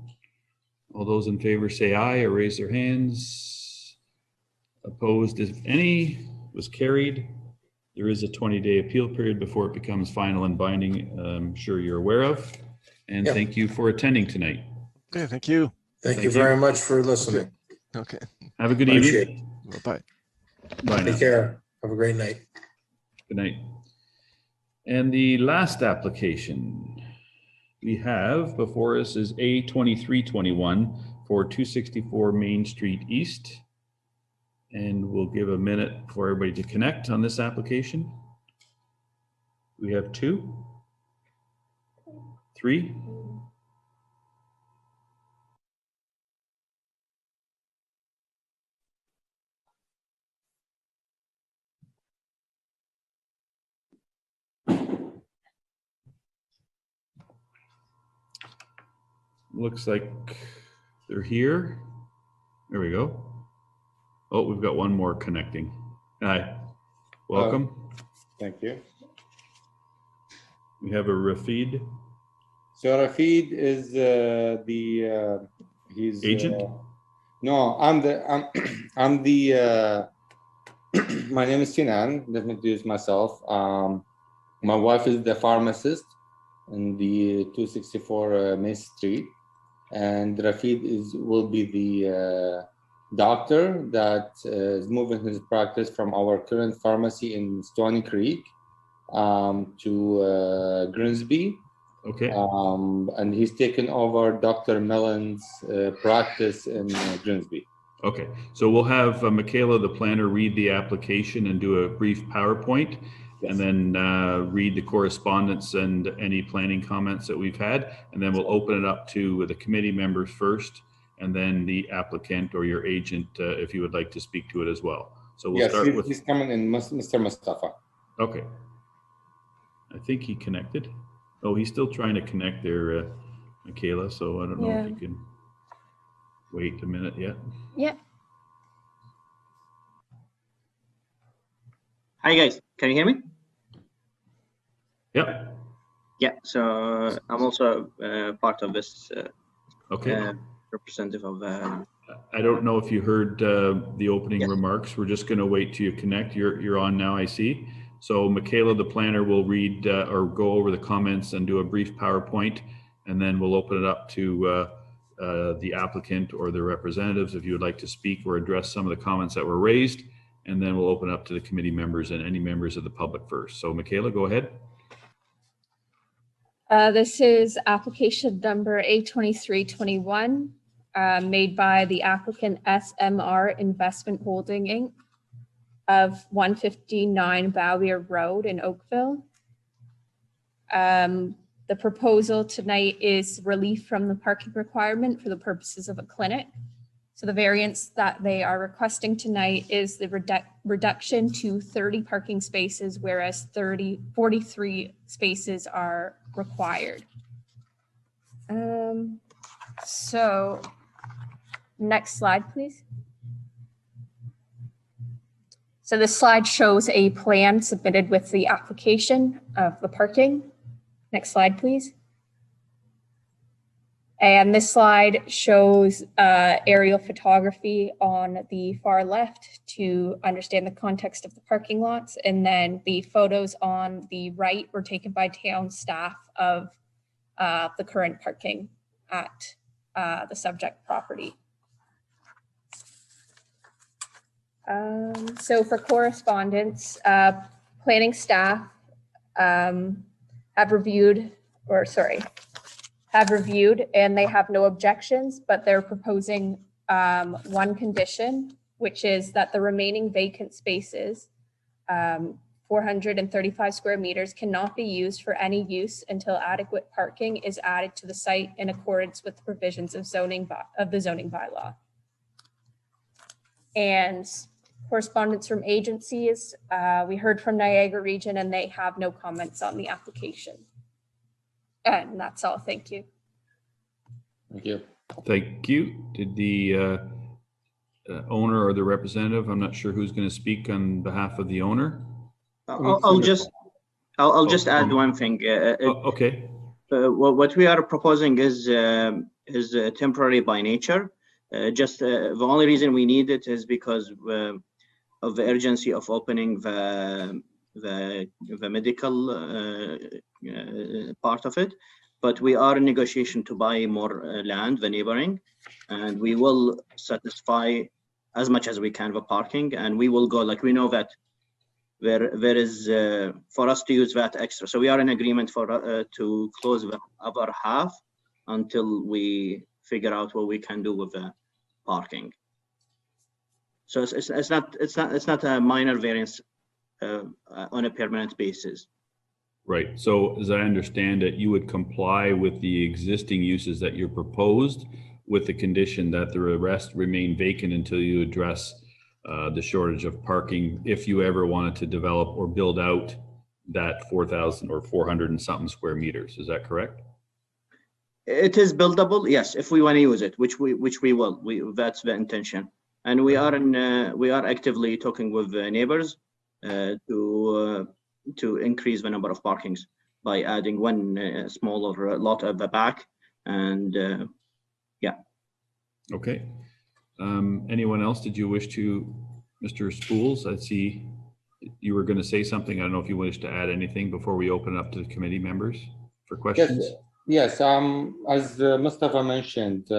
All those in favor say aye or raise their hands. Opposed, if any, was carried. There is a 20-day appeal period before it becomes final and binding. I'm sure you're aware of. And thank you for attending tonight. Okay, thank you. Thank you very much for listening. Okay. Have a good Appreciate evening. Bye. Bye now. Take care. Have a great night. Good night. And the last application we have before us is A2321 for 264 Main Street East. And we'll give a minute for everybody to connect on this application. We have 2, 3. Looks like they're here. There we go. Oh, we've got one more connecting. Hi, welcome. Thank you. We have a Rafid. So Rafid is he's agent. No, I'm the my name is Sinan. Let me introduce myself. My wife is the pharmacist in the 264 Main Street, and Rafid will be the doctor that is moving his practice from our current pharmacy in Stony Creek to Grimsby. Okay. And he's taken over Dr. Mellon's practice in Grimsby. Okay, so we'll have Michaela, the planner, read the application and do a brief PowerPoint, and then read the correspondence and any planning comments that we've had, and then we'll open it up to the committee members first, and then the applicant or your agent, if you would like to speak to it as well. So we'll start with. He's coming in, Mr. Mustafa. Okay. I think he connected. Oh, he's still trying to connect there, Michaela. So I don't know if you can wait a minute yet. Yeah. Hi guys, can you hear me? Yep. Yeah, so I'm also part of this Okay. representative of I don't know if you heard the opening remarks. We're just going to wait till you connect. You're on now, I see. So Michaela, the planner, will read or go over the comments and do a brief PowerPoint, and then we'll open it up to the applicant or the representatives if you would like to speak or address some of the comments that were raised, and then we'll open up to the committee members and any members of the public first. So Michaela, go ahead. This is application number A2321, made by the applicant SMR Investment Holding Inc. of 159 Bowyer Road in Oakville. The proposal tonight is relief from the parking requirement for the purposes of a clinic. So the variance that they are requesting tonight is the reduction to 30 parking spaces, whereas 43 spaces are required. So next slide, please. So this slide shows a plan submitted with the application of the parking. Next slide, please. And this slide shows aerial photography on the far left to understand the context of the parking lots. And then the photos on the right were taken by town staff of the current parking at the subject property. So for correspondence, planning staff have reviewed and they have no objections, but they're proposing one condition, which is that the remaining vacant spaces, 435 square meters, cannot be used for any use until adequate parking is added to the site in accordance with the provisions of the zoning bylaw. And correspondence from agencies, we heard from Niagara Region and they have no comments on the application. And that's all. Thank you. Thank you. Thank you. Did the owner or the representative, I'm not sure who's going to speak on behalf of the owner. I'll just add one thing. Okay. What we are proposing is temporary by nature. The only reason we need it is because of the urgency of opening the medical part of it. But we are in negotiation to buy more land, the neighboring, and we will satisfy as much as we can the parking, and we will go, like, we know that there is for us to use that extra. So we are in agreement for to close the other half until we figure out what we can do with the parking. So it's not a minor variance on a permanent basis. Right. So as I understand it, you would comply with the existing uses that you're proposed, with the condition that the rest remain vacant until you address the shortage of parking, if you ever wanted to develop or build out that 4,000 or 400 and something square meters. Is that correct? It is buildable, yes, if we want to use it, which we will. That's the intention, and we are actively talking with the neighbors to increase the number of parkings by adding one smaller lot at the back, and yeah. Okay. Anyone else? Did you wish to, Mr. Spools? I see you were going to say something. I don't know if you wish to add anything before we open up to the committee members for questions. Yes. As Mustafa mentioned,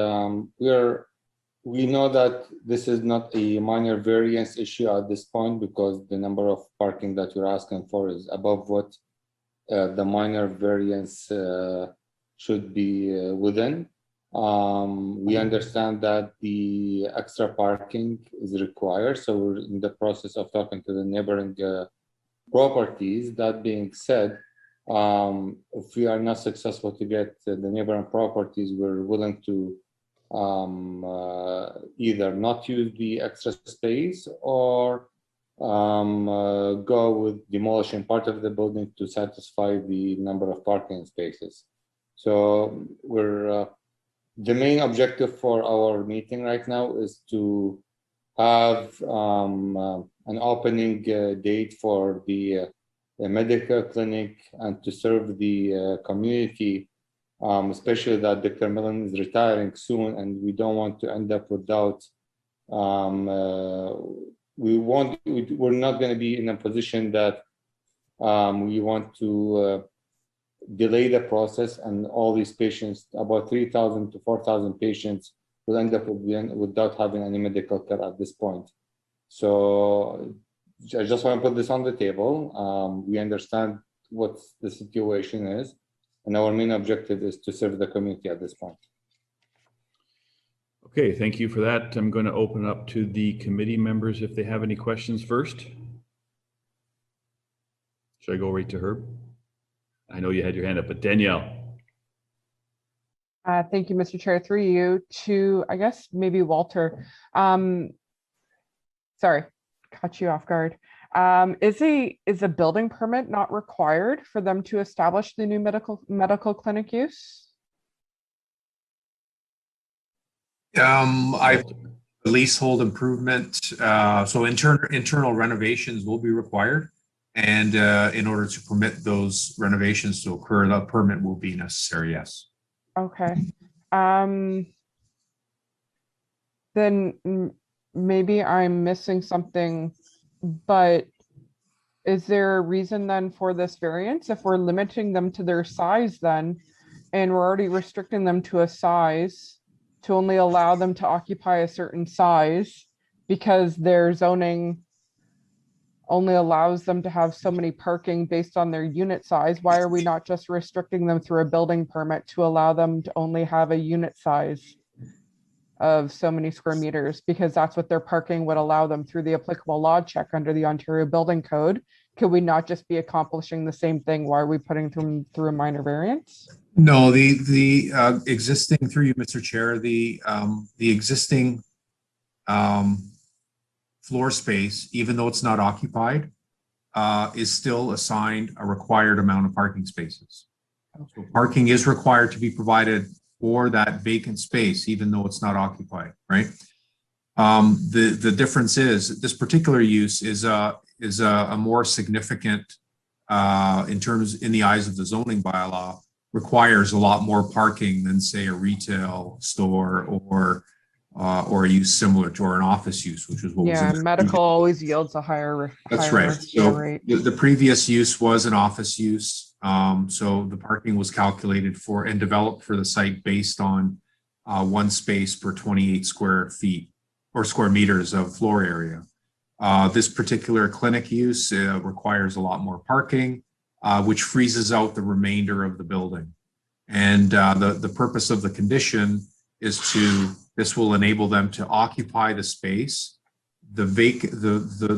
we know that this is not a minor variance issue at this point because the number of parking that you're asking for is above what the minor variance should be within. We understand that the extra parking is required, so we're in the process of talking to the neighboring properties. That being said, if we are not successful to get the neighboring properties, we're willing to either not use the extra space or go with demolishing part of the building to satisfy the number of parking spaces. So we're the main objective for our meeting right now is to have an opening date for the medical clinic and to serve the community, especially that Dr. Millen is retiring soon, and we don't want to end up without. We're not going to be in a position that we want to delay the process, and all these patients, about 3,000 to 4,000 patients, will end up without having any medical care at this point. So I just want to put this on the table. We understand what the situation is, and our main objective is to serve the community at this point. Okay, thank you for that. I'm going to open up to the committee members if they have any questions first. Should I go right to Herb? I know you had your hand up, but Danielle. Thank you, Mr. Chair. Through you to, I guess, maybe Walter. Sorry, caught you off guard. Is a building permit not required for them to establish the new medical clinic use? Leasehold improvement. So internal renovations will be required. And in order to permit those renovations to occur, that permit will be necessary, yes. Okay. Then maybe I'm missing something, but is there a reason then for this variance? If we're limiting them to their size then, and we're already restricting them to a size to only allow them to occupy a certain size because their zoning only allows them to have so many parking based on their unit size, why are we not just restricting them through a building permit to allow them to only have a unit size of so many square meters? Because that's what their parking would allow them through the applicable law check under the Ontario Building Code. Could we not just be accomplishing the same thing? Why are we putting them through a minor variance? No, the existing, through you, Mr. Chair, the existing floor space, even though it's not occupied, is still assigned a required amount of parking spaces. Okay. So parking is required to be provided for that vacant space, even though it's not occupied, right? The difference is this particular use is a more significant in the eyes of the zoning bylaw, requires a lot more parking than say a retail store or a use similar to, or an office use, which is what was in medical always yields a higher. That's right. So the previous use was an office use. So the parking was calculated for and developed for the site based on one space per 28 square feet or square meters of floor area. This particular clinic use requires a lot more parking, which freezes out the remainder of the building. And the purpose of the condition is this will enable them to occupy the space. The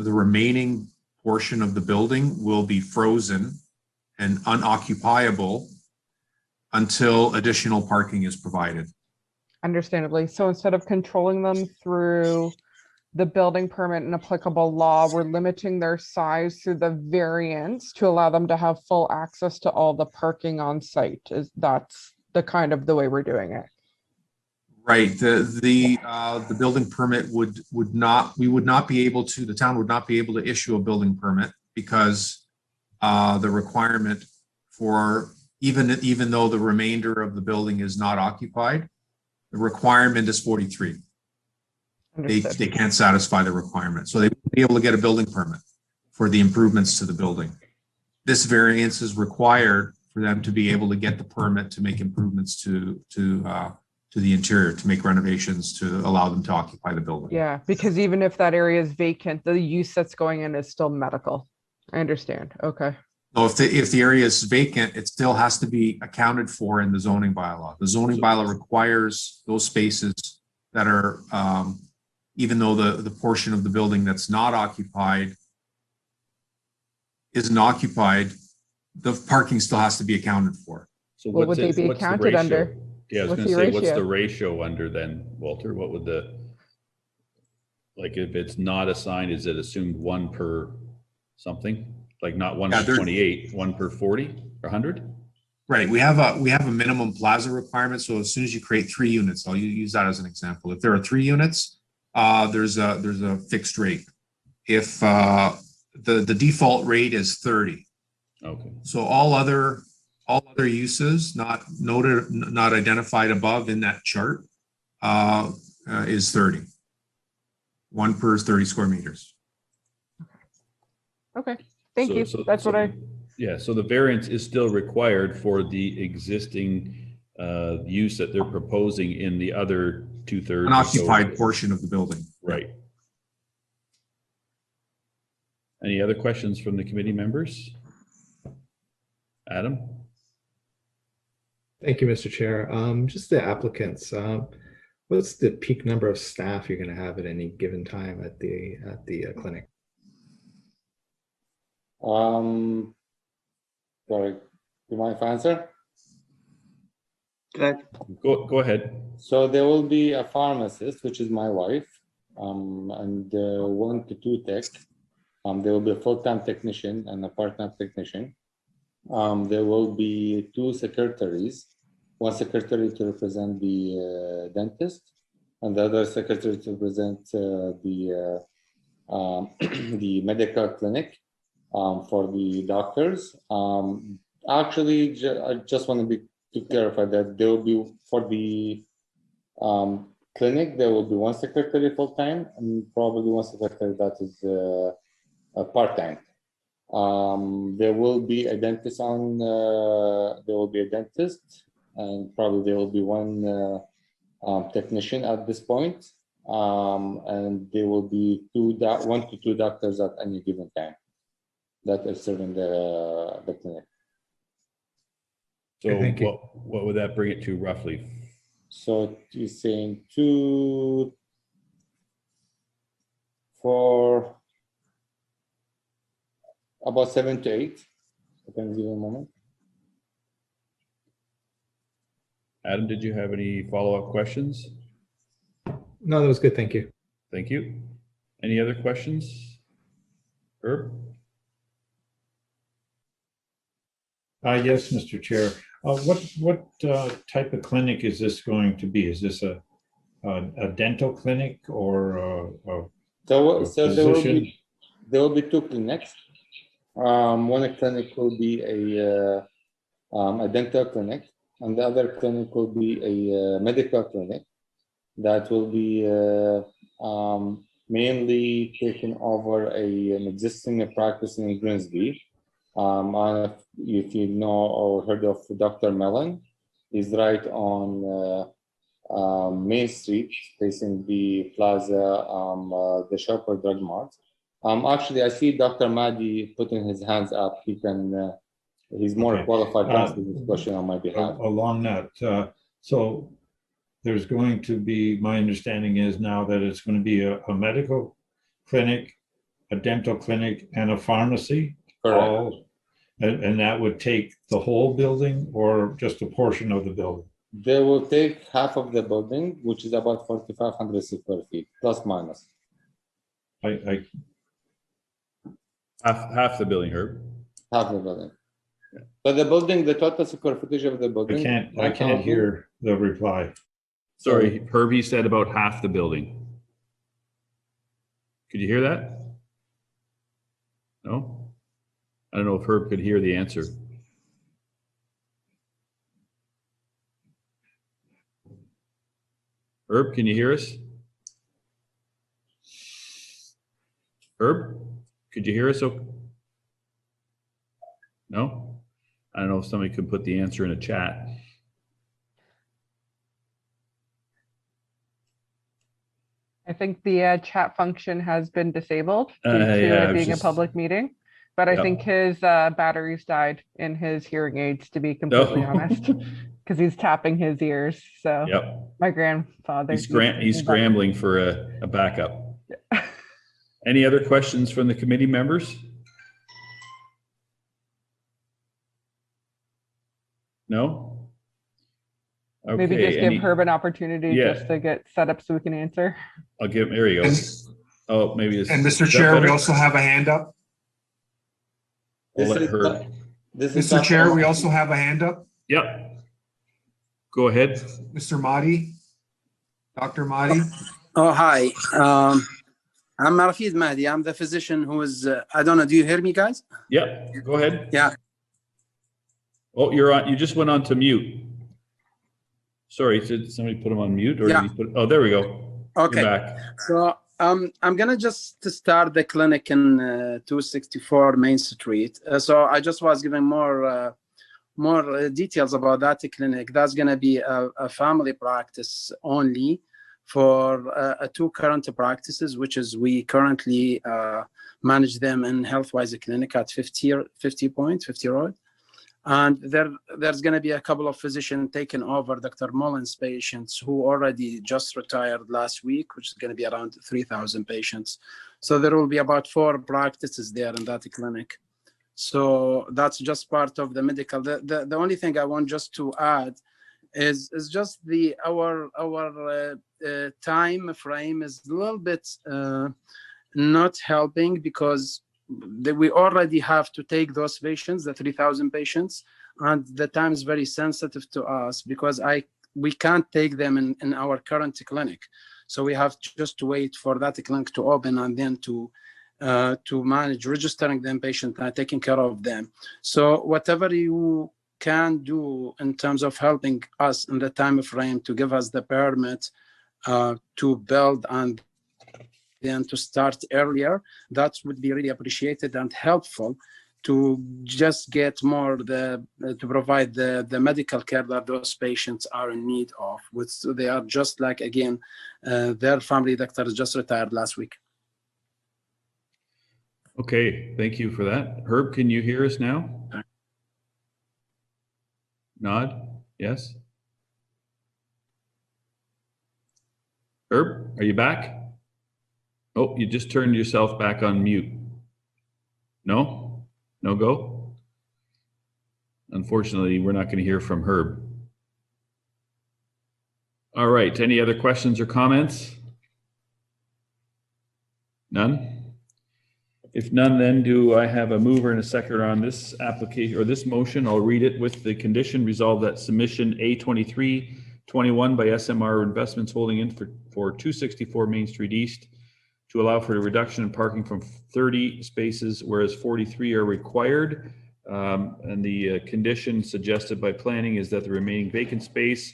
remaining portion of the building will be frozen and unoccupiable until additional parking is provided. Understandably. So instead of controlling them through the building permit and applicable law, we're limiting their size through the variance to allow them to have full access to all the parking on site. That's the kind of the way we're doing it. Right. The building permit would not be able to, the town would not be able to issue a building permit because the requirement for even though the remainder of the building is not occupied, the requirement is 43. They can't satisfy the requirement. So they would be able to get a building permit for the improvements to the building. This variance is required for them to be able to get the permit to make improvements to the interior, to make renovations to allow them to occupy the building. Yeah, because even if that area is vacant, the use that's going in is still medical. I understand. Okay. So if the area is vacant, it still has to be accounted for in the zoning bylaw. The zoning bylaw requires those spaces that are, even though the portion of the building that's not occupied isn't occupied, the parking still has to be accounted for. So what would they be what's the accounted ratio? under? Yeah, I was What's going to the say, what's ratio? the ratio under then, Walter? What would like if it's not assigned, is it assumed 1 per something? Like not 1 per 28, 1 per 40 or 100? Right. We have a minimum plaza requirement. So as soon as you create 3 units, I'll use that as an example. If there are 3 units, there's a fixed rate. If the default rate is 30. Okay. So all other uses not identified above in that chart is 30. 1 per 30 square meters. Okay. Thank you. That's what I. Yeah. So the variance is still required for the existing use that they're proposing in the other 2/3 Unoccupied portion of the building. Right. Any other questions from the committee members? Adam? Thank you, Mr. Chair. Just the applicants, what's the peak number of staff you're going to have at any given time at the clinic? Sorry, do you mind if I answer? Go ahead. So there will be a pharmacist, which is my wife, and 1 to 2 tech. There will be a full-time technician and a part-time technician. There will be 2 secretaries, 1 secretary to represent the dentist, and the other secretary to represent the medical clinic for the doctors. Actually, I just want to clarify that there will be, for the clinic, there will be 1 secretary full-time and probably 1 secretary that is part-time. There will be a dentist and probably there will be 1 technician at this point. And there will be 1 to 2 doctors at any given time that are serving the clinic. So what would that bring it to roughly? So you're saying 2 for about 7 to 8, depends on the moment. Adam, did you have any follow-up questions? No, that was good. Thank you. Thank you. Any other questions? Herb? Yes, Mr. Chair. What type of clinic is this going to be? Is this a dental clinic or there will be 2 clinics. One clinic will be a dental clinic, and the other clinic will be a medical clinic that will be mainly taking over an existing practice in Grimsby. If you know or heard of Dr. Mellon, he's right on Main Street, facing the plaza, the Shopper Drug Mart. Actually, I see Dr. Mahdi putting his hands up. He can, he's more Okay. qualified to answer this question on my behalf. Along that, so there's going to be, my understanding is now that it's going to be a medical clinic, a dental clinic, and a pharmacy. Correct. All, and that would take the whole building or just a portion of the building? They will take half of the building, which is about 4,500 square feet, plus minus. Half the building, Herb. Half the building. But the building, the total square footage of the building. I can't hear the reply. Sorry, Herb, he said about half the building. Could you hear that? No? I don't know if Herb could hear the answer. Herb, can you hear us? Herb, could you hear us? No? I don't know if somebody could put the answer in a chat. I think the chat function has been disabled due to yeah, it being a public meeting, but I think his batteries died in his hearing aids, to be completely honest, because he's tapping his ears. So my grandfather. He's scrambling for a backup. Any other questions from the committee members? No? Okay. Maybe just give Herb an opportunity just to get set up so we can answer. I'll give, there you go. Oh, maybe this. And Mr. Chair, we also have a hand up. We'll let Herb. Mr. Chair, we also have a hand up. Yep. Go ahead. Mr. Mahdi, Dr. Mahdi. Oh, hi. I'm Rafid Mahdi. I'm the physician who is, I don't know, do you hear me, guys? Yep, go ahead. Yeah. Oh, you're on, you just went on to mute. Sorry, did somebody put him on mute or did he put, oh, there we go. Okay. You're back. So I'm gonna just start the clinic in 264 Main Street. So I just was giving more details about that clinic. That's gonna be a family practice only for two current practices, which is we currently manage them in Healthwise Clinic at 50 Road. And there's going to be a couple of physicians taking over Dr. Mullen's patients who already just retired last week, which is going to be around 3,000 patients. So there will be about 4 practices there in that clinic. So that's just part of the medical. The only thing I want just to add is just our time frame is a little bit not helping because we already have to take those patients, the 3,000 patients, and the time is very sensitive to us because we can't take them in our current clinic. So we have just to wait for that clinic to open and then to manage registering them patient and taking care of them. So whatever you can do in terms of helping us in the time frame to give us the permit to build and then to start earlier, that would be really appreciated and helpful to just get more to provide the medical care that those patients are in need of. They are just like, again, their family doctor just retired last week. Okay, thank you for that. Herb, can you hear us now? Nod, yes. Herb, are you back? Oh, you just turned yourself back on mute. No? No go? Unfortunately, we're not going to hear from Herb. All right, any other questions or comments? None? If none, then do I have a mover and a seconder on this application or this motion? I'll read it with the condition resolved that submission A2321 by SMR Investments Holding in for 264 Main Street East to allow for a reduction in parking from 30 spaces, whereas 43 are required. And the condition suggested by planning is that the remaining vacant space,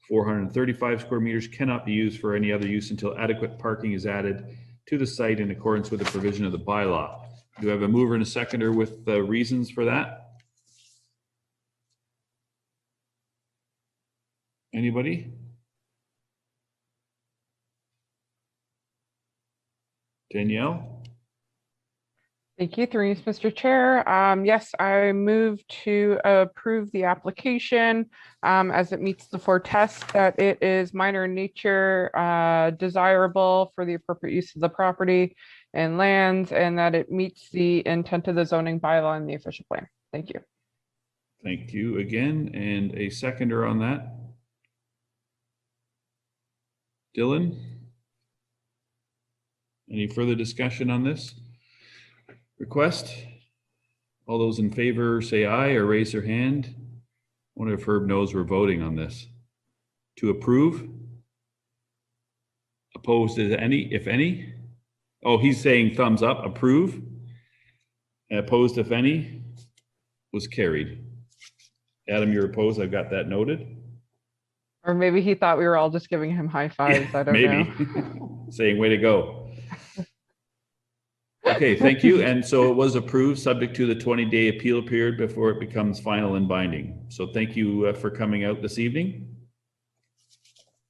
435 square meters, cannot be used for any other use until adequate parking is added to the site in accordance with the provision of the bylaw. Do I have a mover and a seconder with the reasons for that? Anybody? Danielle? Thank you, through you, Mr. Chair. Yes, I move to approve the application as it meets the 4 tests, that it is minor in nature, desirable for the appropriate use of the property and lands, and that it meets the intent of the zoning bylaw and the official plan. Thank you. Thank you again. And a seconder on that? Dylan? Any further discussion on this request? All those in favor say aye or raise their hand. I wonder if Herb knows we're voting on this. To approve? Opposed, is any, if any? Oh, he's saying thumbs up, approve. Opposed, if any, was carried. Adam, you're opposed. I've got that noted. Or maybe he thought we were all just giving him high fives. I don't Maybe. know. Saying way to go. Okay, thank you. And so it was approved, subject to the 20-day appeal period before it becomes final and binding. So thank you for coming out this evening.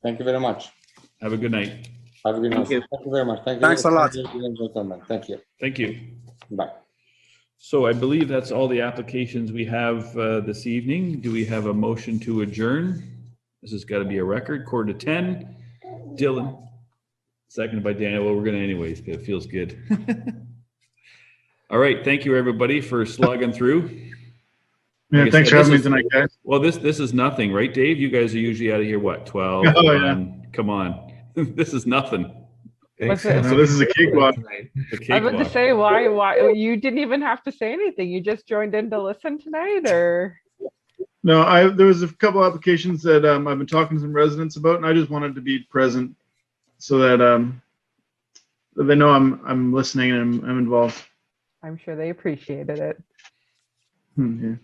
Thank you very much. Have a good night. Have a good night. Thank you very much. Thank you. Thanks a lot. Thank you, gentlemen. Thank you. Thank you. Bye. So I believe that's all the applications we have this evening. Do we have a motion to adjourn? This has got to be a record, 9:45. Dylan, seconded by Daniel. Well, we're going to anyways, because it feels good. All right. Thank you, everybody, for slugging through. Yeah, Like I thanks said, for having me this is- tonight, guys. Well, this is nothing, right, Dave? You guys are usually out of here, what, 12? Oh, yeah. Come on. This is nothing. Was it- No, this is a cakewalk. The I was about cakewalk. to say, why you didn't even have to say anything. You just joined in to listen tonight, or? No, there was a couple applications that I've been talking to some residents about, and I just wanted to be present so that they know I'm listening and I'm involved. I'm sure they appreciated it. Yeah.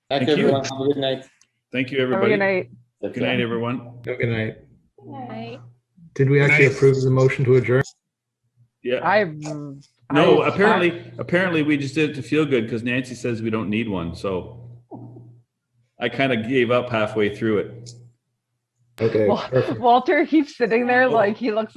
Thank you, everyone. Have a good night. Thank you, Have a everybody. good night. Good night, everyone. Good night. Right. Did we actually approve the motion to adjourn? Yeah. No, apparently we just did it to feel good because Nancy says we don't need one. So I kind of gave up halfway through it. Okay. Walter keeps sitting there like he looks like